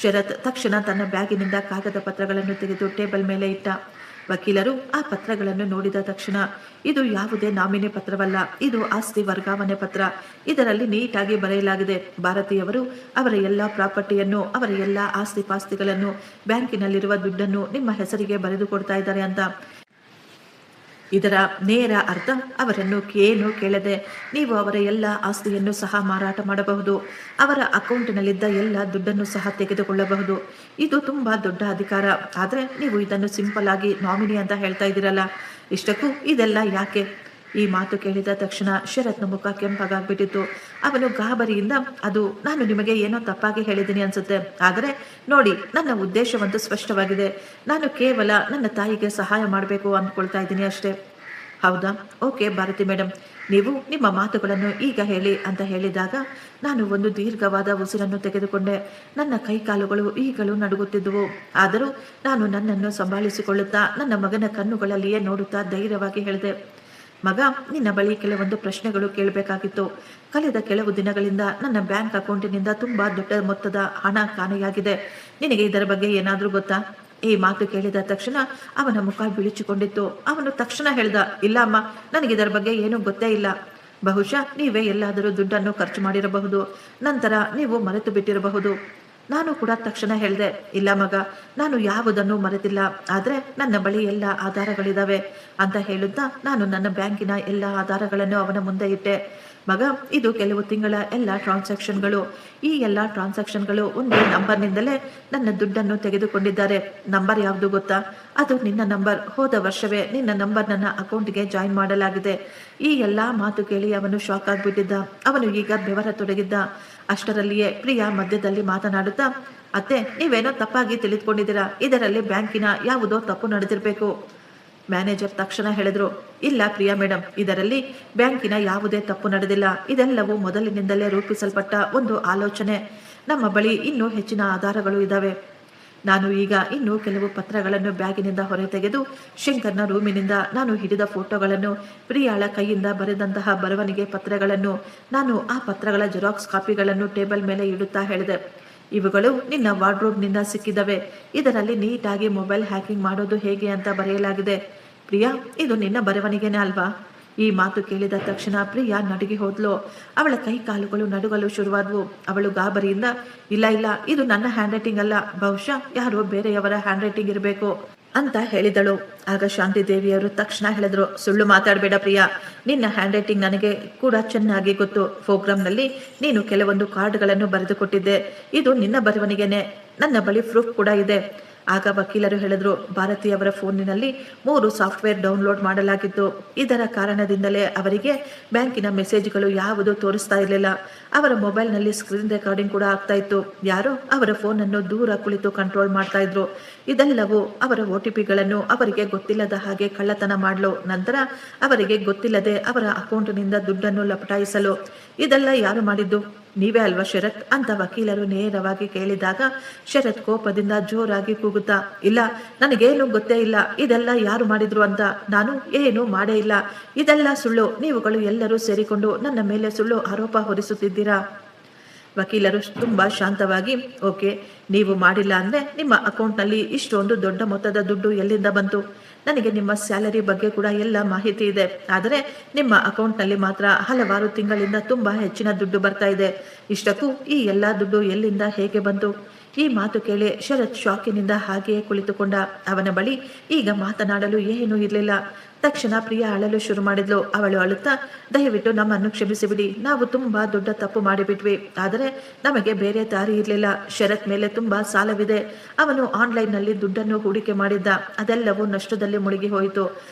ಶರತ್ ತಕ್ಷಣ ತನ್ನ ಬ್ಯಾಗಿನಿಂದ ಕಾಗದ ಪತ್ರಗಳನ್ನು ತೆಗೆದು ಟೇಬಲ್ ಮೇಲೆ ಇಟ್ಟ. ವಕೀಲರು ಆ ಪತ್ರಗಳನ್ನು ನೋಡಿದ ತಕ್ಷಣ, ಇದು ಯಾವುದೇ ನಾಮಿನಿ ಪತ್ರವಲ್ಲ, ಇದು ಆಸ್ತಿ ವರ್ಗಾವಣೆ ಪತ್ರ. ಇದರಲ್ಲಿ ನೀಟಾಗಿ ಬರೆಯಲಾಗಿದೆ, ಭಾರತೀಯವರು ಅವರ ಎಲ್ಲ ಪ್ರಾಪರ್ಟಿಯನ್ನು, ಅವರ ಎಲ್ಲ ಆಸ್ತಿ ಪಾಸ್ತಿಗಳನ್ನು, ಬ್ಯಾಂಕಿನಲ್ಲಿರುವ ದುಡ್ಡನ್ನು ನಿಮ್ಮ ಹೆಸರಿಗೆ ಬರೆದು ಕೊಡ್ತಾ ಇದ್ದಾರೆ ಅಂತ. ಇದರ ನೇರ ಅರ್ಥ, ಅವರನ್ನು ಏನು ಕೇಳದೆ ನೀವು ಅವರ ಎಲ್ಲ ಆಸ್ತಿಯನ್ನು ಸಹ ಮಾರಾಟ ಮಾಡಬಹುದು, ಅವರ ಅಕೌಂಟಿನಲ್ಲಿದ್ದ ಎಲ್ಲ ದುಡ್ಡನ್ನು ಸಹ ತೆಗೆದುಕೊಳ್ಳಬಹುದು. ಇದು ತುಂಬಾ ದೊಡ್ಡ ಅಧಿಕಾರ. ಆದರೆ ನೀವು ಇದನ್ನು ಸಿಂಪಲ್ ಆಗಿ ನಾಮಿನಿ ಅಂತ ಹೇಳ್ತಾ ಇದ್ದೀರಲ್ಲ, ಇಷ್ಟಕ್ಕೂ ಇದೆಲ್ಲ ಯಾಕೆ? ಈ ಮಾತು ಕೇಳಿದ ತಕ್ಷಣ ಶರತ್ನ ಮುಖ ಕೆಂಪಾಗ್ಬಿಟ್ಟಿತ್ತು. ಅವನು ಗಾಬರಿಯಿಂದ, ಅದು ನಾನು ನಿಮಗೆ ಏನೋ ತಪ್ಪಾಗಿ ಹೇಳಿದ್ದೀನಿ ಅನ್ಸುತ್ತೆ, ಆದರೆ ನೋಡಿ, ನನ್ನ ಉದ್ದೇಶವಂತೂ ಸ್ಪಷ್ಟವಾಗಿದೆ. ನಾನು ಕೇವಲ ನನ್ನ ತಾಯಿಗೆ ಸಹಾಯ ಮಾಡಬೇಕು ಅಂದ್ಕೊಳ್ತಾ ಇದ್ದೀನಿ ಅಷ್ಟೇ. ಹೌದಾ? ಓಕೆ ಭಾರತಿ ಮೇಡಮ್, ನೀವು ನಿಮ್ಮ ಮಾತುಗಳನ್ನು ಈಗ ಹೇಳಿ ಅಂತ ಹೇಳಿದಾಗ ನಾನು ಒಂದು ದೀರ್ಘವಾದ ಉಸಿರನ್ನು ತೆಗೆದುಕೊಂಡೆ. ನನ್ನ ಕೈಕಾಲುಗಳು ಈಗಲೂ ನಡುಗುತ್ತಿದ್ದುವು. ಆದರೂ ನಾನು ನನ್ನನ್ನು ಸಂಭಾಳಿಸಿಕೊಳ್ಳುತ್ತಾ ನನ್ನ ಮಗನ ಕಣ್ಣುಗಳಲ್ಲಿಯೇ ನೋಡುತ್ತಾ ಧೈರ್ಯವಾಗಿ ಹೇಳಿದೆ, ಮಗ, ನಿನ್ನ ಬಳಿ ಕೆಲವೊಂದು ಪ್ರಶ್ನೆಗಳು ಕೇಳಬೇಕಾಗಿತ್ತು. ಕಳೆದ ಕೆಲವು ದಿನಗಳಿಂದ ನನ್ನ ಬ್ಯಾಂಕ್ ಅಕೌಂಟಿನಿಂದ ತುಂಬಾ ದೊಡ್ಡ ಮೊತ್ತದ ಹಣ ಕಾಣೆಯಾಗಿದೆ. ನಿನಗೆ ಇದರ ಬಗ್ಗೆ ಏನಾದರೂ ಗೊತ್ತಾ? ಈ ಮಾತು ಕೇಳಿದ ತಕ್ಷಣ ಅವನ ಮುಖ ಬಿಳಿಚಿಕೊಂಡಿತ್ತು. ಅವನು ತಕ್ಷಣ ಹೇಳ್ದ, ಇಲ್ಲ ಅಮ್ಮ, ನನಗಿದರ ಬಗ್ಗೆ ಏನೂ ಗೊತ್ತೇ ಇಲ್ಲ. ಬಹುಶಃ ನೀವೇ ಎಲ್ಲಾದರೂ ದುಡ್ಡನ್ನು ಖರ್ಚು ಮಾಡಿರಬಹುದು, ನಂತರ ನೀವು ಮರೆತು ಬಿಟ್ಟಿರಬಹುದು. ನಾನು ಕೂಡ ತಕ್ಷಣ ಹೇಳಿದೆ, ಇಲ್ಲ ಮಗ, ನಾನು ಯಾವುದನ್ನು ಮರೆತಿಲ್ಲ, ಆದರೆ ನನ್ನ ಬಳಿ ಎಲ್ಲ ಆಧಾರಗಳಿದಾವೆ ಅಂತ ಹೇಳುತ್ತಾ ನಾನು ನನ್ನ ಬ್ಯಾಂಕಿನ ಎಲ್ಲ ಆಧಾರಗಳನ್ನು ಅವನ ಮುಂದೆ ಇಟ್ಟೆ. ಮಗ, ಇದು ಕೆಲವು ತಿಂಗಳ ಎಲ್ಲ ಟ್ರಾನ್ಸಾಕ್ಷನ್ಗಳು. ಈ ಎಲ್ಲ ಟ್ರಾನ್ಸಾಕ್ಷನ್ಗಳು ಒಂದು ನಂಬರ್ನಿಂದಲೇ ನನ್ನ ದುಡ್ಡನ್ನು ತೆಗೆದುಕೊಂಡಿದ್ದಾರೆ. ನಂಬರ್ ಯಾವುದು ಗೊತ್ತಾ? ಅದು ನಿನ್ನ ನಂಬರ್. ಹೋದ ವರ್ಷವೇ ನಿನ್ನ ನಂಬರ್ ನನ್ನ ಅಕೌಂಟ್ಗೆ ಜಾಯಿನ್ ಮಾಡಲಾಗಿದೆ. ಈ ಎಲ್ಲ ಮಾತು ಕೇಳಿ ಅವನು ಶಾಕ್ ಆಗ್ಬಿಟ್ಟಿದ್ದ. ಅವನು ಈಗ ಬೆವರ ತೊಡಗಿದ್ದ. ಅಷ್ಟರಲ್ಲಿಯೇ ಪ್ರಿಯಾ ಮಧ್ಯದಲ್ಲಿ ಮಾತನಾಡುತ್ತಾ, ಅತ್ತೆ, ನೀವೇನೋ ತಪ್ಪಾಗಿ ತಿಳಿದುಕೊಂಡಿದ್ದೀರಾ. ಇದರಲ್ಲಿ ಬ್ಯಾಂಕಿನ ಯಾವುದೋ ತಪ್ಪು ನಡೆದಿರಬೇಕು. ಮ್ಯಾನೇಜರ್ ತಕ್ಷಣ ಹೇಳಿದ್ರು, ಇಲ್ಲ ಪ್ರಿಯಾ ಮೇಡಮ್, ಇದರಲ್ಲಿ ಬ್ಯಾಂಕಿನ ಯಾವುದೇ ತಪ್ಪು ನಡೆದಿಲ್ಲ. ಇದೆಲ್ಲವೂ ಮೊದಲಿನಿಂದಲೇ ರೂಪಿಸಲ್ಪಟ್ಟ ಒಂದು ಆಲೋಚನೆ. ನಮ್ಮ ಬಳಿ ಇನ್ನೂ ಹೆಚ್ಚಿನ ಆಧಾರಗಳು ಇದ್ದಾವೆ. ನಾನು ಈಗ ಇನ್ನೂ ಕೆಲವು ಪತ್ರಗಳನ್ನು ಬ್ಯಾಗಿನಿಂದ ಹೊರ ತೆಗೆದು ಶಂಕರ್ನ ರೂಮಿನಿಂದ ನಾನು ಹಿಡಿದ ಫೋಟೋಗಳನ್ನು, ಪ್ರಿಯಾಳ ಕೈಯಿಂದ ಬರೆದಂತಹ ಬರವಣಿಗೆ ಪತ್ರಗಳನ್ನು, ನಾನು ಆ ಪತ್ರಗಳ ಜೆರಾಕ್ಸ್ ಕಾಪಿಗಳನ್ನು ಟೇಬಲ್ ಮೇಲೆ ಇಡುತ್ತಾ ಹೇಳಿದೆ, ಇವುಗಳು ನಿನ್ನ ವಾರ್ಡ್ರೋಬ್ನಿಂದ ಸಿಕ್ಕಿದವೆ. ಇದರಲ್ಲಿ ನೀಟಾಗಿ ಮೊಬೈಲ್ ಹ್ಯಾಕಿಂಗ್ ಮಾಡೋದು ಹೇಗೆ ಅಂತ ಬರೆಯಲಾಗಿದೆ. ಪ್ರಿಯಾ, ಇದು ನಿನ್ನ ಬರವಣಿಗೆನೇ ಅಲ್ವಾ? ಈ ಮಾತು ಕೇಳಿದ ತಕ್ಷಣ ಪ್ರಿಯಾ ನಡುಗಿ ಹೋದ್ಲು. ಅವಳ ಕೈ ಕಾಲುಗಳು ನಡುಗಲು ಶುರುವಾದವು. ಅವಳು ಗಾಬರಿಯಿಂದ, ಇಲ್ಲ ಇಲ್ಲ, ಇದು ನನ್ನ ಹ್ಯಾಂಡ್ ರೈಟಿಂಗ್ ಅಲ್ಲ, ಬಹುಶಃ ಯಾರೋ ಬೇರೆಯವರ ಹ್ಯಾಂಡ್ ರೈಟಿಂಗ್ ಇರಬೇಕು ಅಂತ ಹೇಳಿದಳು. ಆಗ ಶಾಂತಿ ದೇವಿಯವರು ತಕ್ಷಣ ಹೇಳಿದ್ರು, ಸುಳ್ಳು ಮಾತಾಡಬೇಡ ಪ್ರಿಯಾ, ನಿನ್ನ ಹ್ಯಾಂಡ್ ರೈಟಿಂಗ್ ನನಗೆ ಕೂಡ ಚೆನ್ನಾಗಿ ಗೊತ್ತು. ಪ್ರೋಗ್ರಾಮ್ನಲ್ಲಿ ನೀನು ಕೆಲವೊಂದು ಕಾರ್ಡ್ಗಳನ್ನು ಬರೆದುಕೊಟ್ಟಿದ್ದೆ. ಇದು ನಿನ್ನ ಬರವಣಿಗೆನೆ. ನನ್ನ ಬಳಿ ಪ್ರೂಫ್ ಕೂಡ ಇದೆ. ಆಗ ವಕೀಲರು ಹೇಳಿದ್ರು, ಭಾರತೀಯವರ ಫೋನಿನಲ್ಲಿ 3 ಸಾಫ್ಟ್ವೇರ್ ಡೌನ್ಲೋಡ್ ಮಾಡಲಾಗಿತ್ತು. ಇದರ ಕಾರಣದಿಂದಲೇ ಅವರಿಗೆ ಬ್ಯಾಂಕಿನ ಮೆಸೇಜ್ಗಳು ಯಾವುದು ತೋರಿಸ್ತಾ ಇರಲಿಲ್ಲ. ಅವರ ಮೊಬೈಲ್ನಲ್ಲಿ ಸ್ಕ್ರೀನ್ ರೆಕಾರ್ಡಿಂಗ್ ಕೂಡ ಆಗ್ತಾ ಇತ್ತು. ಯಾರೋ ಅವರ ಫೋನನ್ನು ದೂರ ಕುಳಿತು ಕಂಟ್ರೋಲ್ ಮಾಡ್ತಾ ಇದ್ರು. ಇದೆಲ್ಲವೂ ಅವರ OTPಗಳನ್ನು ಅವರಿಗೆ ಗೊತ್ತಿಲ್ಲದ ಹಾಗೆ ಕಳ್ಳತನ ಮಾಡಲು, ನಂತರ ಅವರಿಗೆ ಗೊತ್ತಿಲ್ಲದೆ ಅವರ ಅಕೌಂಟ್ನಿಂದ ದುಡ್ಡನ್ನು ಲಪಟಾಯಿಸಲು. ಇದೆಲ್ಲ ಯಾರು ಮಾಡಿದ್ದು? ನೀವೇ ಅಲ್ವಾ ಶರತ್ ಅಂತ ವಕೀಲರು ನೇರವಾಗಿ ಕೇಳಿದಾಗ ಶರತ್ ಕೋಪದಿಂದ ಜೋರಾಗಿ ಕೂಗುತ್ತಾ, ಇಲ್ಲ, ನನಗೇನು ಗೊತ್ತೇ ಇಲ್ಲ, ಇದೆಲ್ಲ ಯಾರು ಮಾಡಿದ್ರು ಅಂತ. ನಾನು ಏನು ಮಾಡೇ ಇಲ್ಲ, ಇದೆಲ್ಲ ಸುಳ್ಳು. ನೀವುಗಳು ಎಲ್ಲರೂ ಸೇರಿಕೊಂಡು ನನ್ನ ಮೇಲೆ ಸುಳ್ಳು ಆರೋಪ ಹೊರಿಸುತ್ತಿದ್ದೀರಾ. ವಕೀಲರು ತುಂಬಾ ಶಾಂತವಾಗಿ, ಓಕೆ, ನೀವು ಮಾಡಿಲ್ಲ ಅಂದ್ರೆ ನಿಮ್ಮ ಅಕೌಂಟ್ನಲ್ಲಿ ಇಷ್ಟೊಂದು ದೊಡ್ಡ ಮೊತ್ತದ ದುಡ್ಡು ಎಲ್ಲಿಂದ ಬಂತು? ನನಗೆ ನಿಮ್ಮ ಸ್ಯಾಲರಿ ಬಗ್ಗೆ ಕೂಡ ಎಲ್ಲ ಮಾಹಿತಿ ಇದೆ. ಆದರೆ ನಿಮ್ಮ ಅಕೌಂಟ್ನಲ್ಲಿ ಮಾತ್ರ ಹಲವಾರು ತಿಂಗಳಿಂದ ತುಂಬಾ ಹೆಚ್ಚಿನ ದುಡ್ಡು ಬರ್ತಾ ಇದೆ. ಇಷ್ಟಕ್ಕೂ ಈ ಎಲ್ಲ ದುಡ್ಡು ಎಲ್ಲಿಂದ ಹೇಗೆ ಬಂತು? ಈ ಮಾತು ಕೇಳಿ ಶರತ್ ಶಾಕಿನಿಂದ ಹಾಗೆಯೇ ಕುಳಿತುಕೊಂಡ. ಅವನ ಬಳಿ ಈಗ ಮಾತನಾಡಲು ಏನೂ ಇರಲಿಲ್ಲ. ತಕ್ಷಣ ಪ್ರಿಯಾ ಅಳಲು ಶುರು ಮಾಡಿದ್ಲು. ಅವಳು ಅಳುತ್ತಾ, ದಯವಿಟ್ಟು ನಮ್ಮನ್ನು ಕ್ಷಮಿಸಿಬಿಡಿ, ನಾವು ತುಂಬಾ ದೊಡ್ಡ ತಪ್ಪು ಮಾಡಿಬಿಟ್ವಿ. ಆದರೆ ನಮಗೆ ಬೇರೆ ದಾರಿ ಇರಲಿಲ್ಲ. ಶರತ್ ಮೇಲೆ ತುಂಬಾ ಸಾಲವಿದೆ. ಅವನು ಆನ್ಲೈನ್ನಲ್ಲಿ ದುಡ್ಡನ್ನು ಹೂಡಿಕೆ ಮಾಡಿದ್ದ. ಅದೆಲ್ಲವೂ ನಷ್ಟದಲ್ಲಿ ಮುಳುಗಿ ಹೋಯಿತು.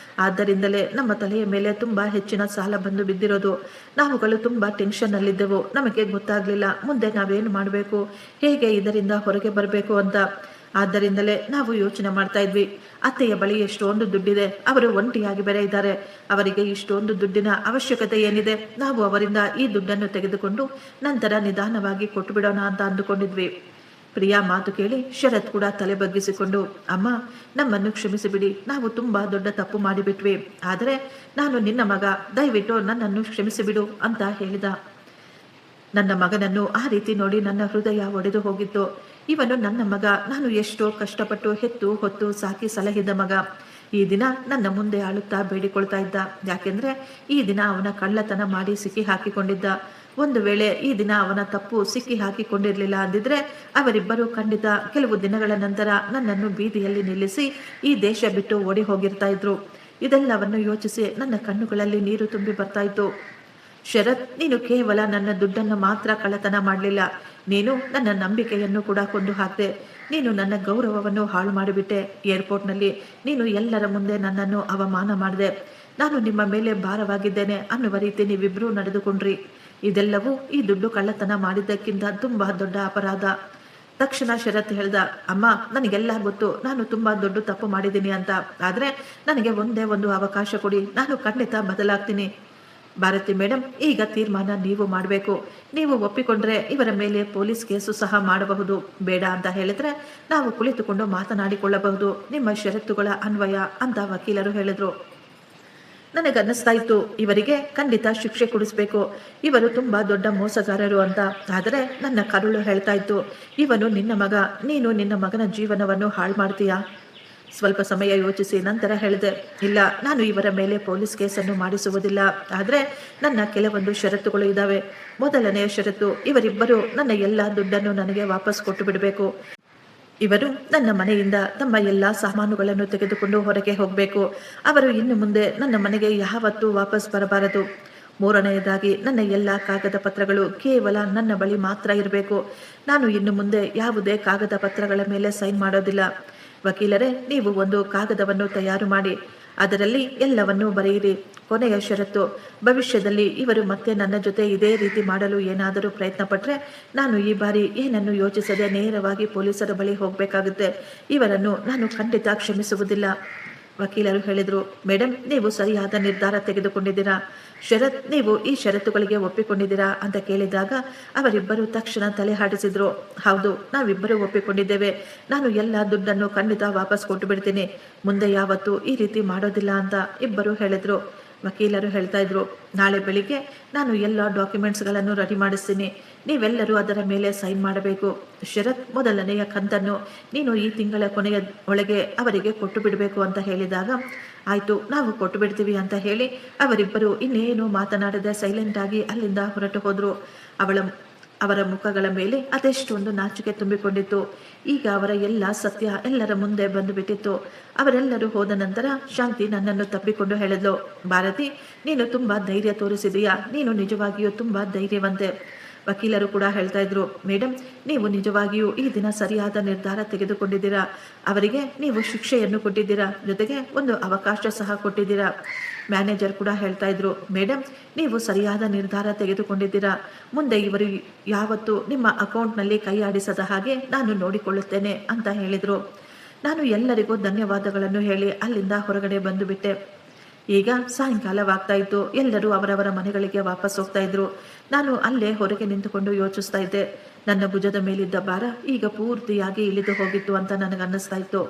ಆದ್ದರಿಂದಲೇ ನಮ್ಮ ತಲೆಯ ಮೇಲೆ ತುಂಬಾ ಹೆಚ್ಚಿನ ಸಾಲ ಬಂದು ಬಿದ್ದಿರೋದು. ನಾವುಗಳು ತುಂಬಾ ಟೆನ್ಷನ್ ನಲ್ಲಿದ್ದೆವು. ನಮಗೆ ಗೊತ್ತಾಗ್ಲಿಲ್ಲ ಮುಂದೆ ನಾವೇನು ಮಾಡಬೇಕು, ಹೇಗೆ ಇದರಿಂದ ಹೊರಗೆ ಬರಬೇಕು ಅಂತ. ಆದ್ದರಿಂದಲೇ ನಾವು ಯೋಚನೆ ಮಾಡ್ತಾ ಇದ್ವಿ. ಅತ್ತೆಯ ಬಳಿ ಎಷ್ಟೊಂದು ದುಡ್ಡಿದೆ, ಅವರು ಒಂಟಿಯಾಗಿ ಬೇರೆ ಇದ್ದಾರೆ. ಅವರಿಗೆ ಇಷ್ಟೊಂದು ದುಡ್ಡಿನ ಅವಶ್ಯಕತೆ ಏನಿದೆ? ನಾವು ಅವರಿಂದ ಈ ದುಡ್ಡನ್ನು ತೆಗೆದುಕೊಂಡು ನಂತರ ನಿಧಾನವಾಗಿ ಕೊಟ್ಟು ಬಿಡೋಣ ಅಂತ ಅಂದುಕೊಂಡಿದ್ವಿ. ಪ್ರಿಯಾ ಮಾತು ಕೇಳಿ ಶರತ್ ಕೂಡ ತಲೆ ಬಗ್ಗಿಸಿಕೊಂಡು, ಅಮ್ಮ, ನಮ್ಮನ್ನು ಕ್ಷಮಿಸಿಬಿಡಿ, ನಾವು ತುಂಬಾ ದೊಡ್ಡ ತಪ್ಪು ಮಾಡಿಬಿಟ್ವಿ. ಆದರೆ ನಾನು ನಿನ್ನ ಮಗ, ದಯವಿಟ್ಟು ನನ್ನನ್ನು ಕ್ಷಮಿಸಿಬಿಡು ಅಂತ ಹೇಳಿದ. ನನ್ನ ಮಗನನ್ನು ಆ ರೀತಿ ನೋಡಿ ನನ್ನ ಹೃದಯ ಒಡೆದು ಹೋಗಿತ್ತು. ಇವನು ನನ್ನ ಮಗ, ನಾನು ಎಷ್ಟೋ ಕಷ್ಟಪಟ್ಟು ಹೆತ್ತು ಹೊತ್ತು ಸಾಕಿ ಸಲಹಿದ ಮಗ. ಈ ದಿನ ನನ್ನ ಮುಂದೆ ಅಳುತ್ತಾ ಬೇಡಿಕೊಳ್ತಾ ಇದ್ದ. ಯಾಕೆಂದ್ರೆ ಈ ದಿನ ಅವನ ಕಳ್ಳತನ ಮಾಡಿ ಸಿಕ್ಕಿ ಹಾಕಿಕೊಂಡಿದ್ದ. ಒಂದು ವೇಳೆ ಈ ದಿನ ಅವನ ತಪ್ಪು ಸಿಕ್ಕಿ ಹಾಕಿಕೊಂಡಿರ್ಲಿಲ್ಲ ಅಂದಿದ್ರೆ ಅವರಿಬ್ಬರು ಖಂಡಿತ ಕೆಲವು ದಿನಗಳ ನಂತರ ನನ್ನನ್ನು ಬೀದಿಯಲ್ಲಿ ನಿಲ್ಲಿಸಿ ಈ ದೇಶ ಬಿಟ್ಟು ಓಡಿ ಹೋಗಿರ್ತಾ ಇದ್ರು. ಇದೆಲ್ಲವನ್ನು ಯೋಚಿಸಿ ನನ್ನ ಕಣ್ಣುಗಳಲ್ಲಿ ನೀರು ತುಂಬಿ ಬರ್ತಾ ಇತ್ತು. ಶರತ್, ನೀನು ಕೇವಲ ನನ್ನ ದುಡ್ಡನ್ನು ಮಾತ್ರ ಕಳ್ಳತನ ಮಾಡಲಿಲ್ಲ, ನೀನು ನನ್ನ ನಂಬಿಕೆಯನ್ನು ಕೂಡ ಕೊಂದು ಹಾಕ್ದೆ. ನೀನು ನನ್ನ ಗೌರವವನ್ನು ಹಾಳು ಮಾಡಿಬಿಟ್ಟೆ. ಏರ್ಪೋರ್ಟ್ನಲ್ಲಿ ನೀನು ಎಲ್ಲರ ಮುಂದೆ ನನ್ನನ್ನು ಅವಮಾನ ಮಾಡಿದೆ. ನಾನು ನಿಮ್ಮ ಮೇಲೆ ಭಾರವಾಗಿದ್ದೇನೆ ಅನ್ನುವ ರೀತಿ ನೀವಿಬ್ಬರೂ ನಡೆದುಕೊಂಡ್ರಿ. ಇದೆಲ್ಲವೂ ಈ ದುಡ್ಡು ಕಳ್ಳತನ ಮಾಡಿದ್ದಕ್ಕಿಂತ ತುಂಬಾ ದೊಡ್ಡ ಅಪರಾಧ. ತಕ್ಷಣ ಶರತ್ ಹೇಳ್ದ, ಅಮ್ಮ, ನನಗೆಲ್ಲ ಗೊತ್ತು, ನಾನು ತುಂಬಾ ದೊಡ್ಡ ತಪ್ಪು ಮಾಡಿದ್ದೀನಿ ಅಂತ. ಆದರೆ ನನಗೆ ಒಂದೇ ಒಂದು ಅವಕಾಶ ಕೊಡಿ, ನಾನು ಖಂಡಿತ ಬದಲಾಗ್ತೀನಿ. ಭಾರತಿ ಮೇಡಮ್, ಈಗ ತೀರ್ಮಾನ ನೀವು ಮಾಡಬೇಕು. ನೀವು ಒಪ್ಪಿಕೊಂಡ್ರೆ ಇವರ ಮೇಲೆ ಪೊಲೀಸ್ ಕೇಸು ಸಹ ಮಾಡಬಹುದು. ಬೇಡ ಅಂತ ಹೇಳಿದ್ರೆ ನಾವು ಕುಳಿತುಕೊಂಡು ಮಾತನಾಡಿಕೊಳ್ಳಬಹುದು ನಿಮ್ಮ ಷರತ್ತುಗಳ ಅನ್ವಯ ಅಂತ ವಕೀಲರು ಹೇಳಿದ್ರು. ನನಗನ್ನಿಸ್ತಾ ಇತ್ತು ಇವರಿಗೆ ಖಂಡಿತ ಶಿಕ್ಷೆ ಕೊಡಿಸ್ಬೇಕು, ಇವರು ತುಂಬಾ ದೊಡ್ಡ ಮೋಸಗಾರರು ಅಂತ. ಆದರೆ ನನ್ನ ಕರುಳು ಹೇಳ್ತಾ ಇತ್ತು, ಇವನು ನಿನ್ನ ಮಗ, ನೀನು ನಿನ್ನ ಮಗನ ಜೀವನವನ್ನು ಹಾಳು ಮಾಡ್ತೀಯಾ? ಸ್ವಲ್ಪ ಸಮಯ ಯೋಚಿಸಿ ನಂತರ ಹೇಳಿದೆ, ಇಲ್ಲ, ನಾನು ಇವರ ಮೇಲೆ ಪೊಲೀಸ್ ಕೇಸನ್ನು ಮಾಡಿಸುವುದಿಲ್ಲ. ಆದರೆ ನನ್ನ ಕೆಲವೊಂದು ಷರತ್ತುಗಳು ಇದ್ದಾವೆ. ಮೊದಲನೆಯ ಷರತ್ತು, ಇವರಿಬ್ಬರು ನನ್ನ ಎಲ್ಲ ದುಡ್ಡನ್ನು ನನಗೆ ವಾಪಸ್ ಕೊಟ್ಟು ಬಿಡಬೇಕು. ಇವರು ನನ್ನ ಮನೆಯಿಂದ ತಮ್ಮ ಎಲ್ಲ ಸಾಮಾನುಗಳನ್ನು ತೆಗೆದುಕೊಂಡು ಹೊರಗೆ ಹೋಗಬೇಕು. ಅವರು ಇನ್ನು ಮುಂದೆ ನನ್ನ ಮನೆಗೆ ಯಾವತ್ತೂ ವಾಪಸ್ ಬರಬಾರದು. ಮೂರನೆಯದಾಗಿ, ನನ್ನ ಎಲ್ಲ ಕಾಗದ ಪತ್ರಗಳು ಕೇವಲ ನನ್ನ ಬಳಿ ಮಾತ್ರ ಇರಬೇಕು. ನಾನು ಇನ್ನು ಮುಂದೆ ಯಾವುದೇ ಕಾಗದ ಪತ್ರಗಳ ಮೇಲೆ ಸೈನ್ ಮಾಡೋದಿಲ್ಲ. ವಕೀಲರೇ, ನೀವು ಒಂದು ಕಾಗದವನ್ನು ತಯಾರು ಮಾಡಿ ಅದರಲ್ಲಿ ಎಲ್ಲವನ್ನೂ ಬರೆಯಿರಿ. ಕೊನೆಯ ಷರತ್ತು, ಭವಿಷ್ಯದಲ್ಲಿ ಇವರು ಮತ್ತೆ ನನ್ನ ಜೊತೆ ಇದೇ ರೀತಿ ಮಾಡಲು ಏನಾದರೂ ಪ್ರಯತ್ನ ಪಟ್ಟರೆ ನಾನು ಈ ಬಾರಿ ಏನನ್ನು ಯೋಚಿಸದೆ ನೇರವಾಗಿ ಪೊಲೀಸರ ಬಳಿ ಹೋಗಬೇಕಾಗುತ್ತೆ. ಇವರನ್ನು ನಾನು ಖಂಡಿತ ಕ್ಷಮಿಸುವುದಿಲ್ಲ. ವಕೀಲರು ಹೇಳಿದರು, ಮೇಡಮ್, ನೀವು ಸರಿಯಾದ ನಿರ್ಧಾರ ತೆಗೆದುಕೊಂಡಿದ್ದೀರಾ. ಶರತ್, ನೀವು ಈ ಷರತ್ತುಗಳಿಗೆ ಒಪ್ಪಿಕೊಂಡಿದ್ದೀರಾ ಅಂತ ಕೇಳಿದಾಗ ಅವರಿಬ್ಬರು ತಕ್ಷಣ ತಲೆ ಹಾಡಿಸಿದ್ರು. ಹೌದು, ನಾವಿಬ್ಬರು ಒಪ್ಪಿಕೊಂಡಿದ್ದೇವೆ. ನಾನು ಎಲ್ಲ ದುಡ್ಡನ್ನು ಖಂಡಿತ ವಾಪಸ್ ಕೊಟ್ಟು ಬಿಡ್ತೀನಿ. ಮುಂದೆ ಯಾವತ್ತೂ ಈ ರೀತಿ ಮಾಡೋದಿಲ್ಲ ಅಂತ ಇಬ್ಬರು ಹೇಳಿದ್ರು. ವಕೀಲರು ಹೇಳ್ತಾ ಇದ್ರು, ನಾಳೆ ಬೆಳಿಗ್ಗೆ ನಾನು ಎಲ್ಲ ಡಾಕ್ಯುಮೆಂಟ್ಸ್ಗಳನ್ನು ರೆಡಿ ಮಾಡಿಸ್ತೀನಿ. ನೀವೆಲ್ಲರೂ ಅದರ ಮೇಲೆ ಸೈನ್ ಮಾಡಬೇಕು. ಶರತ್, ಮೊದಲನೆಯ ಕಂತನ್ನು ನೀನು ಈ ತಿಂಗಳ ಕೊನೆಯ ಒಳಗೆ ಅವರಿಗೆ ಕೊಟ್ಟು ಬಿಡಬೇಕು ಅಂತ ಹೇಳಿದಾಗ, ಆಯಿತು, ನಾವು ಕೊಟ್ಟು ಬಿಡ್ತೀವಿ ಅಂತ ಹೇಳಿ ಅವರಿಬ್ಬರು ಇನ್ನೇನು ಮಾತನಾಡದೆ ಸೈಲೆಂಟ್ ಆಗಿ ಅಲ್ಲಿಂದ ಹೊರಟು ಹೋದರು. ಅವರ ಮುಖಗಳ ಮೇಲೆ ಅದೆಷ್ಟೊಂದು ನಾಚಿಕೆ ತುಂಬಿಕೊಂಡಿತ್ತು. ಈಗ ಅವರ ಎಲ್ಲ ಸತ್ಯ ಎಲ್ಲರ ಮುಂದೆ ಬಂದು ಬಿಟ್ಟಿತ್ತು. ಅವರೆಲ್ಲರೂ ಹೋದ ನಂತರ ಶಾಂತಿ ನನ್ನನ್ನು ತಪ್ಪಿಕೊಂಡು ಹೇಳಿದ್ಲು, ಭಾರತಿ, ನೀನು ತುಂಬಾ ಧೈರ್ಯ ತೋರಿಸಿದೀಯಾ, ನೀನು ನಿಜವಾಗಿಯೂ ತುಂಬಾ ಧೈರ್ಯವಂತೆ. ವಕೀಲರು ಕೂಡ ಹೇಳ್ತಾ ಇದ್ರು, ಮೇಡಮ್, ನೀವು ನಿಜವಾಗಿಯೂ ಈ ದಿನ ಸರಿಯಾದ ನಿರ್ಧಾರ ತೆಗೆದುಕೊಂಡಿದ್ದೀರಾ. ಅವರಿಗೆ ನೀವು ಶಿಕ್ಷೆಯನ್ನು ಕೊಟ್ಟಿದ್ದೀರಾ, ಜೊತೆಗೆ ಒಂದು ಅವಕಾಶ ಸಹ ಕೊಟ್ಟಿದ್ದೀರಾ. ಮ್ಯಾನೇಜರ್ ಕೂಡ ಹೇಳ್ತಾ ಇದ್ರು, ಮೇಡಮ್, ನೀವು ಸರಿಯಾದ ನಿರ್ಧಾರ ತೆಗೆದುಕೊಂಡಿದ್ದೀರಾ. ಮುಂದೆ ಇವರು ಯಾವತ್ತೂ ನಿಮ್ಮ ಅಕೌಂಟ್ನಲ್ಲಿ ಕೈ ಆಡಿಸದ ಹಾಗೆ ನಾನು ನೋಡಿಕೊಳ್ಳುತ್ತೇನೆ ಅಂತ ಹೇಳಿದರು. ನಾನು ಎಲ್ಲರಿಗೂ ಧನ್ಯವಾದಗಳನ್ನು ಹೇಳಿ ಅಲ್ಲಿಂದ ಹೊರಗಡೆ ಬಂದು ಬಿಟ್ಟೆ. ಈಗ ಸಾಯಂಕಾಲವಾಗ್ತಾ ಇತ್ತು. ಎಲ್ಲರೂ ಅವರವರ ಮನೆಗಳಿಗೆ ವಾಪಸ್ ಹೋಗ್ತಾ ಇದ್ರು. ನಾನು ಅಲ್ಲೇ ಹೊರಗೆ ನಿಂತುಕೊಂಡು ಯೋಚಿಸ್ತಾ ಇದ್ದೆ. ನನ್ನ ಭುಜದ ಮೇಲಿದ್ದ ಭಾರ ಈಗ ಪೂರ್ತಿಯಾಗಿ ಇಳಿದು ಹೋಗಿತ್ತು ಅಂತ ನನಗನ್ನಿಸ್ತಾ ಇತ್ತು.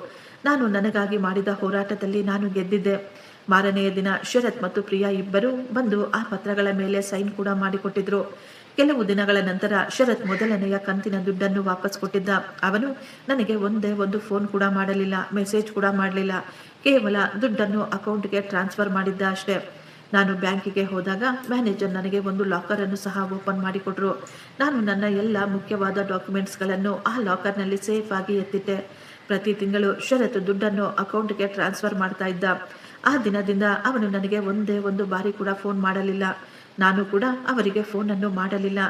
ನಾನು ನನಗಾಗಿ ಮಾಡಿದ ಹೋರಾಟದಲ್ಲಿ ನಾನು ಗೆದ್ದಿದ್ದೆ. ಮಾರನೆಯ ದಿನ ಶರತ್ ಮತ್ತು ಪ್ರಿಯಾ ಇಬ್ಬರೂ ಬಂದು ಆ ಪತ್ರಗಳ ಮೇಲೆ ಸೈನ್ ಕೂಡ ಮಾಡಿಕೊಟ್ಟಿದ್ರು. ಕೆಲವು ದಿನಗಳ ನಂತರ ಶರತ್ ಮೊದಲನೆಯ ಕಂತಿನ ದುಡ್ಡನ್ನು ವಾಪಸ್ ಕೊಟ್ಟಿದ್ದ. ಅವನು ನನಗೆ ಒಂದೇ ಒಂದು ಫೋನ್ ಕೂಡ ಮಾಡಲಿಲ್ಲ, ಮೆಸೇಜ್ ಕೂಡ ಮಾಡಲಿಲ್ಲ. ಕೇವಲ ದುಡ್ಡನ್ನು ಅಕೌಂಟ್ಗೆ ಟ್ರಾನ್ಸ್ಫರ್ ಮಾಡಿದ್ದ ಅಷ್ಟೇ. ನಾನು ಬ್ಯಾಂಕಿಗೆ ಹೋದಾಗ ಮ್ಯಾನೇಜರ್ ನನಗೆ ಒಂದು ಲಾಕರ್ ಅನ್ನು ಸಹ ಓಪನ್ ಮಾಡಿಕೊಟ್ರು. ನಾನು ನನ್ನ ಎಲ್ಲ ಮುಖ್ಯವಾದ ಡಾಕ್ಯುಮೆಂಟ್ಸ್ಗಳನ್ನು ಆ ಲಾಕರ್ನಲ್ಲಿ ಸೇಫ್ ಆಗಿ ಎತ್ತಿಟ್ಟೆ. ಪ್ರತಿ ತಿಂಗಳು ಶರತ್ ದುಡ್ಡನ್ನು ಅಕೌಂಟ್ಗೆ ಟ್ರಾನ್ಸ್ಫರ್ ಮಾಡ್ತಾ ಇದ್ದ. ಆ ದಿನದಿಂದ ಅವನು ನನಗೆ ಒಂದೇ ಒಂದು ಬಾರಿ ಕೂಡ ಫೋನ್ ಮಾಡಲಿಲ್ಲ. ನಾನು ಕೂಡ ಅವರಿಗೆ ಫೋನನ್ನು ಮಾಡಲಿಲ್ಲ.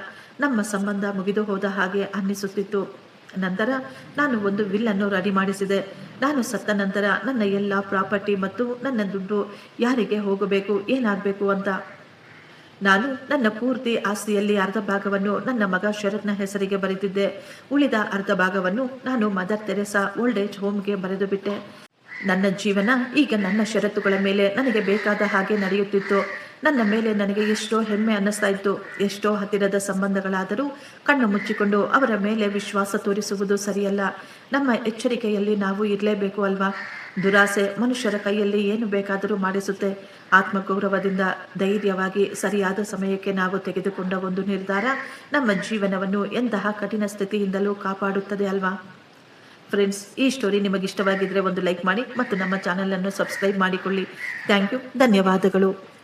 ನಮ್ಮ ಸಂಬಂಧ ಮುಗಿದು ಹೋದ ಹಾಗೆ ಅನ್ನಿಸುತ್ತಿತ್ತು. ನಂತರ ನಾನು ಒಂದು ವಿಲ್ಲನ್ನು ರೆಡಿ ಮಾಡಿಸಿದೆ. ನಾನು ಸತ್ತ ನಂತರ ನನ್ನ ಎಲ್ಲ ಪ್ರಾಪರ್ಟಿ ಮತ್ತು ನನ್ನ ದುಡ್ಡು ಯಾರಿಗೆ ಹೋಗಬೇಕು, ಏನಾಗಬೇಕು ಅಂತ. ನಾನು ನನ್ನ ಪೂರ್ತಿ ಆಸ್ತಿಯಲ್ಲಿ ಅರ್ಧ ಭಾಗವನ್ನು ನನ್ನ ಮಗ ಶರತ್ನ ಹೆಸರಿಗೆ ಬರೆದಿದ್ದೆ. ಉಳಿದ ಅರ್ಧ ಭಾಗವನ್ನು ನಾನು ಮದರ್ ತೆರೆಸಾ ಓಲ್ಡ್ ಏಜ್ ಹೋಮ್ಗೆ ಬರೆದು ಬಿಟ್ಟೆ. ನನ್ನ ಜೀವನ ಈಗ ನನ್ನ ಷರತ್ತುಗಳ ಮೇಲೆ ನನಗೆ ಬೇಕಾದ ಹಾಗೆ ನಡೆಯುತ್ತಿತ್ತು. ನನ್ನ ಮೇಲೆ ನನಗೆ ಎಷ್ಟೋ ಹೆಮ್ಮೆ ಅನ್ನಿಸ್ತಾ ಇತ್ತು. ಎಷ್ಟೋ ಹತ್ತಿರದ ಸಂಬಂಧಗಳಾದರೂ ಕಣ್ಣು ಮುಚ್ಚಿಕೊಂಡು ಅವರ ಮೇಲೆ ವಿಶ್ವಾಸ ತೋರಿಸುವುದು ಸರಿಯಲ್ಲ. ನಮ್ಮ ಎಚ್ಚರಿಕೆಯಲ್ಲಿ ನಾವು ಇರಲೇಬೇಕು ಅಲ್ವಾ? ದುರಾಸೆ ಮನುಷ್ಯರ ಕೈಯಲ್ಲಿ ಏನು ಬೇಕಾದರೂ ಮಾಡಿಸುತ್ತೆ. ಆತ್ಮಗೌರವದಿಂದ ಧೈರ್ಯವಾಗಿ ಸರಿಯಾದ ಸಮಯಕ್ಕೆ ನಾವು ತೆಗೆದುಕೊಂಡ ಒಂದು ನಿರ್ಧಾರ ನಮ್ಮ ಜೀವನವನ್ನು ಎಂತಹ ಕಠಿಣ ಸ್ಥಿತಿಯಿಂದಲೂ ಕಾಪಾಡುತ್ತದೆ ಅಲ್ವಾ? ಫ್ರೆಂಡ್ಸ್, ಈ ಸ್ಟೋರಿ ನಿಮಗೆ ಇಷ್ಟವಾಗಿದ್ದರೆ ಒಂದು ಲೈಕ್ ಮಾಡಿ ಮತ್ತು ನಮ್ಮ ಚಾನಲನ್ನು ಸಬ್ಸ್ಕ್ರೈಬ್ ಮಾಡಿಕೊಳ್ಳಿ. Thank you. ಧನ್ಯವಾದಗಳು.